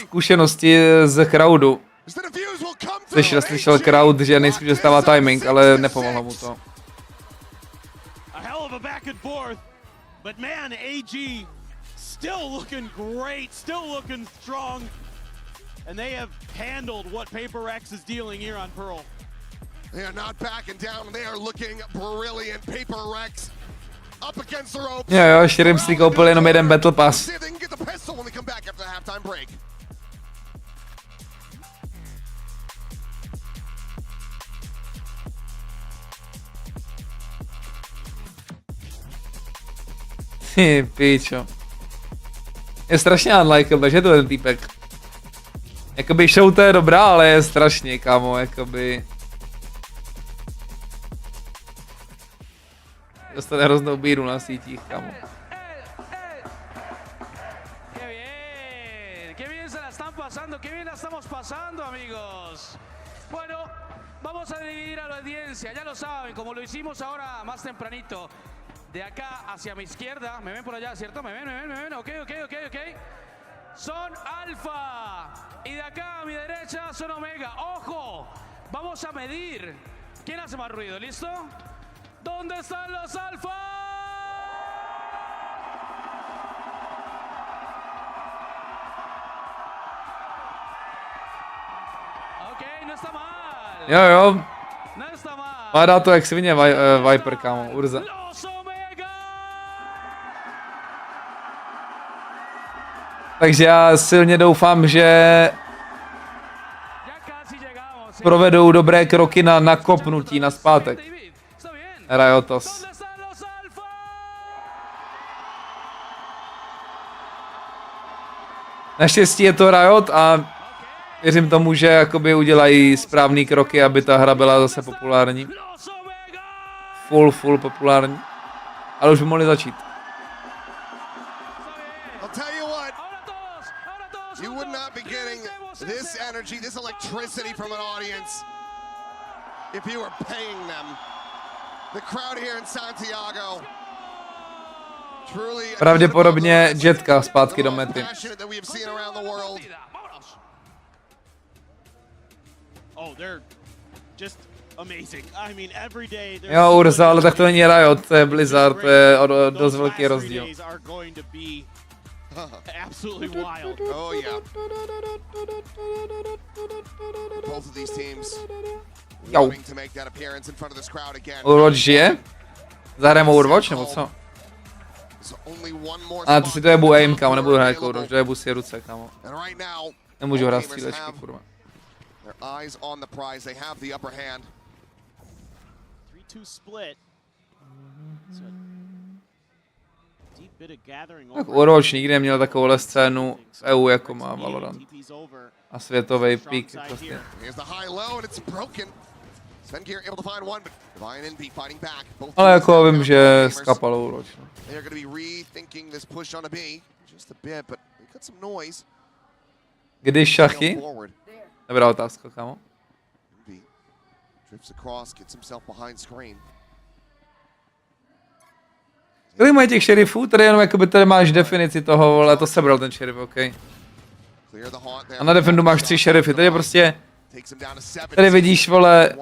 zkušenosti z crowdu. Slyšel crowd, že nejspíš dostává timing, ale nepomohlo mu to. A hell of a back and forth, but man, AG still looking great, still looking strong, and they have handled what PRX is dealing here on Pearl. They are not backing down, they are looking brilliant. PRX up against the ropes. Jo, ještě Rimsty koupil jenom jeden Battle Pass. Ty píčo. Je strašně unlikable, že to je ten týpek. Jakoby show to je dobrá, ale je strašně, kámo, jakoby. Dostane hroznou bíru na sítích, kámo. Qué bien se la están pasando, qué bien la estamos pasando, amigos. Bueno, vamos a dividir a la audiencia, ya lo saben, como lo hicimos ahora más tempranito. De acá hacia mi izquierda, me ven por allá, ¿cierto? Me ven, ok. Son alfa. Y de acá a mi derecha son omega. ¡Ojo! Vamos a medir. ¿Quién hace más ruido? ¿Listo? ¿Dónde están los alfa? Jo. Má dát to jak svině Viper, kámo, Urza. Takže já silně doufám, že provedou dobré kroky na nakopnutí, na zpátek. Riotos. Naštěstí je to Riot a věřím tomu, že jakoby udělají správný kroky, aby ta hra byla zase populární. Full populární. Ale už by mohli začít. This energy, this electricity from an audience, if you were paying them. The crowd here in Santiago. Truly Pravděpodobně Jetka zpátky do mety. Oh, they're just amazing. I mean, every day Jo, Urza, ale tak to není Riot, to je Blizzard, to je dost velký rozdíl. Absolutely wild. Oh yeah. Both of these teams wanting to make that appearance in front of this crowd again. Overwatch žije? Zahrajeme Overwatch nebo co? A to si to jebu aim, kámo, nebudu hrát jako Overwatch, to jebu si ruce, kámo. Nemůžu hrát střílečky, kurva. Their eyes on the prize, they have the upper hand. 3-2 split. Tak Overwatch nikdy neměl takovouhle scénu v EU, jako má Valorant. A světový pík prostě. Ale jako vím, že skapal Overwatch. Když šachy? Dobrá otázka, kámo. Kolik mají těch šerifů? Tady jenom jakoby tady máš definici toho, vole, to sebral ten šerif, ok. A na defendu máš 3 šerify, tady prostě... Tady vidíš, vole...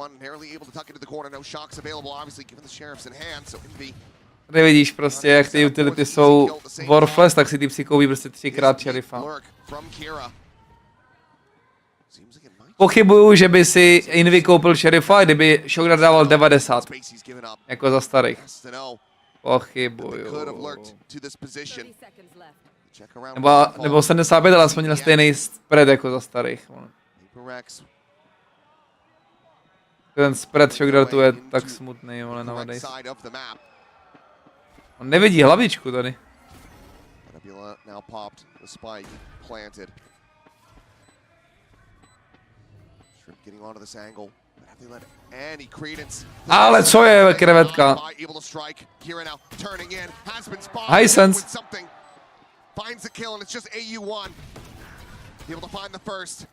Tady vidíš prostě, jak ty utility jsou worthless, tak si ty koupí prostě 3x šerifa. Pochybuju, že by si Invi koupil šerifa, kdyby Shogun dával 90. Jako za starých. Pochybuju. Nebo 75, ale aspoň měl stejný spread jako za starých. Ten spread Shogun je tak smutný, ale nowadays. On nevidí hlavičku tady. Ale co je krevetka? High sense. Finds the kill and it's just AU1. Able to find the first.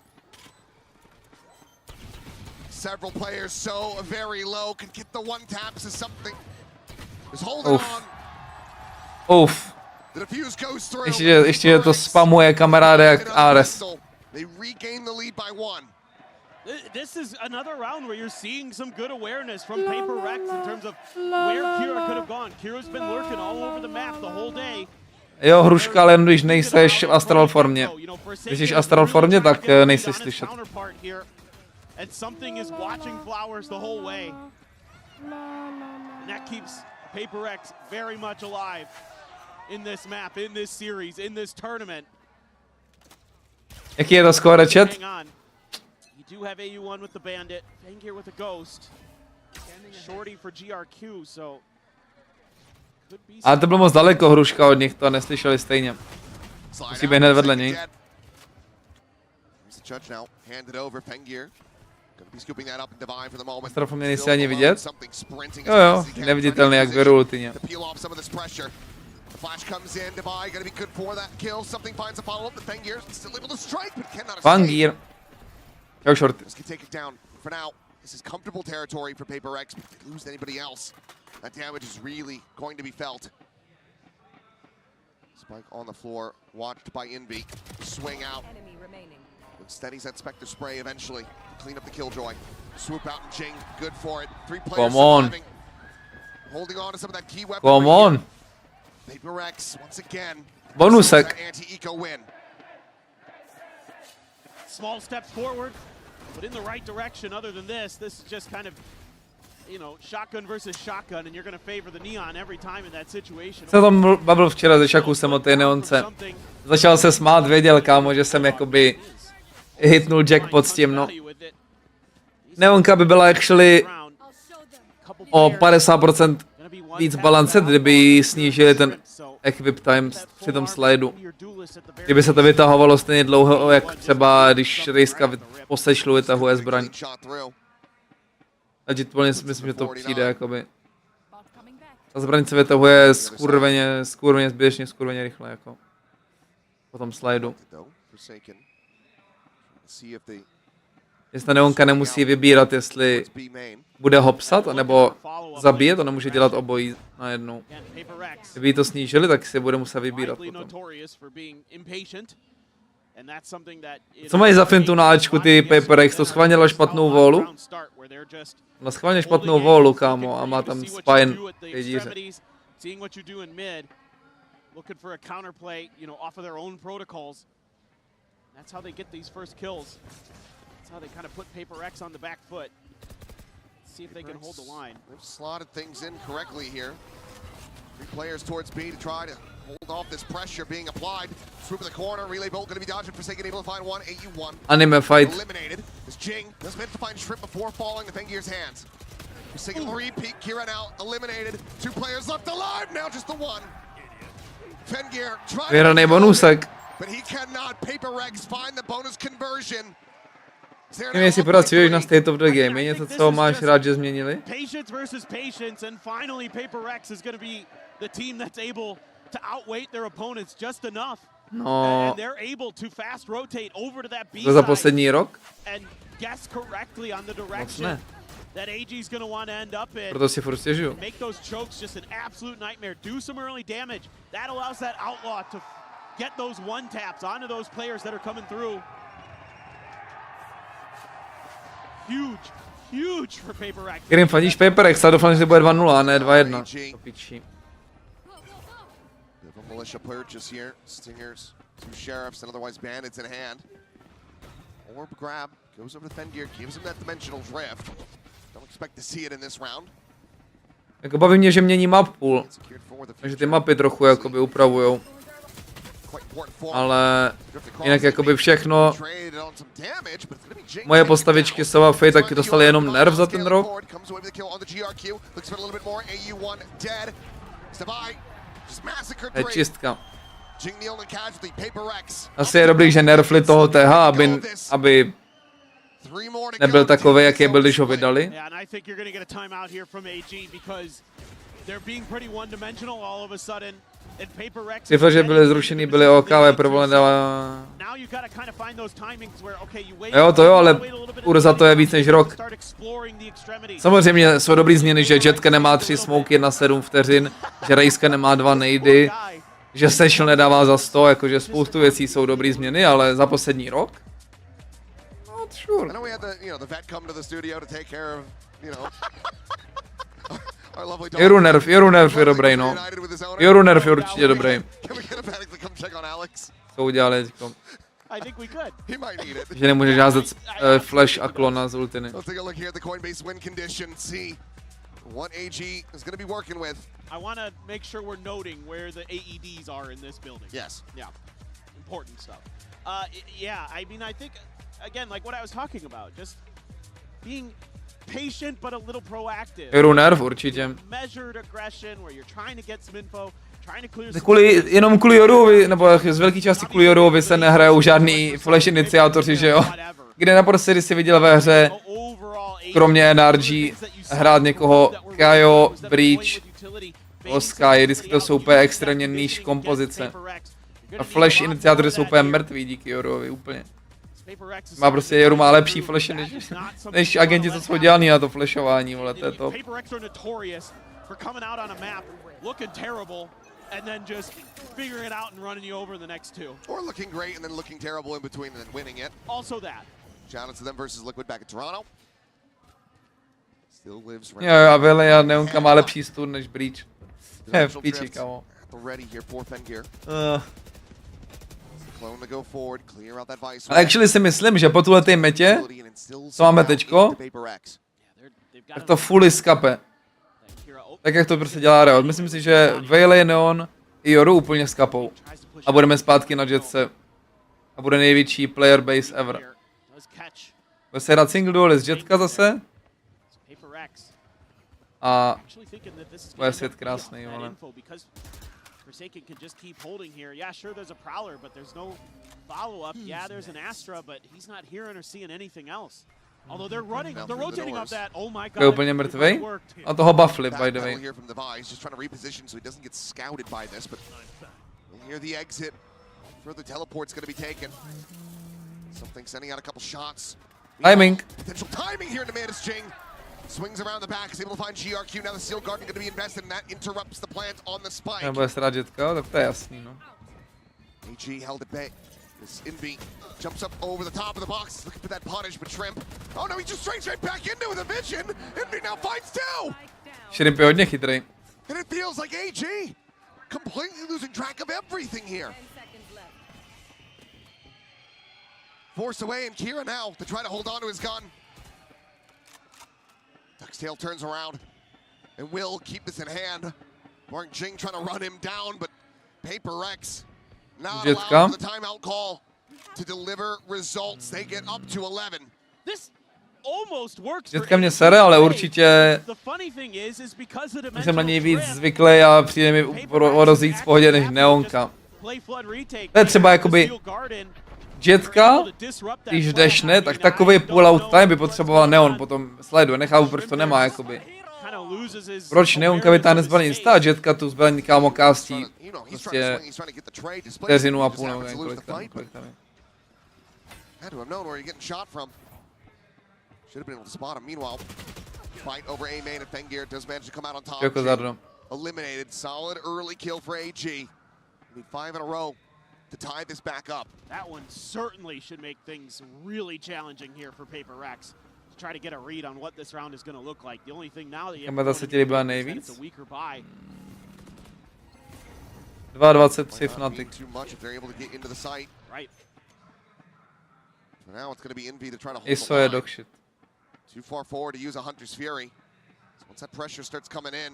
Several players so very low can get the one taps as something. Is holding on. Uf. The defuse goes through. Ještě to spamuje kamaráde jak Ares. They regain the lead by 1. This is another round where you're seeing some good awareness from PRX in terms of where Kira could have gone. Kira's been lurking all over the map the whole day. Jo, hruška, ale jen když nejseš v astral formě. Když jsi v astral formě, tak nejseš slyšet. And something is watching flowers the whole way. And that keeps PRX very much alive in this map, in this series, in this tournament. Jaký je to skóre, chat? You do have AU1 with the bandit, Fangir with a ghost. Shorty for GRQ, so ale to bylo moc daleko, hruška, od nich, to neslyšeli stejně. Musí být hned vedle něj. Master mě nejsi ani vidět? Jo, neviditelný jak věru ultině. Fangir. Čau, shorty. This is comfortable territory for PRX, but if they lose anybody else, that damage is really going to be felt. Spike on the floor, watched by Envy. Swing out. Steadies that Spectre spray eventually. Clean up the Killjoy. Swoop out and Jing, good for it. 3 players surviving. Holding on to some of that key weapon. Come on. PRX once again. Bonusek. Anti-eco win. Small steps forward. but in the right direction. Other than this is just kind of, you know, shotgun versus shotgun, and you're going to favor the neon every time in that situation. Jsem tam bavil včera ze Shakusem o té neonce. Začal se smát, věděl kámo, že jsem jakoby hitnul jackpot s tím, no. Neonka by byla actually o 50% víc balanced, kdyby snížili ten equip time při tom slidu. Kdyby se to vytahovalo stejně dlouho, jak třeba když Rejska po sečlu vytahuje zbraň. Takže to myslím, že to přijde jakoby. Ta zbraň se vytahuje skurveně zbytečně, skurveně rychle jako. Po tom slidu. Jestli ta neonka nemusí vybírat, jestli bude hopsat, nebo zabíjet, to nemůže dělat obojí najednou. Kdyby to snížili, tak si bude muset vybírat potom. Co mají za fintu na Ačku ty PRX? To schválně dala špatnou volu? Dala schválně špatnou volu, kámo, a má tam spine v díře. That's how they kind of put PRX on the back foot. See if they can hold the line. They've slotted things in correctly here. 3 players towards B to try to hold off this pressure being applied. Swoop in the corner, relay bolt going to be dodged. Forsaken able to find one. AU1 anime fight. Eliminated. As Jing does manage to find Shrimp before falling to Fangir's hands. Forsaken repeat. Kira now eliminated. 2 players left alive. Now just the one. Fangir vyhranej bonusek. but he cannot. PRX find the bonus conversion. Nevím, jestli pracuješ na State of the Game, je něco, co máš rád, že změnili? Patience versus patience, and finally PRX is going to be the team that's able to outweight their opponents just enough. No. And they're able to fast rotate over to that B to za poslední rok? and guess correctly on the direction that AG is going to want to end up in. Proto si furt stěžuju. Make those chokes just an absolute nightmare. Do some early damage. That allows that outlaw to get those one taps onto those players that are coming through. Huge for PRX. Kterým fandíš PRX, a doufám, že bude 2-0 a ne 2-1. To pičí. Militia purchase here. Stingers, 2 sheriffs, and otherwise bandits in hand. Orb grab goes over to Fangir, gives him that dimensional drift. Don't expect to see it in this round. Jako baví mě, že mění map pool. Takže ty mapy trochu jakoby upravujou. Ale jinak jakoby všechno. Moje postavičky jsou a Fate taky dostali jenom nerv za ten rok. To je čistka. Asi je dobrý, že nerfli toho TH, aby nebyl takový, jaký byl, když ho vydali. Cifra, že byly zrušený, byly OK, ale problém dala... Jo, to jo, ale Urza to je víc než rok. Samozřejmě jsou dobrý změny, že Jetka nemá 3 smoky na 7 vteřin, že Rejska nemá 2 nejdy, že Sešl nedává za 100, jakože spoustu věcí jsou dobrý změny, ale za poslední rok? Not sure. Jorunerv je dobrý, no. Jorunerv je určitě dobrý. Co udělali teďko? Že nemůžeš házet flash a klona z ultiny. What AG is going to be working with. I want to make sure we're noting where the AEDs are in this building. Yes. Yeah. Important stuff. Yeah, I mean, I think, again, like what I was talking about, just being patient but a little proactive. Jorunerv určitě. Measured aggression where you're trying to get some info, trying to clear some... Jenom kvůli Joruovi, nebo z velké části kvůli Joruovi se nehrajou žádný flash iniciátoři, že jo? Kde naposledy si viděl ve hře, kromě NRG, hrát někoho Kajo, Breach, Sky, vždycky to jsou úplně extrémně níž kompozice. A flash iniciátory jsou úplně mrtví díky Joruovi, úplně. Má prostě Joru má lepší flashy než agenti, co jsou dělaný na to flashování, vole, to je to. And then just figuring it out and running you over in the next 2. Or looking great and then looking terrible in between and then winning it. Also that. Shout out to them versus Liquid back in Toronto. Still lives right. Jo, a Vele a Neonka má lepší stun než Breach. V píči, kamo. Ready here for Fangir. Ale actually si myslím, že po tuhletej metě, co máme teďko, tak to fully skape. Tak jak to prostě dělá Riot. Myslím si, že Veiley, Neon i Yoru úplně skapou. A budeme zpátky na Jetce. A bude největší player base ever. Bude se hrát single duel z Jetka zase. A bude svět krásný, ale. Forsaken can just keep holding here. Yeah, sure, there's a Prowler, but there's no follow-up. Yeah, there's an Astra, but he's not hearing or seeing anything else. Although they're rotating off that. Oh my god. Je úplně mrtvej. A toho buffli, by the way. Here from the Vice, just trying to reposition so he doesn't get scouted by this, but we'll hear the exit. Further teleport's going to be taken. Something sending out a couple shots. Timing. Potential timing here in the Mantis Jing. Swings around the back, is able to find GRQ. Now the Steel Guardian going to be invested, and that interrupts the plant on the spike. Nebude se rád Jetka, tak to je jasný, no. AG held at bay. This Envy jumps up over the top of the box, looking for that punish, but Shrimp. Oh no, he just straight back into with a vision. Envy now finds two. Shrimp je hodně chytrý. And it feels like AG completely losing track of everything here. Forced away, and Kira now to try to hold on to his gun. Ducktail turns around and will keep this in hand. Mark Jing trying to run him down, but PRX not allowed for the timeout call to deliver results. They get up to 11. This almost works. Jetka mě sere, ale určitě jsem na něj víc zvyklý a přijde mi o rozjíc v pohodě než Neonka. To je třeba jakoby Jetka, když dešne, tak takový pull-out time by potřebovala Neon potom sleduj. Nechápu, proč to nemá, jakoby. Proč Neonka vytáhne zbraň insta a Jetka tu zbraň kámo kástí prostě vteřinu a půl, nebo kolik tam je. Had to have known where you're getting shot from. Should have been able to spot him. Meanwhile, fight over A main and Fangir does manage to come out on top. Eliminated. Solid early kill for AG. Need 5 in a row to tie this back up. That one certainly should make things really challenging here for PRX. To try to get a read on what this round is going to look like. The only thing now that you have to do is it's a weaker buy. 2.23 Fnatic. Too much if they're able to get into the site. Right. So now it's going to be Envy to try to hold Isso the je line. dog shit. Too far forward to use a Hunter's Fury. So once that pressure starts coming in,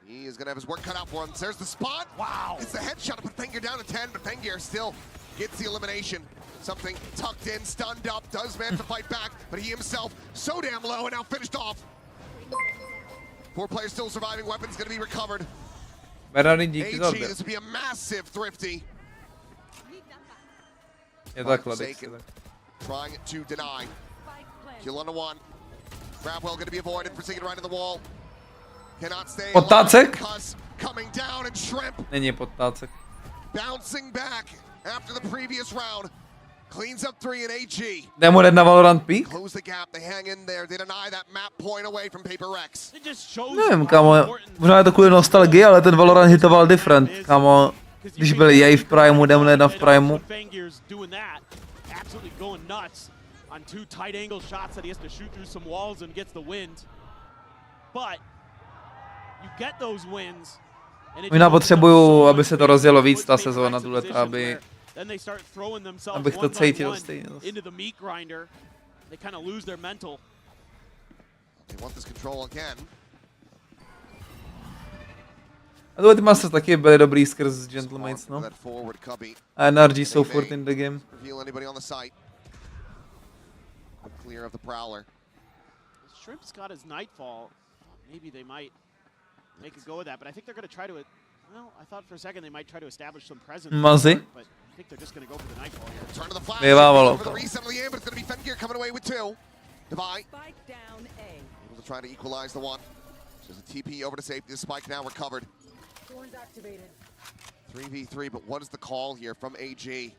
he is going to have his work cut out for him. There's the spot. Wow. It's the headshot to put Fangir down to 10, but Fangir still gets the elimination. Something tucked in, stunned up, does manage to fight back, but he himself so damn low and now finished off. 4 players still surviving. Weapons going to be recovered. Berani, díky za AG, this will be a massive thrifty. Je takhle, Trying to deny. Kill on the 1. Grabwell going to be avoided. Forsaken right in the wall. Cannot stay Podtácek? Coming down and Shrimp. Není podtácek. Bouncing back after the previous round. Cleans up 3 in AG. Jdeme hned na Valorant Peak? Close the gap. They hang in there. They deny that map point away from PRX. Nevím, kámo, možná je to kvůli nostalgii, ale ten Valorant hitoval different, kámo. Když byl jej v Primeu, jdeme hned na v Primeu. Absolutely going nuts on 2 tight angle shots that he has to shoot through some walls and gets the wind. But you get those wins. Možná potřebuju, aby se to rozjelo víc ta sezóna důležitá, abych to cítil stejně. Into the meat grinder. They kind of lose their mental. They want this control again. A tohle ty Masters taky byly dobrý skrz Gentlemates, no. A NRG jsou furt in the game. Clear of the Prowler. Shrimp's got his Nightfall. Maybe they might make a go of that, but I think they're going to try to. Well, I thought for a second they might try to establish some presence. Mazi. But I think they're just going to go for the Nightfall here. Turn to the flash. Vyvávalo For the reset of the aim, but it's going to be Fangir coming away with 2. Divide. Able to try to equalize the 1. There's a TP over to safety. The spike now recovered. 3v3, but what is the call here from AG?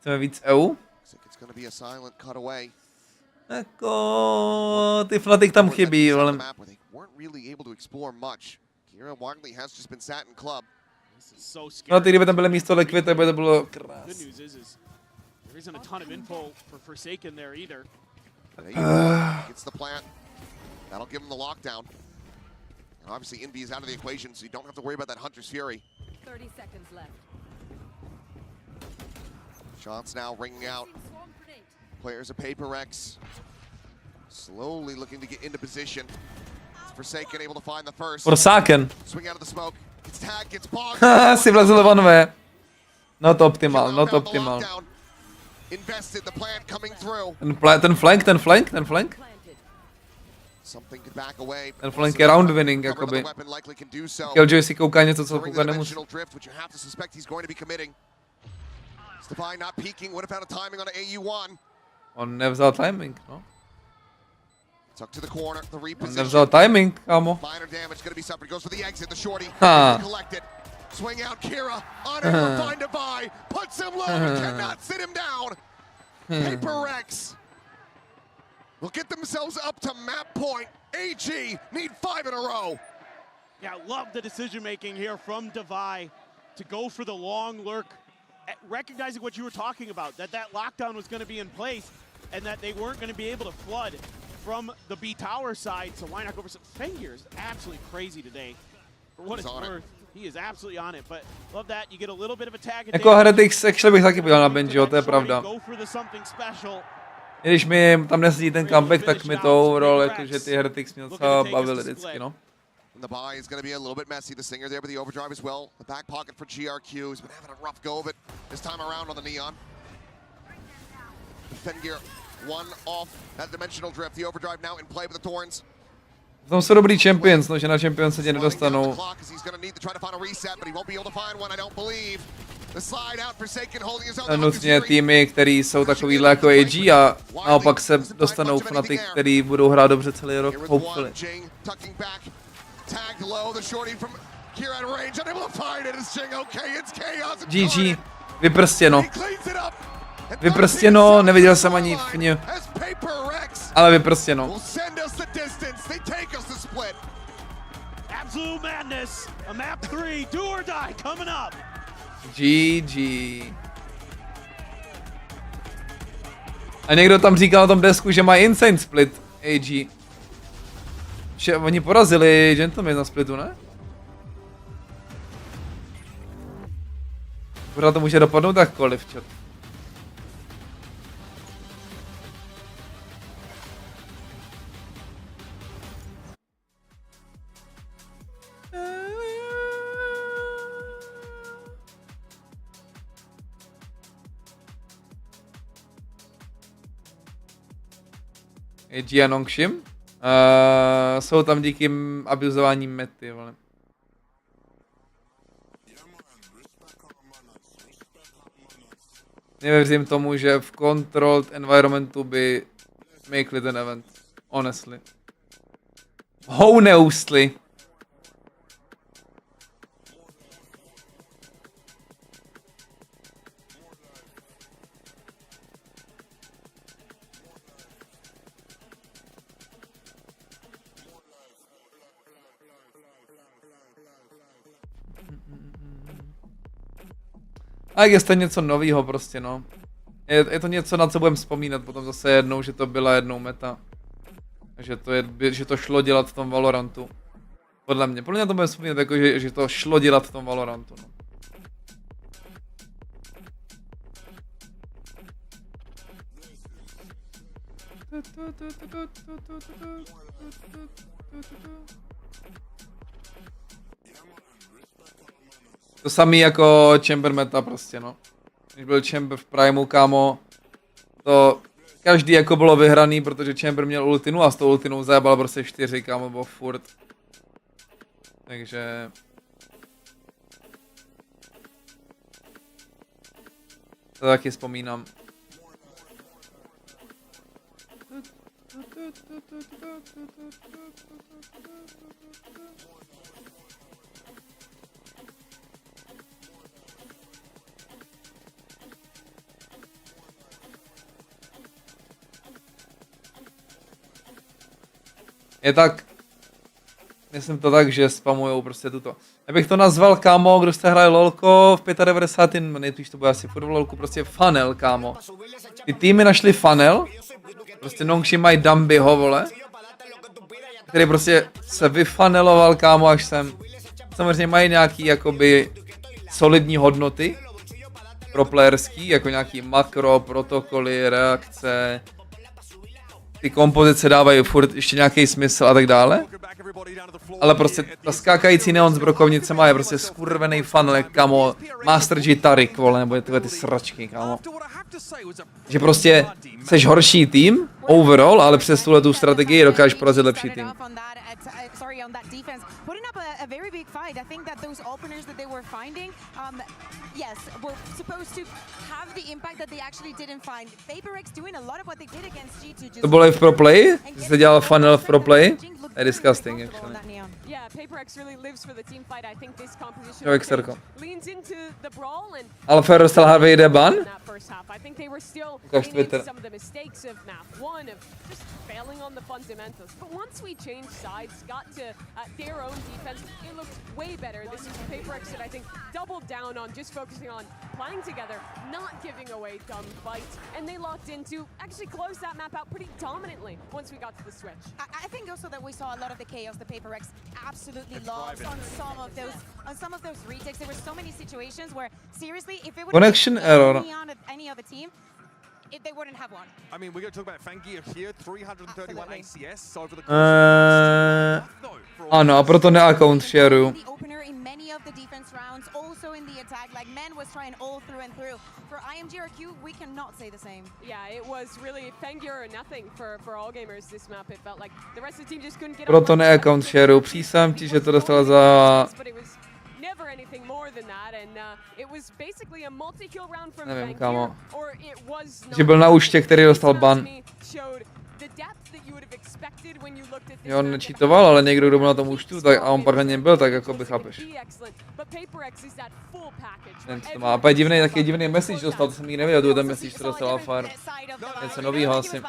Chceme víc EU? It's going to be a silent cutaway. Jako ty Fnatic tam chybí, ale Weren't really able to explore much. Kira Wagley has just been sat in club. Fnatic, kdyby tam bylo místo Liquid, tak by to bylo krásné. There isn't a ton of info for Forsaken there either. Gets the plant. That'll give him the lockdown. And obviously Envy is out of the equation, so you don't have to worry about that Hunter's Fury. 30 seconds left. Shots now ringing out. Players of PRX slowly looking to get into position. Forsaken able to find the first. Forsaken. Swing out of the smoke. Gets tagged, gets bogged. Si vlezl vanové. Not optimal, not optimal. Invested, the plan coming through. Ten flank. Ten flank je round winning, jakoby. Killjoy si kouká něco, co koukat nemusí. On nevzal timing, no. On nevzal timing, kámo. Ha. Swing out Kira, unable to find a buy, puts him low, cannot sit him down. PRX will get themselves up to map point. AG need 5 in a row. Yeah, love the decision making here from Devi to go for the long lurk, recognizing what you were talking about, that lockdown was going to be in place and that they weren't going to be able to flood from the B tower side. So why not go for some? Fangir is absolutely crazy today. For what it's worth. He is absolutely on it, but love that you get a little bit of a tag. Jako Heretics actually bych taky podíval na bench, jo, to je pravda. Když mi tam nesedí ten comeback, tak mi to overall, jakože ty Heretics mě docela bavily vždycky, no. The buy is going to be a little bit messy. The Stinger there, but the overdrive as well. The back pocket for GRQ. He's been having a rough go of it this time around on the Neon. The Fangir, one off that dimensional drift. The overdrive now in play with the Thorns. Tam jsou dobrý champions, no, že na champions se tě nedostanou. Nutně týmy, který jsou takovýhle jako AG a naopak se dostanou Fnatic, který budou hrát dobře celý rok, hopefully. GG, vyprstěno. Vyprstěno, neviděl jsem ani fně. Ale vyprstěno. GG. A někdo tam říkal na tom desku, že má insane split AG. Že oni porazili Gentleman na splitu, ne? Pořád to může dopadnout jakkoliv, čet. AG a Nongshim. Jsou tam díky abuzování mety, vole. Nevěřím tomu, že v controlled environmentu by makeli ten event. Honestly. Honestly. A je to něco novýho prostě, no. Je to něco, na co budeme vzpomínat potom zase jednou, že to byla jednou meta. Že to šlo dělat v tom Valorantu. Podle mě to budeme vzpomínat jako, že to šlo dělat v tom Valorantu, no. To samý jako Chamber meta prostě, no. Když byl Chamber v Primeu, kámo, to každý jako bylo vyhraný, protože Chamber měl ultinu a s tou ultinou zajebal prostě 4, kámo, bylo furt. Takže... To taky vzpomínám. Je tak, myslím to tak, že spamujou prostě tuto. Já bych to nazval, kámo, kdo jste hraje lolko v 95. nejspíš to bude asi furt v lolku, prostě funnel, kámo. Ty týmy našli funnel, prostě Nongshim mají Dumbyho, vole, který prostě se vyfuneloval, kámo, až sem. Samozřejmě mají nějaký, jakoby, solidní hodnoty, proplayerský, jako nějaký makro, protokoly, reakce. Ty kompozice dávají furt ještě nějaký smysl a tak dále. Ale prostě ta skákající neon s brokovnicema je prostě skurvený funnel, kamo. Master G Tarik, vole, nebo tyhle ty sračky, kamo. Že prostě jsi horší tým, overall, ale přes tuhle tu strategii dokážeš porazit lepší tým. On that defense, putting up a very big fight. I think that those openers that they were finding, yes, were supposed to have the impact that they actually didn't find. PRX doing a lot of what they did against G2. To bylo i v pro play? Jsi dělal funnel v pro play? It's disgusting, actually. Yeah, PRX really lives for the team fight. I think this composition leans into the brawl and Alfa dostal Harvey jde ban? I think they were still some of the mistakes of map one of just failing on the fundamentals. But once we changed sides, got to their own defense, it looked way better. This is PRX that I think doubled down on just focusing on playing together, not giving away dumb fights, and they locked into actually close that map out pretty dominantly once we got to the switch. I think also that we saw a lot of the chaos that PRX absolutely lost on some of those retakes. There were so many situations where seriously, if it would Connection error. Any other team, if they wouldn't have won. I mean, we're going to talk about Fangir here, 331 ACS over the course. Ano, a proto ne-account shareu. The opener in many of the defense rounds, also in the attack, like Men was trying all through and through. For IMGRQ, we cannot say the same. Yeah, it was really Fangir or nothing for all gamers this map. It felt like the rest of the team just couldn't get Proto ne-account shareu. Přísám ti, že to dostal za... Never anything more than that, and it was basically a multi-kill round from Nevím, Fangir, kámo. or it was Že byl na účtě, který dostal ban. Jo, on nečítoval, ale někdo, kdo byl na tom účtu, tak a on pak na něm byl, tak jako by chápeš. Ten to má. A divný, taky divný message dostal, to jsem nikdy nevěděl, to je ten message, co dostal Alfar. Něco novýho asi.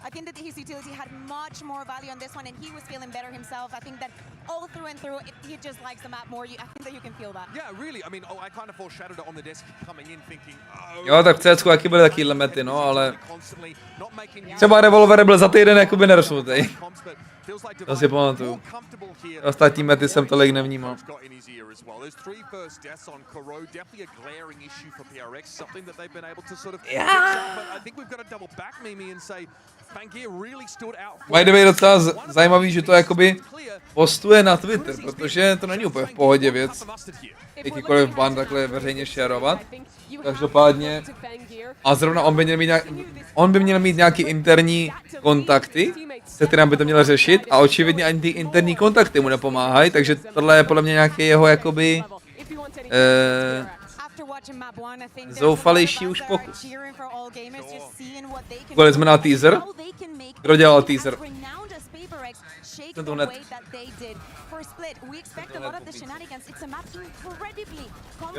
I think that his utility had much more value on this one, and he was feeling better himself. I think that all through and through, he just likes the map more. I think that you can feel that. Yeah, really. I mean, I kind of foreshadowed it on the desk coming in, thinking, Jo, tak v CSku jaký byly taky limity, no, ale... Třeba Revolver byl za týden jakoby nerosnutý. To si pamatuju. Ostatní mety jsem tolik nevnímal. By the way, docela zajímavý, že to jakoby postuje na Twitter, protože to není úplně v pohodě věc. Jakýkoliv ban takhle veřejně šerovat. Každopádně. A zrovna on by měl mít nějaký interní kontakty, se kterým by to měl řešit, a očividně ani ty interní kontakty mu nepomáhají, takže tohle je podle mě nějaký jeho jakoby zoufalejší už pokus. Kolik jsme na teaser? Kdo dělal teaser? Jsem to hned.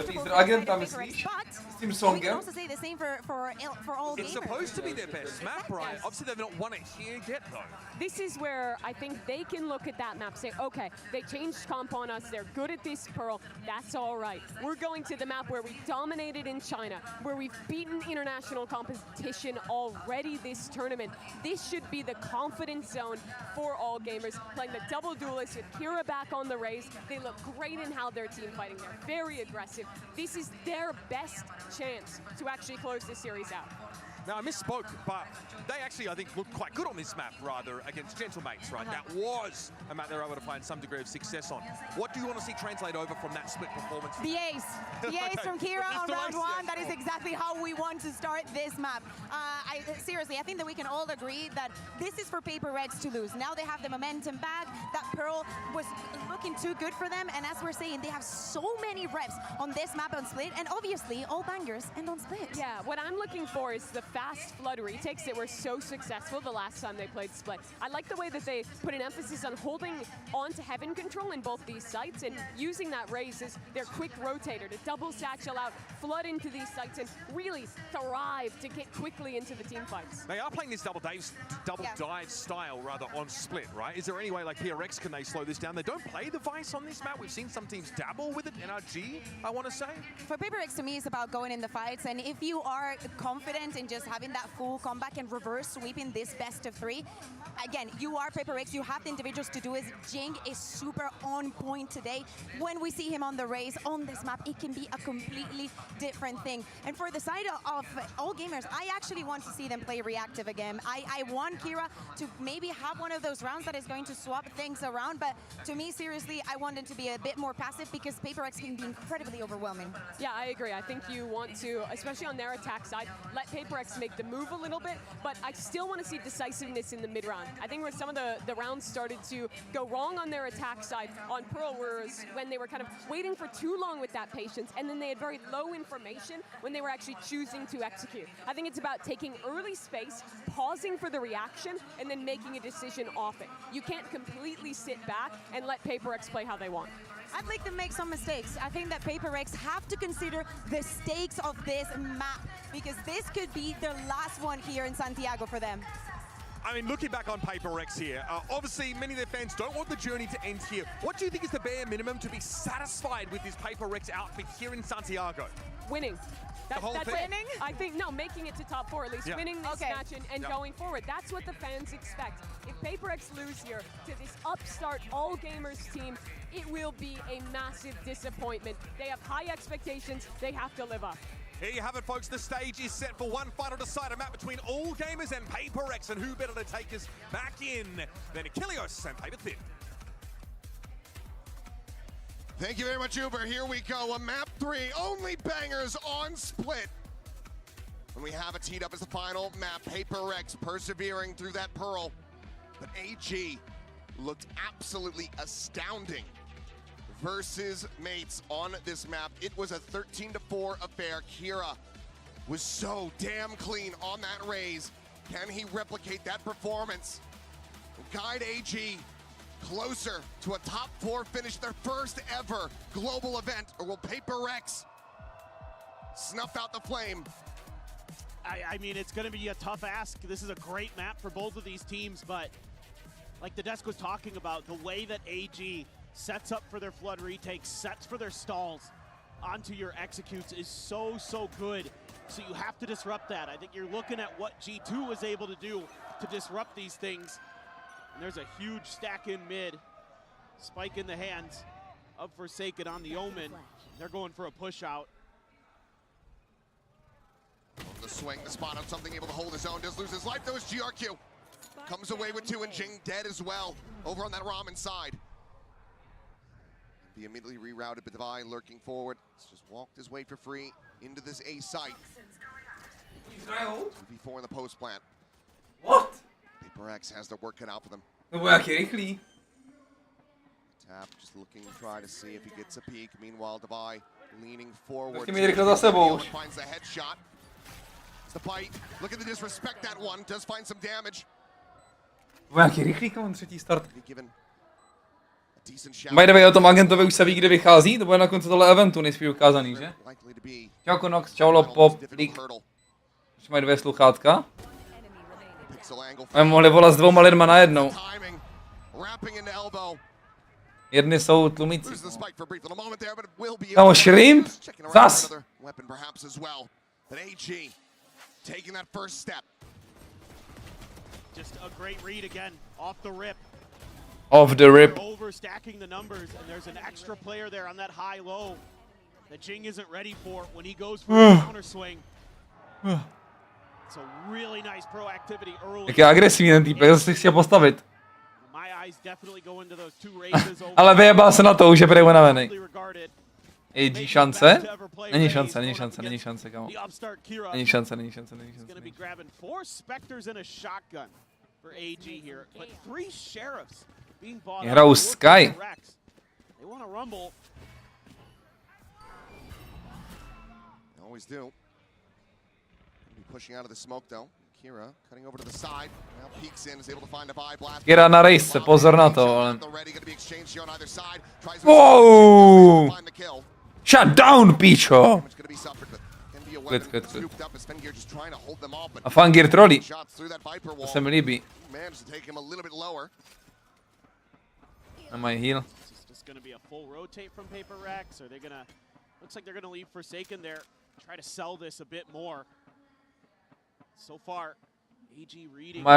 Teaser agenta, myslíš? S tím songem? It's supposed to be their best map, right? Obviously they've not won it here yet, though. This is where I think they can look at that map, say, okay, they changed comp on us, they're good at this Pearl, that's all right. We're going to the map where we dominated in China, where we've beaten international competition already this tournament. This should be the confidence zone for all gamers. Playing the double duelist with Kira back on the raise, they look great in how they're team fighting. They're very aggressive. This is their best chance to actually close this series out. Now, I misspoke, but they actually, I think, looked quite good on this map, rather, against Gentlemates, right? That was a map they were able to find some degree of success on. What do you want to see translate over from that split performance? The ace. The ace from Kira on round one. That is exactly how we want to start this map. Seriously, I think that we can all agree that this is for PRX to lose. Now they have the momentum back. That Pearl was looking too good for them, and as we're saying, they have so many reps on this map on Split, and obviously all bangers and on Split. Yeah, what I'm looking for is the fast flood retakes that were so successful the last time they played Split. I like the way that they put an emphasis on holding on to heaven control in both these sites and using that raise as their quick rotator to double satchel out, flood into these sites, and really thrive to get quickly into the team fights. They are playing this double dive style rather on split, right? Is there any way like PRX can they slow this down? They don't play the Vice on this map. We've seen some teams dabble with it. NRG, I want to say. For PRX, to me, it's about going in the fights, and if you are confident in just having that full comeback and reverse sweeping this best of 3, again, you are PRX, you have the individuals to do it. Jing is super on point today. When we see him on the race, on this map, it can be a completely different thing. And for the side of all gamers, I actually want to see them play reactive again. I want Kira to maybe have one of those rounds that is going to swap things around, but to me, seriously, I want them to be a bit more passive because PRX can be incredibly overwhelming. Yeah, I agree. I think you want to, especially on their attack side, let PRX make the move a little bit, but I still want to see decisiveness in the mid-round. I think where some of the rounds started to go wrong on their attack side on Pearl was when they were kind of waiting for too long with that patience, and then they had very low information when they were actually choosing to execute. I think it's about taking early space, pausing for the reaction, and then making a decision off it. You can't completely sit back and let PRX play how they want. I'd like them make some mistakes. I think that PRX have to consider the stakes of this map because this could be their last one here in Santiago for them. I mean, looking back on PRX here, obviously many of their fans don't want the journey to end here. What do you think is the bare minimum to be satisfied with this PRX outfit here in Santiago? Winning. That's winning? I think, no, making it to top 4 at least, winning this match and going forward. That's what the fans expect. If PRX lose here to this upstart all-gamers team, it will be a massive disappointment. They have high expectations, they have to live up. Here you have it, folks. The stage is set for one final decider map between all gamers and PRX, and who better to take us back in than Achilles and Paper Thin. Thank you very much, Uber. Here we go. A map 3, only bangers on split. And we have it teed up as the final map. PRX persevering through that Pearl. But AG looked absolutely astounding versus mates on this map. It was a 13-4 affair. Kira was so damn clean on that raise. Can he replicate that performance? Guide AG closer to a top 4 finish, their first ever global event, or will PRX snuff out the flame? I mean, it's going to be a tough ask. This is a great map for both of these teams, but like the desk was talking about, the way that AG sets up for their flood retakes, sets for their stalls onto your executes is so good. So you have to disrupt that. I think you're looking at what G2 was able to do to disrupt these things. And there's a huge stack in mid. Spike in the hands of Forsaken on the Omen. They're going for a push out. The swing, the spot on something, able to hold his own, does lose his life though. Is GRQ. Comes away with 2 and Jing dead as well over on that ramen side. He immediately rerouted, but Divine lurking forward. He's just walked his way for free into this A site. 2v4 in the post plant. What? PRX has their work cut out for them. Jak je rychlý. Tap just looking to try to see if he gets a peek. Meanwhile, Divine leaning forward. Finds the headshot. It's the bite. Look at the disrespect that one. Does find some damage. Jak je rychlý, kam třetí start. Given By the way, o tom agentovi už se ví, kdy vychází, to bude na konci tohle eventu, nejspíš ukázaný, že? Čau Konox, čau Lopop, Lík. Už mají 2 sluchátka. Mohli volat s 2 lidma najednou. Jedny jsou tlumící. Kámo, Shrimp? Zas! Just a great read again, off the rip. Off the rip. Overstacking the numbers, and there's an extra player there on that high-low that Jing isn't ready for when he goes for a counter swing. It's a really nice proactivity early. Jak je agresivní ten týpek, zase si chtěl postavit. My eyes definitely go into those 2 races over. Ale vyjebal se na to, už je prý unavený. AG šance? Není šance, není šance, není šance, kámo. Není šance, není šance, není šance. Gonna be grabbing 4 Spectres and a shotgun for AG here, but 3 Sheriffs being bought. Hrajou Sky. They want to rumble. Always do. Pushing out of the smoke though. Kira cutting over to the side. Now peeks in, is able to find a buy blast. Kira na race, pozor na to, ale. Wow! Shut down, pičo! Klid. A Fangir trolí. To se mi líbí. Nemají heal. Just going to be a full rotate from PRX, or they're going to, looks like they're going to leave Forsaken there, try to sell this a bit more. So far, AG reading. Má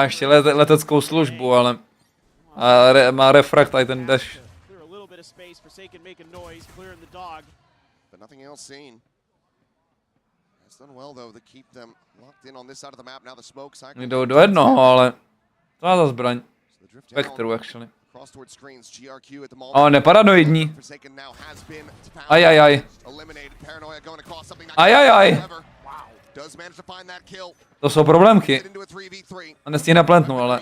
ještě leteckou službu, ale má refrakt a ten dash. Clear a little bit of space, Forsaken making noise, clearing the dog. But nothing else seen. It's done well though to keep them locked in on this side of the map. Now the smoke cycle. Jdou do jednoho, ale co za zbraň? Vectoru actually. O, neparanoidní. Ajajaj. Ajajaj. To jsou problémky. A nestihne plantnout, ale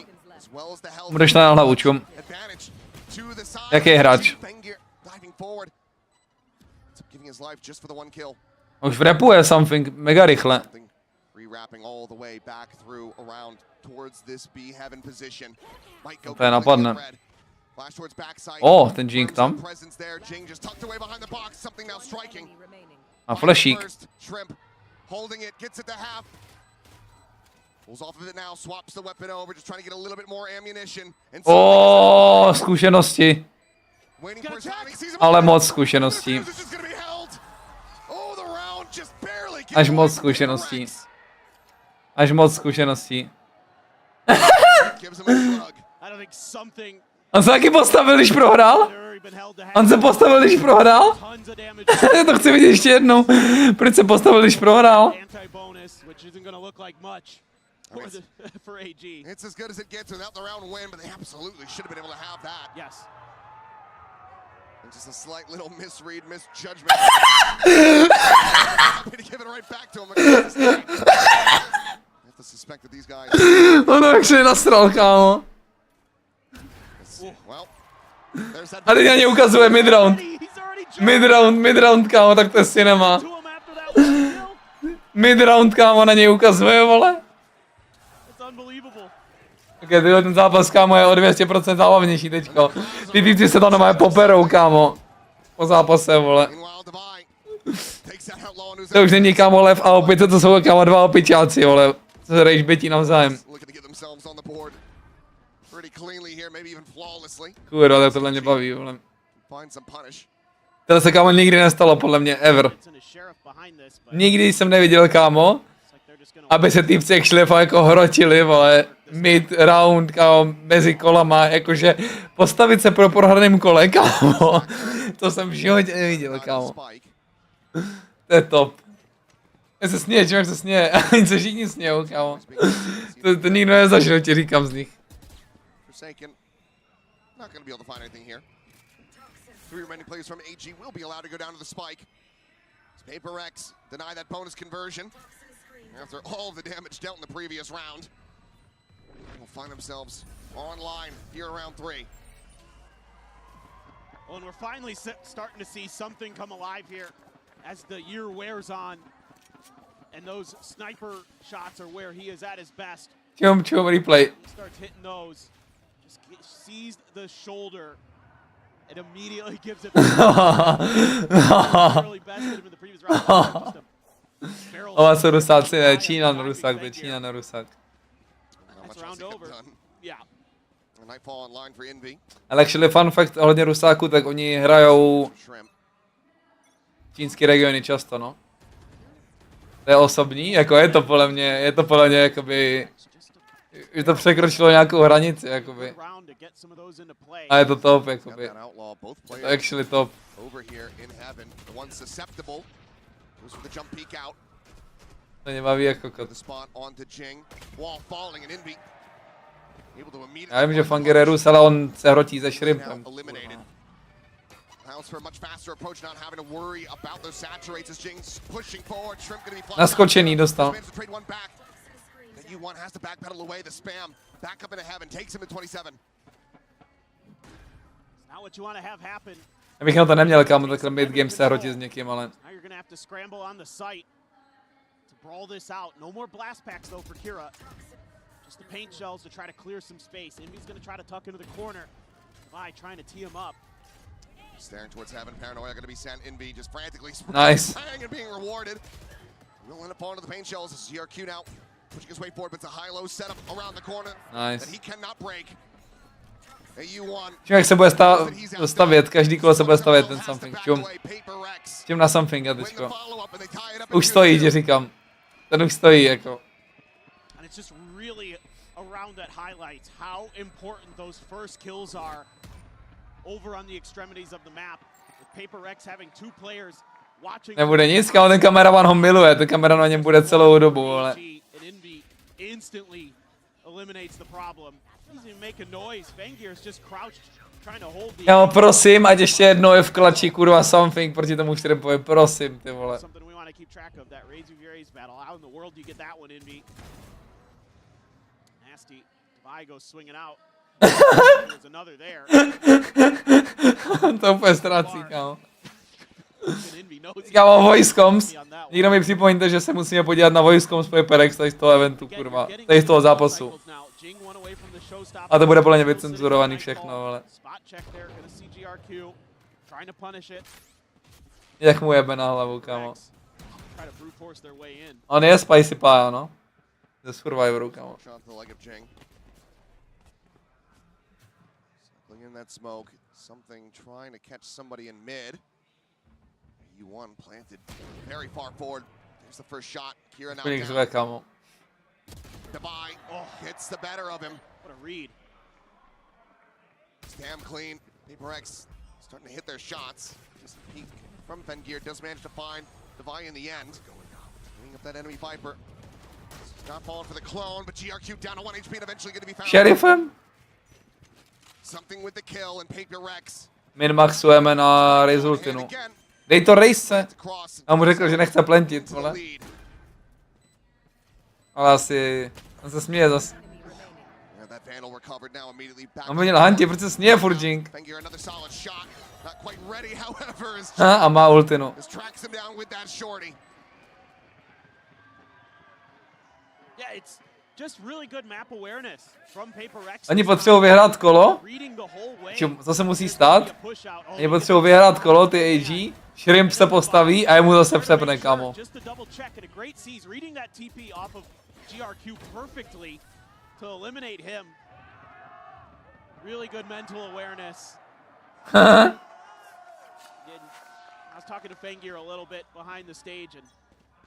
budeš na hlavu, čum. Jaký je hráč? Už vrepuje something mega rychle. To je napadne. O, ten Jink tam. A flashík. O, zkušenosti. Ale moc zkušeností. Až moc zkušeností. Až moc zkušeností. On se taky postavil, když prohrál? On se postavil, když prohrál? To chci vidět ještě jednou. Proč se postavil, když prohrál? It's as good as it gets without the round win, but they absolutely should have been able to have that. Yes. And just a slight little misread, misjudgment. Happy to give it right back to him. I have to suspect that these guys. Ono jak se nasral, kámo. A teď na ně ukazuje midround. Midround, kámo, tak to si nemá. Midround, kámo, na něj ukazuje, vole. Okay, tyhle ten zápas, kámo, je o 200% zábavnější teďko. Ty týci se tam normálně poperou, kámo. Po zápase, vole. To už není, kámo, lev a opice, to jsou, kámo, dva opičáci, vole. Co se rejš bytí navzájem. Kurva, tak tohle mě baví, vole. Tohle se, kámo, nikdy nestalo, podle mě, ever. Nikdy jsem neviděl, kámo, aby se týpci jak šlefa jako hrotili, vole, mid round, kámo, mezi kolama, jakože postavit se pro prohraným kole, kámo. To jsem v životě neviděl, kámo. To je top. Já se směje, čím jak se směje, ani se všichni smějou, kámo. To nikdo nezažil, ti říkám z nich. Not going to be able to find anything here. Three remaining players from AG will be allowed to go down to the spike. PRX deny that bonus conversion after all of the damage dealt in the previous round. Will find themselves online here around 3. Well, and we're finally starting to see something come alive here as the year wears on, and those sniper shots are where he is at his best. Čum, replay. He starts hitting those. Just seized the shoulder and immediately gives it back. Really bested him in the previous round. Ova jsou rusáci, ne, Čína na rusák, to je Čína na rusák. Ale actually fun fact ohledně rusáku, tak oni hrajou čínský regiony často, no. To je osobní, jako je to podle mě jakoby, že to překročilo nějakou hranici, jakoby. A je to top, jakoby. To je actually top. To mě baví jako kot. Já vím, že Fangir je Rus, ale on se hrotí se shrimpem. Naskočený dostal. Já bych na to neměl, kámo, takhle mid-game se hrotit s někým, ale... Brawl this out. No more blast packs though for Kira. Just the paint shells to try to clear some space. Envy's going to try to tuck into the corner. Vi trying to tee him up. Staring towards heaven. Paranoia going to be sent. Envy just frantically nice. And being rewarded. Will end up falling to the paint shells. This is GRQ now pushing his way forward, but it's a high-low setup around the corner that he cannot break. Čím jak se bude stavět, každý kolo se bude stavět ten something. Čím na something, teďko. Už stojí, ti říkám. Ten už stojí, jako. And it's just really around that highlights how important those first kills are over on the extremities of the map. With PRX having two players watching. Nebude nic, kámo, ten kameraman ho miluje, ten kamera na něm bude celou dobu, ale. Instantly eliminates the problem. Doesn't even make a noise. Fangir is just crouched trying to hold the. Kámo, prosím, ať ještě jednou je v klači, kurva, something proti tomu štripovi, prosím, ty vole. Something we want to keep track of, that Razor's battle. How in the world do you get that one in me? Nasty. Devi goes swinging out. There's another there. To úplně ztrácí, kámo. Kámo, voice comms. Nikdo mi připomeňte, že se musíme podívat na voice comms po PRX tady z toho eventu, kurva. Tady z toho zápasu. A to bude podle mě vycenzurovaný všechno, ale. Jak mu jebe na hlavu, kámo. On je spicy pie, no. Ze Survivoru, kámo. U1 planted very far forward. There's the first shot. Kira now down. Kámo. Devi gets the better of him. What a read. It's damn clean. PRX starting to hit their shots. Just a peek from Fangir. Does manage to find Devi in the end. Bringing up that enemy Viper. It's not falling for the clone, but GRQ down to 1 HP and eventually going to be found. Sheriffem. Something with the kill and PRX. Minmaxujeme na Rezultinu. Dej to rejse. A mu řekl, že nechce plentit, vole. Ale asi... On se směje zas. On by měl hanti, protože se směje furt Jink. A má ultinu. Oni potřebují vyhrát kolo. Co se musí stát? Oni potřebují vyhrát kolo, ty AG. Shrimp se postaví a jemu zase přepne, kámo.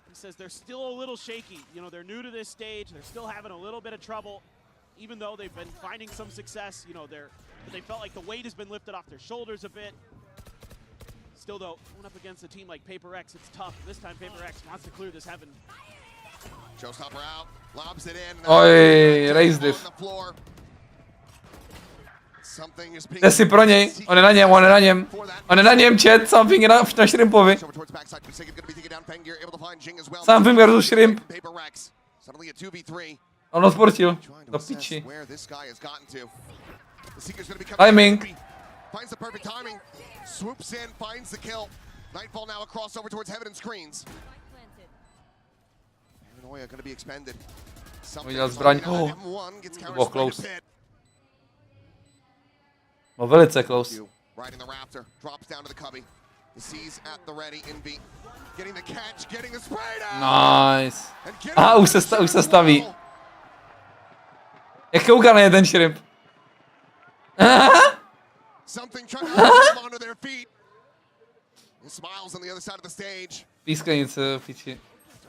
He says they're still a little shaky. You know, they're new to this stage. They're still having a little bit of trouble, even though they've been finding some success. You know, they felt like the weight has been lifted off their shoulders a bit. Still, though, going up against a team like PRX, it's tough. This time, PRX wants to clear this heaven. Showstopper out, lobs it in. Oj, raised it. Jde si pro něj, on je na něm, on je na něm. On je na něm, chat, something je na Shrimpovi. Something versus Shrimp. On odportil, do piči. Timing. Finds the perfect timing. Swoops in, finds the kill. Nightfall now across over towards Heaven and screens. Paranoia going to be expended. Udělal zbraň. To bylo close. No velice close. Riding the Raptor, drops down to the cubby. The C's at the ready, Envy. Getting the catch, getting the spray down. Nice. Aha, už se staví. Jak kouká na jeden Shrimp. Something trying to hold them onto their feet. And smiles on the other side of the stage. Pískanice, piči.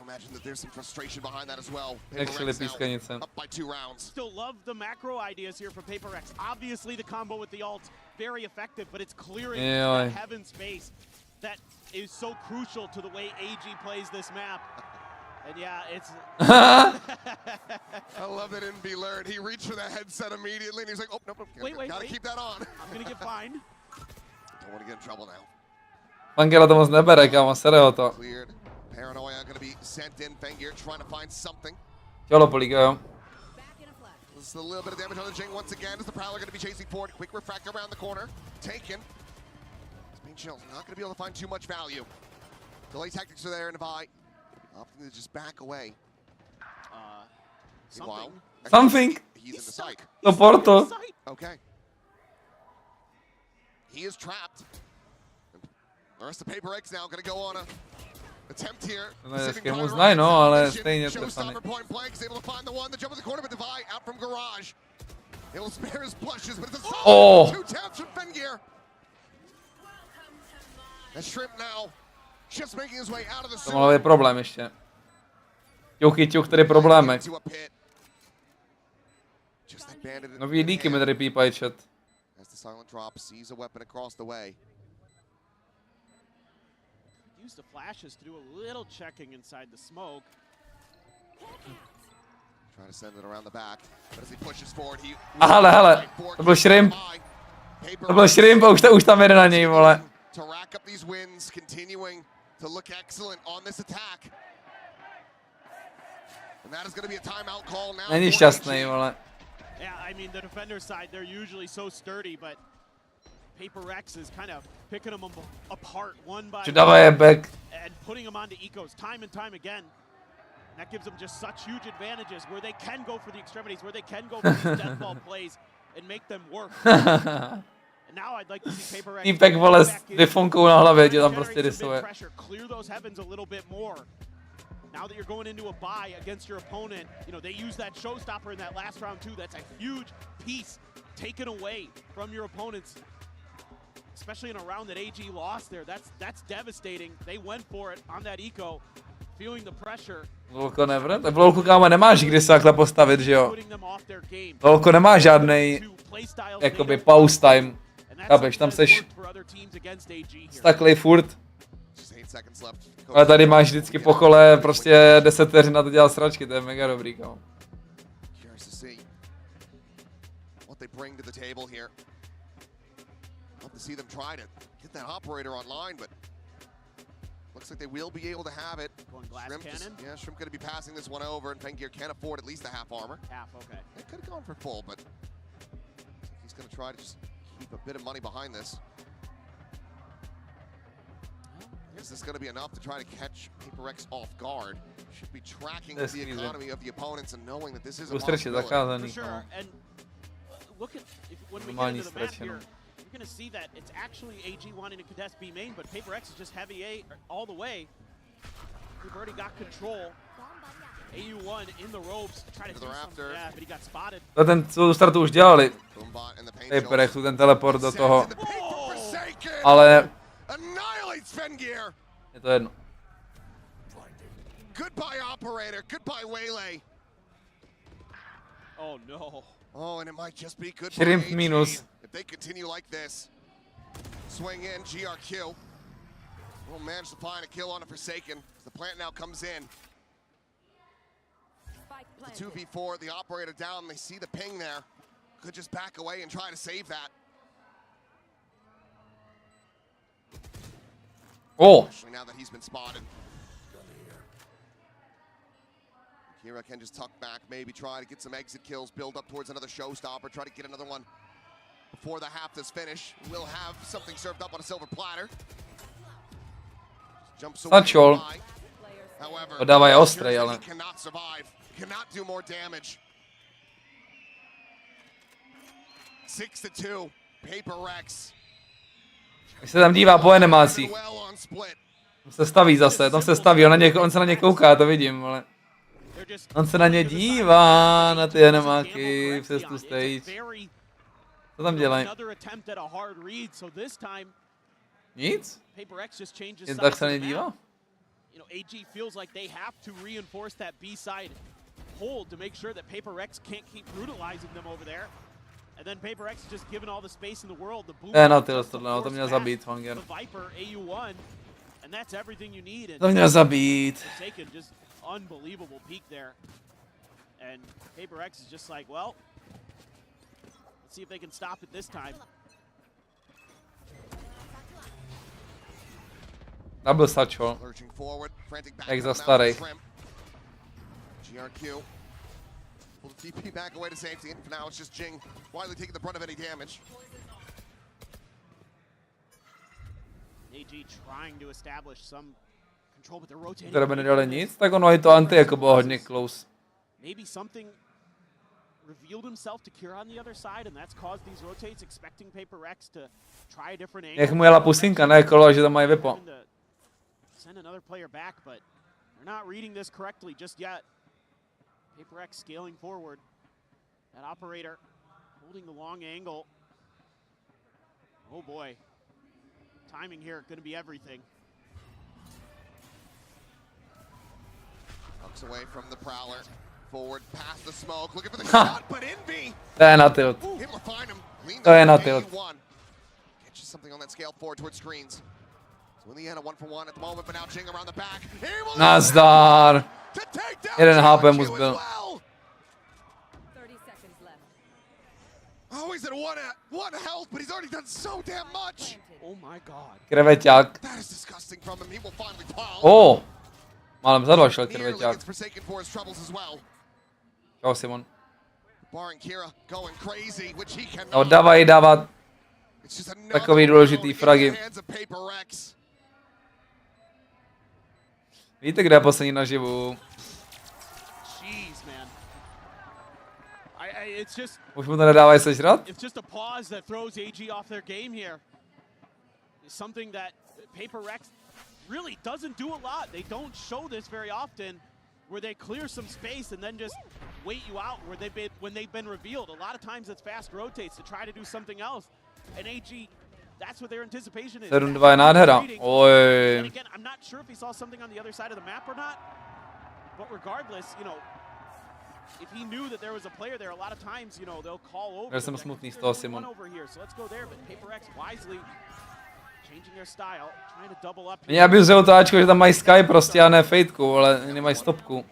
Imagine that there's some frustration behind that as well. Actually, pískanice. Up by 2 rounds. Still love the macro ideas here from PRX. Obviously, the combo with the ult very effective, but it's clearing that heaven space that is so crucial to the way AG plays this map. And yeah, it's. I love that Envy learned. He reached for that headset immediately, and he's like, "Oh no, gotta keep that on." I'm gonna get fined. Don't want to get in trouble now. Fangir to moc nebere, kámo, sere ho to. Cleared. Paranoia gonna be sent in. Fangir trying to find something. Tělo políka, jo. This is a little bit of damage on the Jing once again. As the Prowler gonna be chasing forward. Quick refract around the corner. Taken. Spain Chill's not gonna be able to find too much value. Delay tactics are there, Nevi. Opting to just back away. Something. He's in the psych. The portal. Okay. He is trapped. The rest of PRX now gonna go on a No hezky mu znají, no, ale stejně trefany. Oh! To mohlo být problém ještě. Ťuch, tady problémy. Nový líky mi tady pípají chat. Use the flashes to do a little checking inside the smoke. Try to send it around the back, but as he pushes forward, he. Hele, to byl shrimp. To byl shrimp a už tam jede na něj, vole. To rack up these wins, continuing to look excellent on this attack. And that is going to be a timeout call now. Není šťastný, vole. Yeah, I mean the defender side, they're usually so sturdy, but PRX is kind of picking them apart one by one and putting them onto ecos time and time again. And that gives them just such huge advantages where they can go for the extremities, where they can go for these death ball plays and make them work. And now I'd like to see PRX Týpek, vole, s vyfonkou na hlavě tě tam prostě rysuje. Clear those heavens a little bit more. Now that you're going into a bye against your opponent, you know, they use that showstopper in that last round too. That's a huge piece taken away from your opponents. Especially in a round that AG lost there. That's devastating. They went for it on that eco, feeling the pressure. Volko nevr? Tak Volko, kámo, nemáš kdy se takhle postavit, že jo? Volko nemá žádnej, jakoby, pause time. Chápeš, tam seš staklej furt. Ale tady máš vždycky po kole prostě 10 vteřin na to dělat sračky, to je mega dobrý, kámo. See them try to get that operator online, but looks like they will be able to have it. Shrimp going to be passing this one over, and Fangir can't afford at least a half armor. Half, okay. It could have gone for full, but he's going to try to just keep a bit of money behind this. Is this going to be enough to try to catch PRX off guard? Should be tracking the economy of the opponents and knowing that this is a possibility. For sure, and look at when we get into the map here. You're going to see that it's actually AG wanting to contest B main, but PRX is just heavy A all the way. We've already got control. AU1 in the ropes, trying to do something. Yeah, but he got spotted. Ten tu startu už dělali. PRXu ten teleport do toho. Ale je to jedno. Goodbye operator, goodbye Waylay. Oh no. Oh, and it might just be good. Shrimp minus. If they continue like this, swing in, GRQ. Will manage to find a kill on a Forsaken. The plant now comes in. The 2v4, the operator down, they see the ping there. Could just back away and try to save that. Oh! Especially now that he's been spotted. Kira can just tuck back, maybe try to get some exit kills, build up towards another showstopper, try to get another one before the half does finish. We'll have something served up on a silver platter. Jumps away. However, Podávají ostrej, ale. Cannot survive, cannot do more damage. 6-2, PRX. Když se tam dívá po animacích. Tam se staví zase, tam se staví, on se na ně kouká, to vidím, ale. On se na ně dívá, na ty animáky, přes tu stage. Co tam dělají? Nic? Jen tak se nedívá? AG feels like they have to reinforce that B side hold to make sure that PRX can't keep brutalizing them over there. And then PRX is just given all the space in the world. The boom. Na tohle, to měl zabít Fangir. The Viper AU1, and that's everything you need. To měl zabít. Just unbelievable peak there. And PRX is just like, well, let's see if they can stop it this time. Double satchel. Jak za starých. GRQ. Will the TP back away to safety, and for now it's just Jing widely taking the brunt of any damage. AG trying to establish some control, but they're rotating. Které by nedali nic, tak ono i to anti jako bylo hodně close. Maybe something revealed himself to Kira on the other side, and that's caused these rotates, expecting PRX to try a different angle. Jak mu jela pusinka, ne kolo, že tam mají vypo. send another player back, but they're not reading this correctly just yet. PRX scaling forward. That operator holding the long angle. Oh boy. Timing here going to be everything. Knocks away from the Prowler. Forward past the smoke. Looking for the shot, but Envy. To je na tilt. Able to find him. To je na tilt. Get you something on that scale forward towards screens. So in the end, a 1-for-1 at the moment, but now Jing around the back. Nazdar. Jeden HP mu zbyl. Oh, he's at one health, but he's already done so damn much. Oh my god. Kreveťák. That is disgusting from him. He will finally fall. Oh. Málem za dva šel kreveťák. Čau Simon. No dávaj dávat takový důležitý fragy. Víte, kde je poslední naživu? Už mu to nedávají sežrat? It's just a pause that throws AG off their game here. It's something that PRX really doesn't do a lot. They don't show this very often, where they clear some space and then just wait you out when they've been revealed. A lot of times it's fast rotates to try to do something else. And AG, that's what their anticipation is. 7-2 je nádhera. Oj. And again, I'm not sure if he saw something on the other side of the map or not. But regardless, you know, if he knew that there was a player there, a lot of times, you know, they'll call over. Já jsem smutný z toho, Simon. Over here, so let's go there, but PRX wisely changing their style, trying to double up. Mě abuzují to Ačko, že tam mají Sky prostě a ne Fadeku, ale nemají stopku.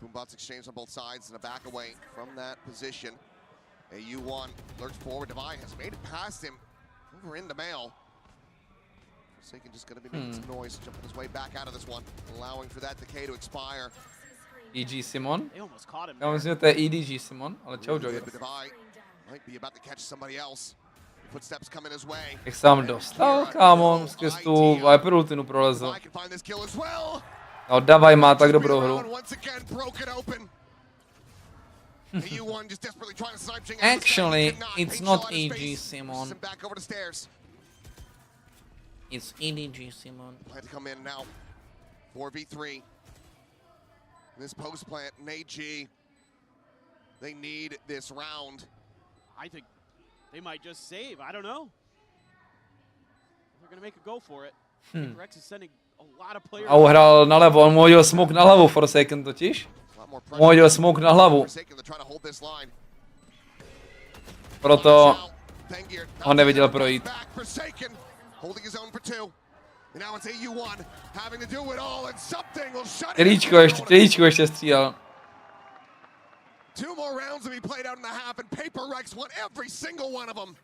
Boombots exchange on both sides and a back away from that position. AU1 lurks forward. Divine has made it past him over into mail. Forsaken just going to be making some noise, jumping his way back out of this one, allowing for that decay to expire. EG Simon? They almost caught him. Já myslím, že to je EDG Simon, ale čau Joger. Might be about to catch somebody else. Footsteps coming his way. Jak sám dostal, kámo, skrz tu Viper ultinu prolezl. No dávaj, má tak dobrou hru. Actually, it's not EG Simon. It's EDG Simon. Plan to come in now. 4v3. This post plant, AG. They need this round. I think they might just save. I don't know. They're gonna make a go for it. PRX is sending a lot of players. A uhrál nalevo, on mu hodil smoke na hlavu, Forsaken totiž. Mu hodil smoke na hlavu. Proto ho neviděl projít. Tělíčko ještě střílel. 2 more rounds will be played out in the half, and PRX won every single one of them.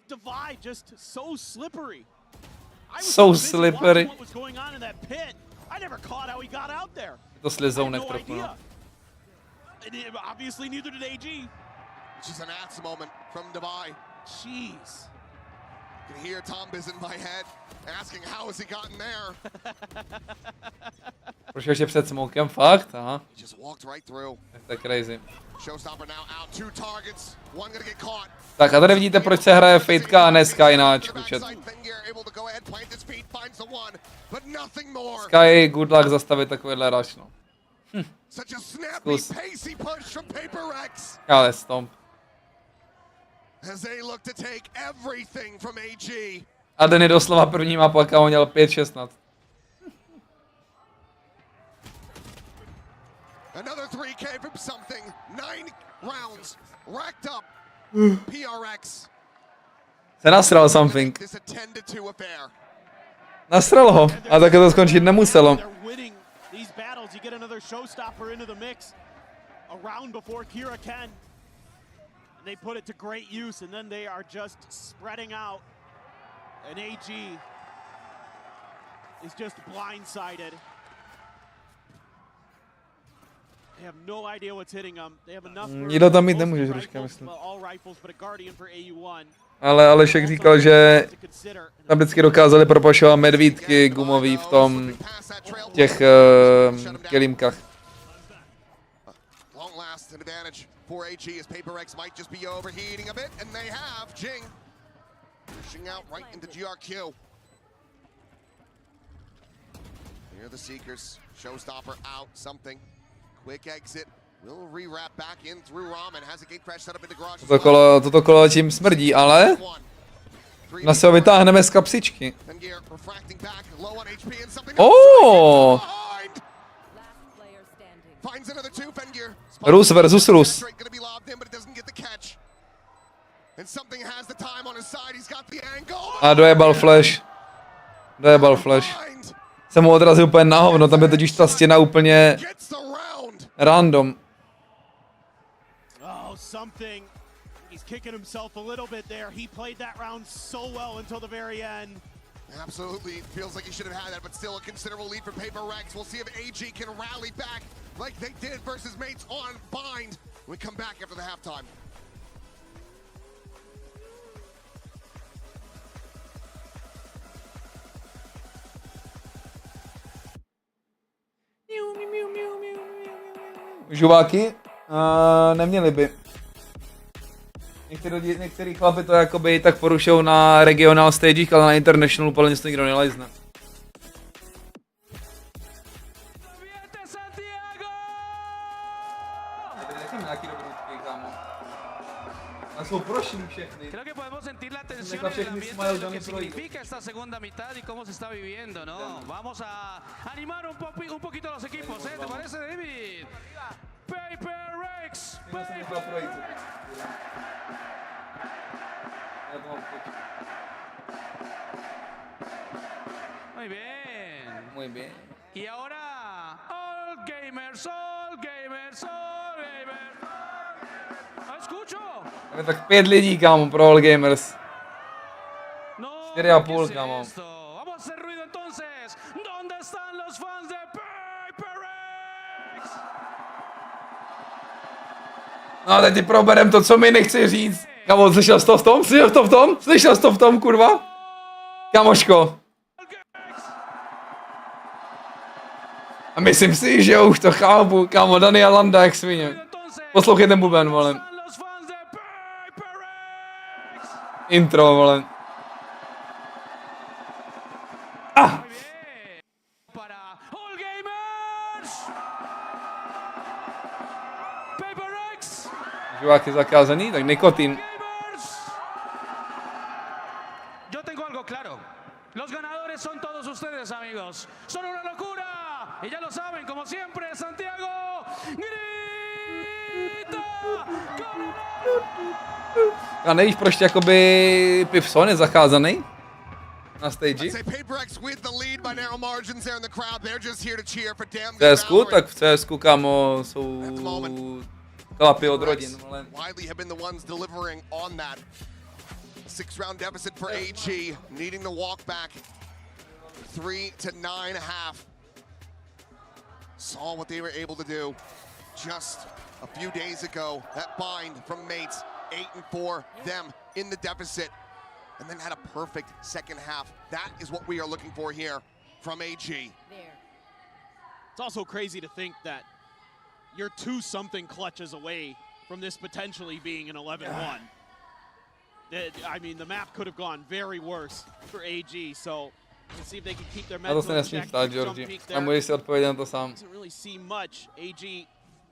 Divide just so slippery. So slippery. What was going on in that pit? I never caught how he got out there. To slizounek trochu, no. Obviously neither did AG. It's just an axe moment from Divide. Jeez. You can hear Tom Biz in my head asking how has he gotten there. Prošel ještě před smokem, fakt? Aha. Just walked right through. To je crazy. Showstopper now out, 2 targets, one gonna get caught. Tak a tady vidíte, proč se hraje Fadeka a ne Sky na Ačku, chat. Sky, good luck zastavit takovýhle rush, no. Zkus. Ale stomp. A den je doslova první mapa, a on měl 5-16. Another 3K from something. 9 rounds racked up. PRX. Se nasral something. Nasral ho, a také to skončit nemuselo. These battles, you get another showstopper into the mix a round before Kira can. And they put it to great use, and then they are just spreading out. And AG is just blindsided. They have no idea what's hitting them. They have enough. Nikdo tam mít nemůže, Ruška, myslím. All rifles, but a Guardian for AU1. Ale Alešek říkal, že tam vždycky dokázali propošovat medvídky gumový v tom těch kelímkách. Pushing out right into GRQ. Here are the Seekers. Showstopper out. Something. Quick exit. Will re-wrap back in through Ramen. Has a gate crash set up in the garage. Toto kolo tím smrdí, ale na se ho vytáhneme z kapsičky. Oh! Rus versus Rus. A dojebal flash. Dojebal flash. Jsem mu odrazil úplně na hovno, tam je totiž ta stěna úplně random. Something. He's kicking himself a little bit there. He played that round so well until the very end. Absolutely. Feels like he should have had that, but still a considerable lead for PRX. We'll see if AG can rally back like they did versus mates on Bind. We come back after the halftime. Žuváky? Neměli by. Některý chlapy to jakoby tak porušou na regional stagech, ale na international úplně nic nikdo nelajzne. Jsou prošlí všechny. Creo que podemos sentir la tensión en el ambiente de lo que significa esta segunda mitad y cómo se está viviendo, ¿no? Vamos a animar un poquito a los equipos, ¿eh? ¿Te parece, David? PRX. Muy bien. Muy bien. Y ahora, all gamers, all gamers, all gamers. No escucho. Tak 5 lidí, kámo, pro all gamers. 4,5, kámo. Vamos a hacer ruido entonces. ¿Dónde están los fans de PRX? No, teď ti proberem to, co mi nechci říct. Kámo, slyšel jsi to v tom? Slyšel jsi to v tom? Slyšel jsi to v tom, kurva? Kámoško. A myslím si, že už to chápu, kámo, Dani a Landa jak svině. Poslouchej ten buben, vole. Intro, vole. Ah! Živák je zakázaný, tak nikotin. Yo tengo algo claro. Los ganadores son todos ustedes, amigos. Son una locura. Y ya lo saben, como siempre, Santiago grita. A nevíš, proč jakoby Pivson je zakázaný na stage? V CSku, tak v CSku, kámo, jsou chlapi od rodin, ale... 6-round deficit for AG, needing to walk back 3 to 9.5. Saw what they were able to do just a few days ago. That bind from mates, 8-4, them in the deficit, and then had a perfect second half. That is what we are looking for here from AG. It's also crazy to think that you're 2-something clutches away from this potentially being an 11-1. I mean, the map could have gone very worse for AG, so let's see if they can keep their mental in check. Doesn't really see much. AG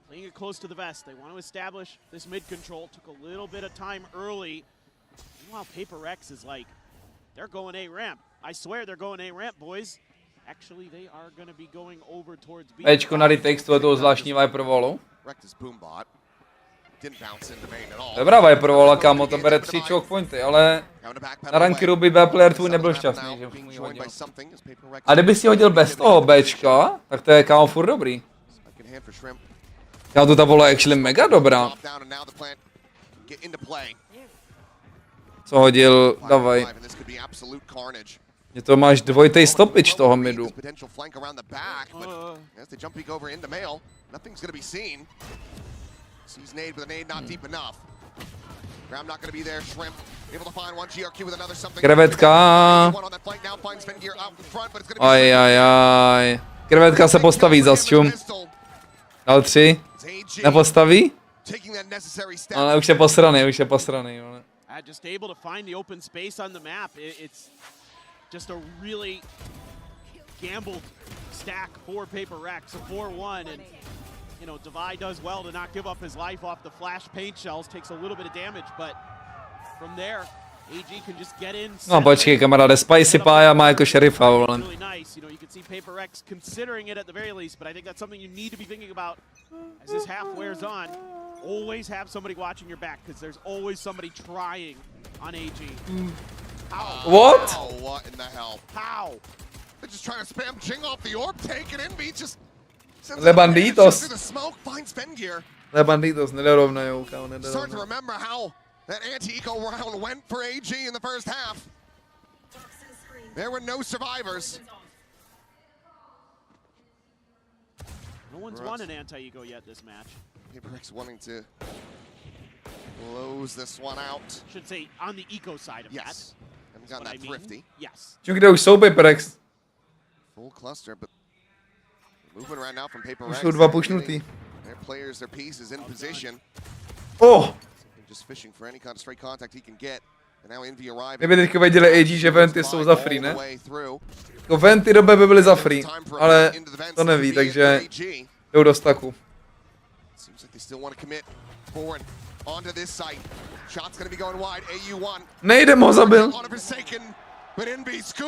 playing it close to the vest. They want to establish this mid control. Took a little bit of time early. Meanwhile, PRX is like, they're going A ramp. I swear they're going A ramp, boys. Actually, they are going to be going over towards B. Ečko na retake z toho zvláštní Viper Wallu. Dobrá Viper Walla, kámo, to bere 3 choke pointy, ale na rankeru by B-player tvůj nebyl šťastný, že mu ji hodil. A kdyby si hodil bez toho Bčka, tak to je, kámo, furt dobrý. Kámo, to ta vola je actually mega dobrá. Co hodil, davaj. Je to máš dvojitej stopič toho midu. Sees nade, but the nade not deep enough. Graham not going to be there. Shrimp able to find one GRQ with another something. Krevetka. Ajajaj. Krevetka se postaví za čum. Dal 3. Nepostaví? Ale už je posraný, už je posraný. Yeah, just able to find the open space on the map. It's just a really gambled stack for PRX, a 4-1, and you know, Divide does well to not give up his life off the flash paint shells, takes a little bit of damage, but from there, AG can just get in. No počkej, kamaráde, Spicy Pie má jako šerifa, vole. Really nice. You know, you can see PRX considering it at the very least, but I think that's something you need to be thinking about as this half wears on. Always have somebody watching your back, because there's always somebody trying on AG. How? What? Oh, what in the hell? How? They're just trying to spam Jing off the orb, take it in, beat just... Le banditos. Through the smoke, finds Fangir. Le banditos, nedorovnají, kámo, Start to nedorovnají. remember how that anti-eco round went for AG in the first half. There were no survivors. No one's won an anti-ego yet this match. PRX wanting to close this one out. Should say on the eco side of yes. Haven't gotten that thrifty. Yes. Čím kde už jsou PRX? Full cluster, but movement right now from PRX. Už jsou dva pušnutý. Their players, their pieces in position. Oh! Just fishing for any kind of straight contact he can get. And now Envy arriving. Kdyby teďka věděli AG, že venty jsou za free, ne? Jako venty do B by byly za free, ale to neví, takže jdou do staku. Seems like they still want to commit forward onto this site. Shot's going to be going wide. AU1. Nejde, ho zabil.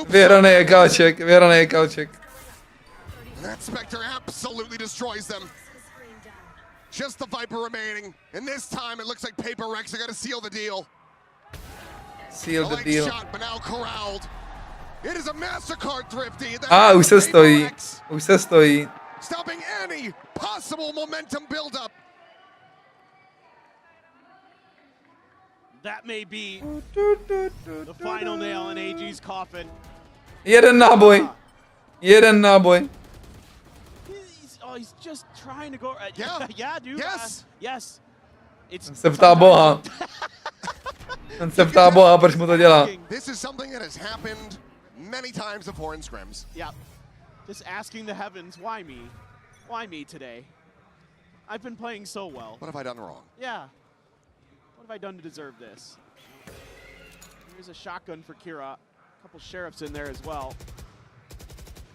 Vyhraný je káček, vyhraný je káček. That Spectre absolutely destroys them. Just the Viper remaining. And this time it looks like PRX are going to seal the deal. Seal the deal. Shot, but now corralled. It is a MasterCard thrifty. Už se stojí. Už se stojí. Stopping any possible momentum build-up. That may be the final nail in AG's coffin. Jeden náboj. Jeden náboj. He's just trying to go. Yeah, yeah, dude. Yes. Yes. It's. Se ptá Boha. On se ptá Boha, proč mu to dělá. This is something that has happened many times before in scrims. Yeah. Just asking the heavens, why me? Why me today? I've been playing so well. What have I done wrong? Yeah. What have I done to deserve this? Here's a shotgun for Kira. A couple sheriffs in there as well.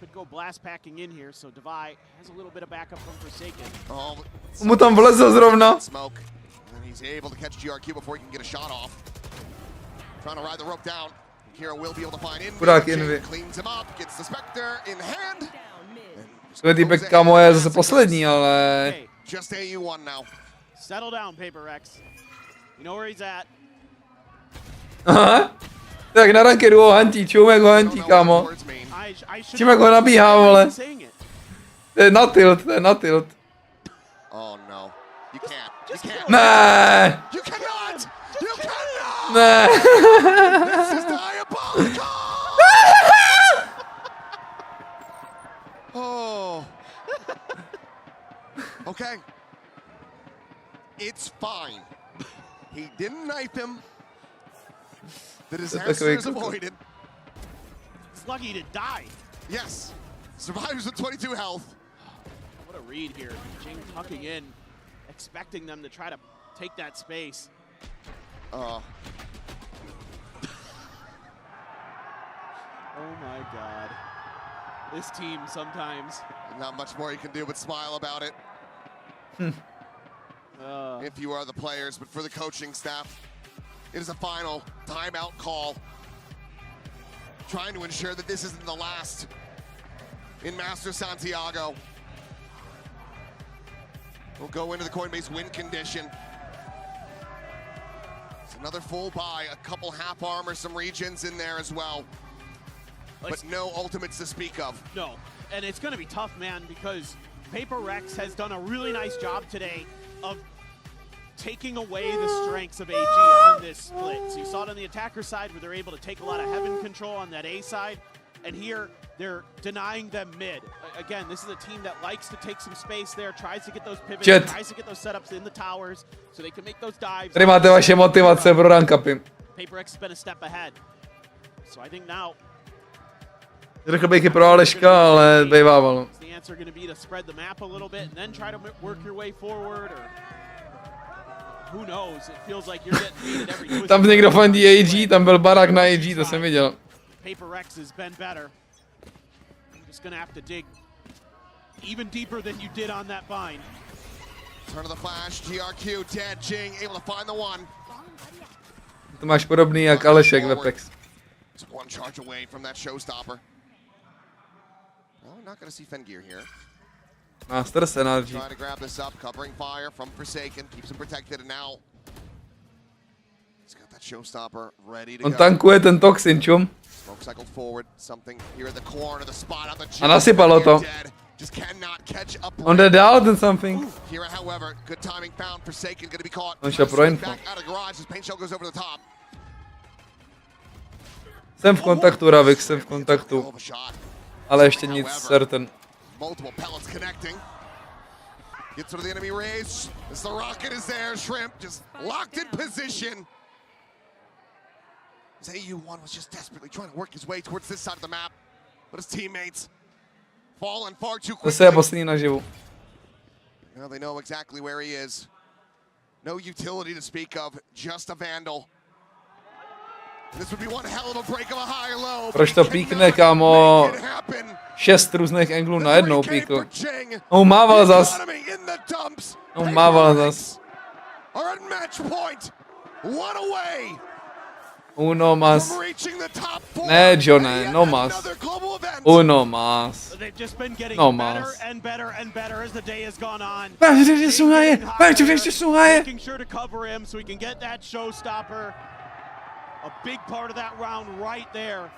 Could go blast packing in here, so Devi has a little bit of backup from Forsaken. Oh, mu tam vlezl zrovna. Smoke. And he's able to catch GRQ before he can get a shot off. Trying to ride the rope down. Kira will be able to find Envy. Cleans him up, gets the Spectre in hand. Ten týpek, kámo, je zase poslední, ale... Just AU1 now. Settle down, PRX. You know where he's at. Aha. Tak na rankedu ho hantí, čum jak ho hantí, kámo. Čím jak ho nabíhá, vole. To je na tilt, to je na tilt. Oh no. You can't. You can't. Ne. You cannot. You cannot. Ne. This is diabolical. Oh. Okay. It's fine. He didn't knife him. The disaster is avoided. He's lucky to die. Yes. Survivors with 22 health. What a read here. Jing tucking in, expecting them to try to take that space. Oh my god. This team sometimes. Not much more you can do but smile about it. If you are the players, but for the coaching staff, it is a final timeout call. Trying to ensure that this isn't the last in Masters Santiago. We'll go into the Coinbase win condition. It's another full buy, a couple half armor, some regions in there as well. But no ultimates to speak of. No, and it's going to be tough, man, because PRX has done a really nice job today of taking away the strengths of AG on this split. So you saw it on the attacker side where they're able to take a lot of heaven control on that A side, and here they're denying them mid. Again, this is a team that likes to take some space there, tries to get those pivots, tries to get those setups in the towers so they can make those dives. Tady máte vaše motivace pro rank upy. PRX has been a step ahead. So I think now řekl bych i pro Aleška, ale bývával. the answer going to be to spread the map a little bit and then try to work your way forward, or who knows? It feels like you're getting beat at every twist. Tam někdo fandí AG, tam byl barák na AG, to jsem viděl. PRX has been better. I'm just gonna have to dig even deeper than you did on that bind. Turn of the flash, GRQ, dead, Jing, able to find the one. To máš podobný jak Alešek v Apex. It's one charge away from that showstopper. Well, we're not gonna see Fangir here. Masters Santiago. Trying to grab this up, covering fire from Forsaken, keeps him protected, and now he's got that showstopper ready to On go. tankuje ten toxin, čum. Smoke cycled forward, something here at the corner, the spot on the A nasypalo to. just cannot catch up. On jde dál ten something. Here, however, good timing found. Forsaken going to be caught. On šel pro info. Back out of garage as paint shell goes over the top. Jsem v kontaktu, Ravik, jsem v kontaktu. Ale ještě nic certain. Multiple pellets connecting. Gets to the enemy race. As the rocket is there, Shrimp just locked in position. As AU1 was just desperately trying to work his way towards this side of the map, but his teammates fallen far too quickly. To je poslední naživu. Now they know exactly where he is. No utility to speak of, just a vandal. This would be one hell of a break of a high low. Proč to píkne, kámo? 6 různých anglů najednou píkl. On mával zas. On mával zas. Uno más. Ne, Johne, no más. Uno más. No más. Making sure to cover him so he can get that showstopper. A big part of that round right there.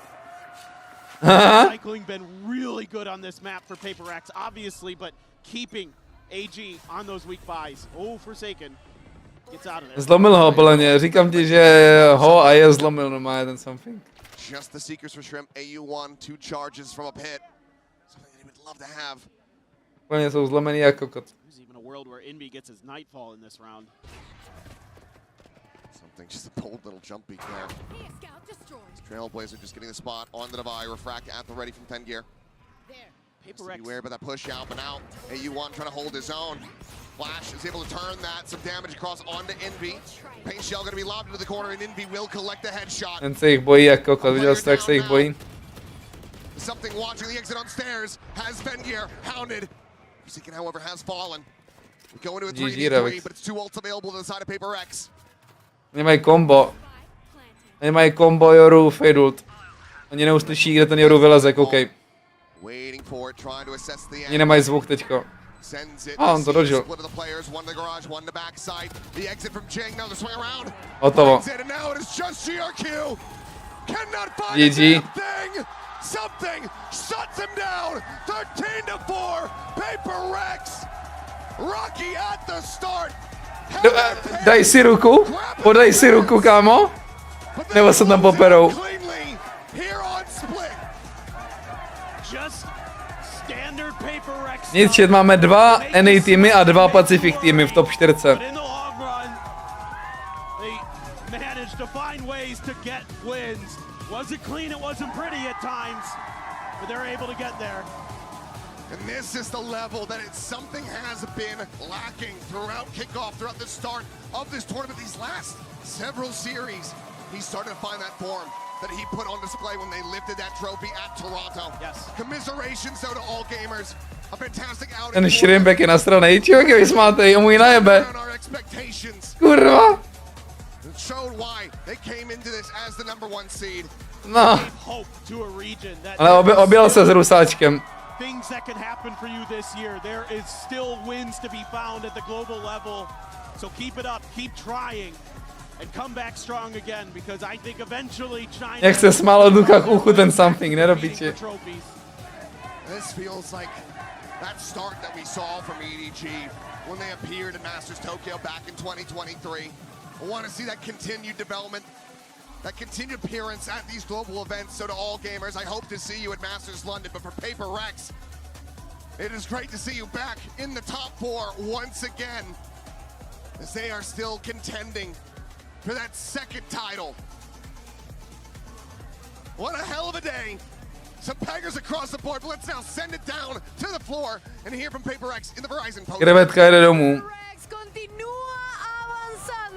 Cycling been really good on this map for PRX, obviously, but keeping AG on those weak buys. Oh, Forsaken gets out of there. Zlomil ho, Beleně, říkám ti, že ho a je zlomil normálně ten something. Just the Seekers for Shrimp, AU1, 2 charges from a pit. Something that he would love to have. Úplně jsou zlomený jako kokot. There's even a world where Envy gets his Nightfall in this round. Just a bold little jump peek there. Trailblazer just getting the spot on the Divide, refract at the ready from Fangir. Beware about that push out, but now AU1 trying to hold his own. Flash is able to turn that, some damage across onto Envy. Paint shell going to be lobbed into the corner, and Envy will collect the headshot. Ten se jich bojí jak kokot, viděl jsi, jak se jich bojí? Something watching the exit on stairs has Fangir hounded. Forsaken, however, has fallen. We go into a 3v3, but it's 2 ults available to the side of PRX. Nemají kombo. Nemají kombo Joru Fadult. Oni neuslyší, kde ten Joru vyleze, koukej. Oni nemají zvuk teďko. A on to dožil. Hotovo. GG. Daj si ruku, podaj si ruku, kámo, nebo se tam poperou. Nic, chat, máme 2 NA týmy a 2 Pacific týmy v top 4. And this is the level that something has been lacking throughout kickoff, throughout the start of this tournament, these last several series. He started to find that form that he put on display when they lifted that trophy at Toronto. Yes. Commiserations though to all gamers. A fantastic outing. Ten Shrimpek je nasranej, čo, keby smátej, on mu ji najebe. Kurva. It showed why they came into this as the #1 seed. No. Ale objel se s Rusáčkem. Things that can happen for you this year. There is still wins to be found at the global level. So keep it up, keep trying, and come back strong again, because I think eventually China... Jak se smál od Luka k uchu ten something, nerobiče. This feels like that start that we saw from EDG when they appeared at Masters Tokyo back in 2023. I want to see that continued development, that continued appearance at these global events. So to all gamers, I hope to see you at Masters London. But for PRX, it is great to see you back in the top 4 once again, as they are still contending for that 2nd title. What a hell of a day. Some bangers across the board, but let's now send it down to the floor and hear from PRX in the Verizon post. Krevetka jde domů. Continúa avanzando.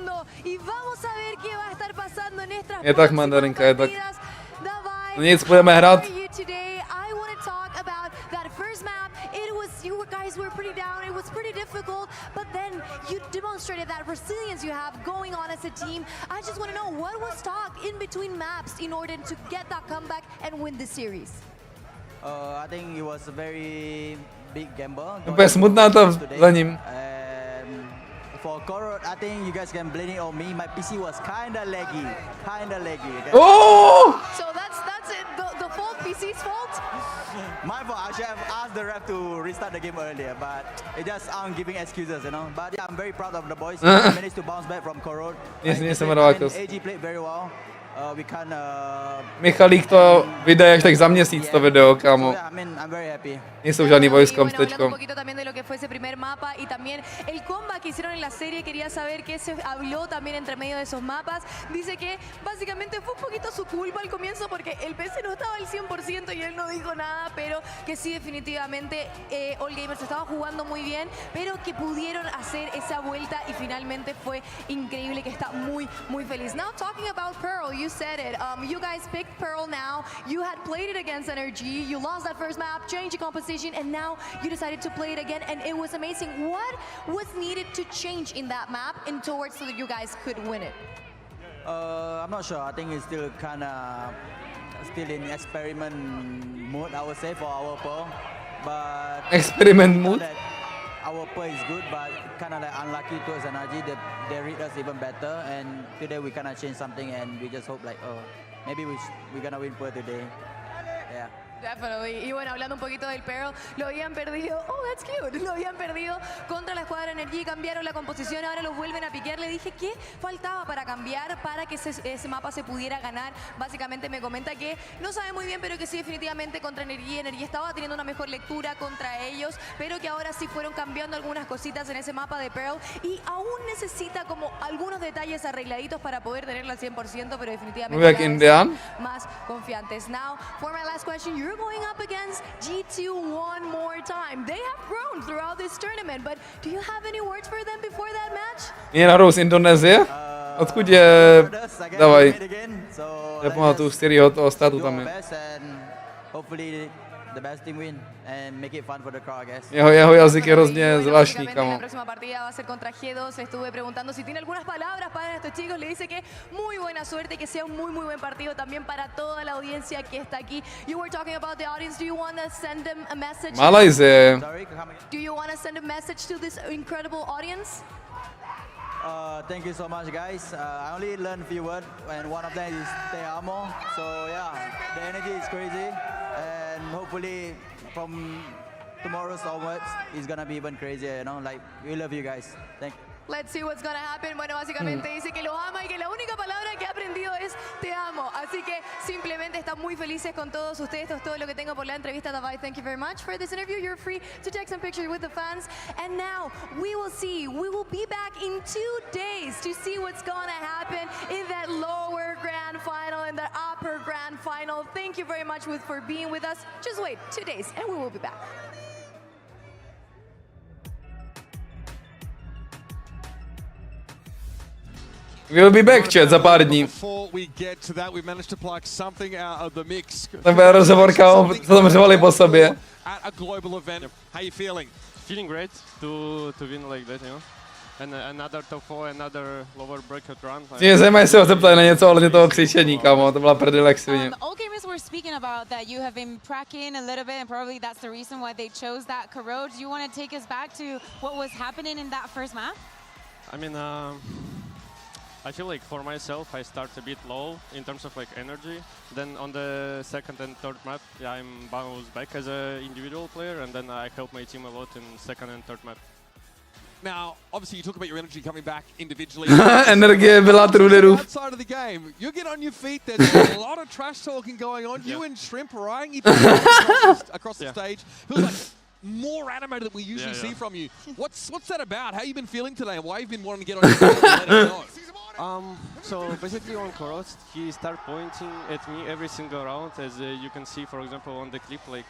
y vamos a ver qué va a estar pasando en estas Je tak, mandarinka, je tak. No nic, budeme hrát. I want to talk about that first map. You guys were pretty down. It was pretty difficult, but then you demonstrated that resilience you have going on as a team. I just want to know what was talked in between maps in order to get that comeback and win the series. I think it was a very big gamble. Úplně smutná to za ním. For Korot, I think you guys can blame it on me. My PC was kinda laggy. Okay? Oh! So that's it. The fault, PC's fault. My fault. I should have asked the ref to restart the game earlier, but it just I'm giving excuses, you know. But yeah, I'm very proud of the boys. We managed to bounce back from Korot. AG played very well. We can. Michalík to vydá až tak za měsíc to video, kámo. So, yeah, I'm very happy. Nejsou žádný voice comms Hablando un poquito también de lo que fue ese primer mapa y también el comeback que hicieron en la serie, quería saber qué se habló también entre medio de esos mapas. Dice que básicamente fue un poquito su culpa al comienzo porque el PC no estaba al 100% y él no dijo nada, pero que sí definitivamente All Gamers estaba jugando muy bien, pero que pudieron hacer esa vuelta y finalmente fue increíble, que está muy feliz. Now talking about Pearl, you said it. You guys picked Pearl now. You had played it against NRG. You lost that first map, changed the composition, and now you decided to play it again, and it was amazing. What was needed to change in that map in towards so that you guys could win it? I'm not sure. I think it's still still in experiment mode, I would say, for our Pearl. But experiment mode. Our play is good, but kind of like unlucky towards NRG. They read us even better, and today we kind of changed something, and we just hope like, oh, maybe we're gonna win Pearl today. Yeah. Definitely. Y bueno, hablando un poquito del Pearl, lo habían perdido, oh that's cute, lo habían perdido contra la escuadra Energy, cambiaron la composición, ahora los vuelven a piquear. Le dije qué faltaba para cambiar para que ese mapa se pudiera ganar. Básicamente me comenta que no sabe muy bien, pero que sí definitivamente contra Energy estaba teniendo una mejor lectura contra ellos, pero que ahora sí fueron cambiando algunas cositas en ese mapa de Pearl y aún necesita como algunos detalles arregladitos para poder tenerlo al 100%, pero definitivamente más confiantes. Now, for my last question, you're going up against G2 one more time. They have grown throughout this tournament, but do you have any words for them before that match? Je nahrou z Indonésie? Odkud je? Dávaj. Nepamatuju z kterého toho státu tam je. The best team win and make it fun for the crowd, I guess. Jeho jazyk je hrozně zvláštní, kamo. La próxima partida va a ser contra G2. Le estuve preguntando si tiene algunas palabras para estos chicos. Le dice que muy buena suerte, que sea un muy buen partido también para toda la audiencia que está aquí. You were talking about the audience. Do you want to send them a message? Malaysia. Do you want to send a message to this incredible audience? Thank you so much, guys. I only learned a few words, and one of them is te amo. So yeah, the energy is crazy, and hopefully from tomorrow's onwards, it's gonna be even crazier. You know, like we love you guys. Thank you. Let's see what's gonna happen. Bueno, básicamente dice que los ama y que la única palabra que ha aprendido es te amo. Así que simplemente están muy felices con todos ustedes. Esto es todo lo que tengo por la entrevista. Davai, thank you very much for this interview. You're free to take some pictures with the fans. And now we will be back in 2 days to see what's gonna happen in that lower grand final and the upper grand final. Thank you very much for being with us. Just wait 2 days and we will be back. We'll be back, chat, za pár dní. Ten rozhovor, kámo, co tam řvali po sobě. Feeling great to win like that, you know. And another top 4, another lower bracket run. Mě zajímá, jestli ho zeptali na něco ohledně toho křičení, kámo, to byla prdele svině. All gamers were speaking about that you have been pracking a little bit, and probably that's the reason why they chose that corrode. Do you want to take us back to what was happening in that first map? I mean, I feel like for myself, I start a bit low in terms of like energy. Then on the second and third map, yeah, I'm bounced back as an individual player, and then I help my team a lot in second and third map. Now, obviously, you talk about your energy coming back individually. Energie byla through the roof. Outside of the game, you get on your feet. There's a lot of trash talking going on. You and Shrimp are eyeing each other across the stage. Feels like more animated than we usually see from you. What's that about? How you been feeling today? Why you've been wanting to get on your feet and let it know? So basically on Koros, he started pointing at me every single round, as you can see, for example, on the clip, like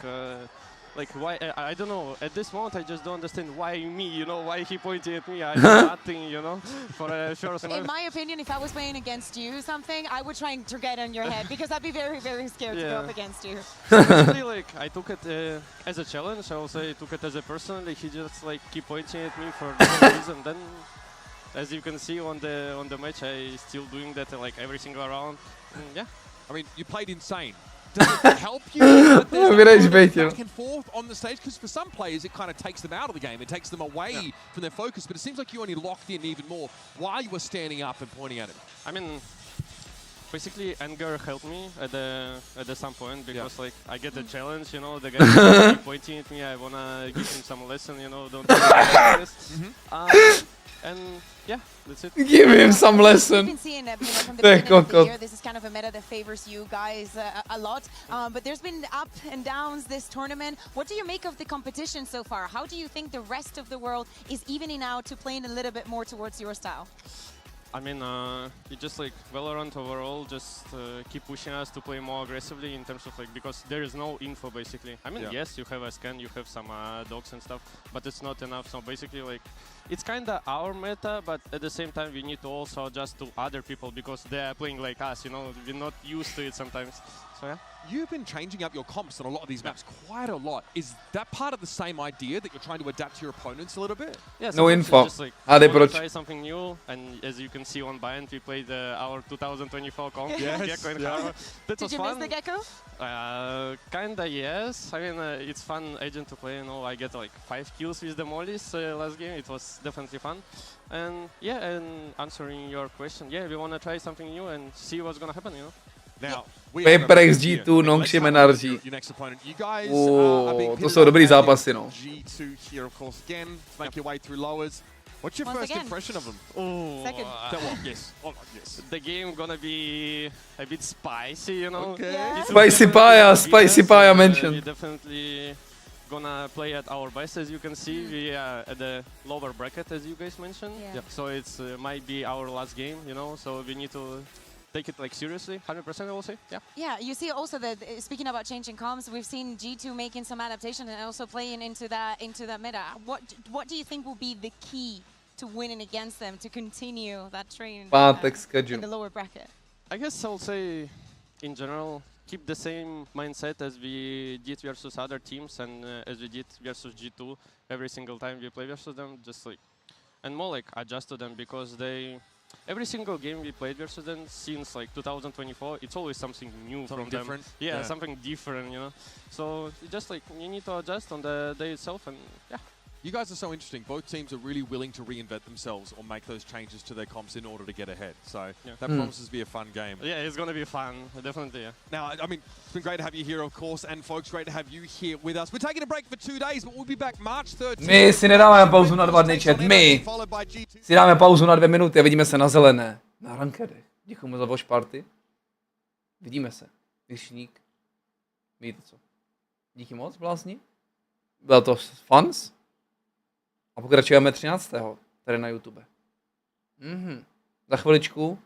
like why I don't know. At this moment, I just don't understand why me. You know, why he pointed at me. I did nothing. You know, for a short. In my opinion, if I was playing against you, something I would try to get on your head because I'd be very, very scared to go up against you. Basically, like I took it as a challenge. I also took it as a person. Like he just like keep pointing at me for no reason. Then, as you can see on the match, I still doing that like every single round. And yeah, I mean, you played insane. Does it help you that there's back and forth on the stage? Because for some players, it kind of takes them out of the game. It takes them away from their focus. But it seems like you only locked in even more while you were standing up and pointing at him. I mean, basically, Anger helped me at some point because like I get the challenge, you know, the guy keep pointing at me. I wanna give him some lesson, you know, don't do this. And yeah, that's it. Give him some lesson. We've been seeing from the beginning of the year, this is kind of a meta that favors you guys a lot. But there's been up and downs this tournament. What do you make of the competition so far? How do you think the rest of the world is evening out to playing a little bit more towards your style? I mean, you just like Valorant overall just keep pushing us to play more aggressively in terms of like, because there is no info basically. I mean, yes, you have a scan, you have some dogs and stuff, but it's not enough. So basically like, it's kind of our meta, but at the same time we need to also adjust to other people because they are playing like us, you know, we're not used to it sometimes. So yeah. You've been changing up your comps on a lot of these maps quite a lot. Is that part of the same idea that you're trying to adapt to your opponents a little bit? Yeah, no info. Just like, try something new, and as you can see on Bind, we played our 2024 comp. Yes. That was fun. Miss the Gecko? Kinda yes. I mean, it's fun agent to play. You know, I get like 5 kills with the mollies last game. It was definitely fun. And yeah, and answering your question, yeah, we wanna try something new and see what's gonna happen. You know. Now, PRX G2, Nongshim and RG. To jsou dobrý zápasy, no. G2 here, of course, again, to make your way through lowers. What's your first impression of them? Second. Yes. Yes. The game gonna be a bit spicy, you know. Okay. Yeah. Spicy pie I mentioned. We definitely gonna play at our best, as you can see. We are at the lower bracket, as you guys mentioned. Yeah. So it's might be our last game, you know. So we need to take it like seriously, 100% I will say, yeah. Yeah, you see also that, speaking about changing comms, we've seen G2 making some adaptations and also playing into that meta. What do you think will be the key to winning against them, to continue that train in the lower bracket? I guess I'll say, in general, keep the same mindset as we did versus other teams and as we did versus G2 every single time we play versus them, just like, and more like adjust to them because every single game we played versus them since like 2024, it's always something new from them. Yeah, something different, you know. So just like you need to adjust on the day itself, and yeah. You guys are so interesting. Both teams are really willing to reinvent themselves or make those changes to their comps in order to get ahead. So that promises to be a fun game. Yeah, it's going to be fun, definitely. Yeah. Now, I mean, it's been great to have you here, of course, and folks, great to have you here with us. We're taking a break for 2 days, but we'll be back March 13th. My si nedáme pauzu na 2 dny, chat. My si dáme pauzu na 2 minuty a vidíme se na zelené. Na rankedech. Děkuju za Watchparty. Vidíme se. Vyšník. Víte co? Díky moc, blázni. Byl to fans. A pokračujeme 13. tady na YouTube. Za chviličku.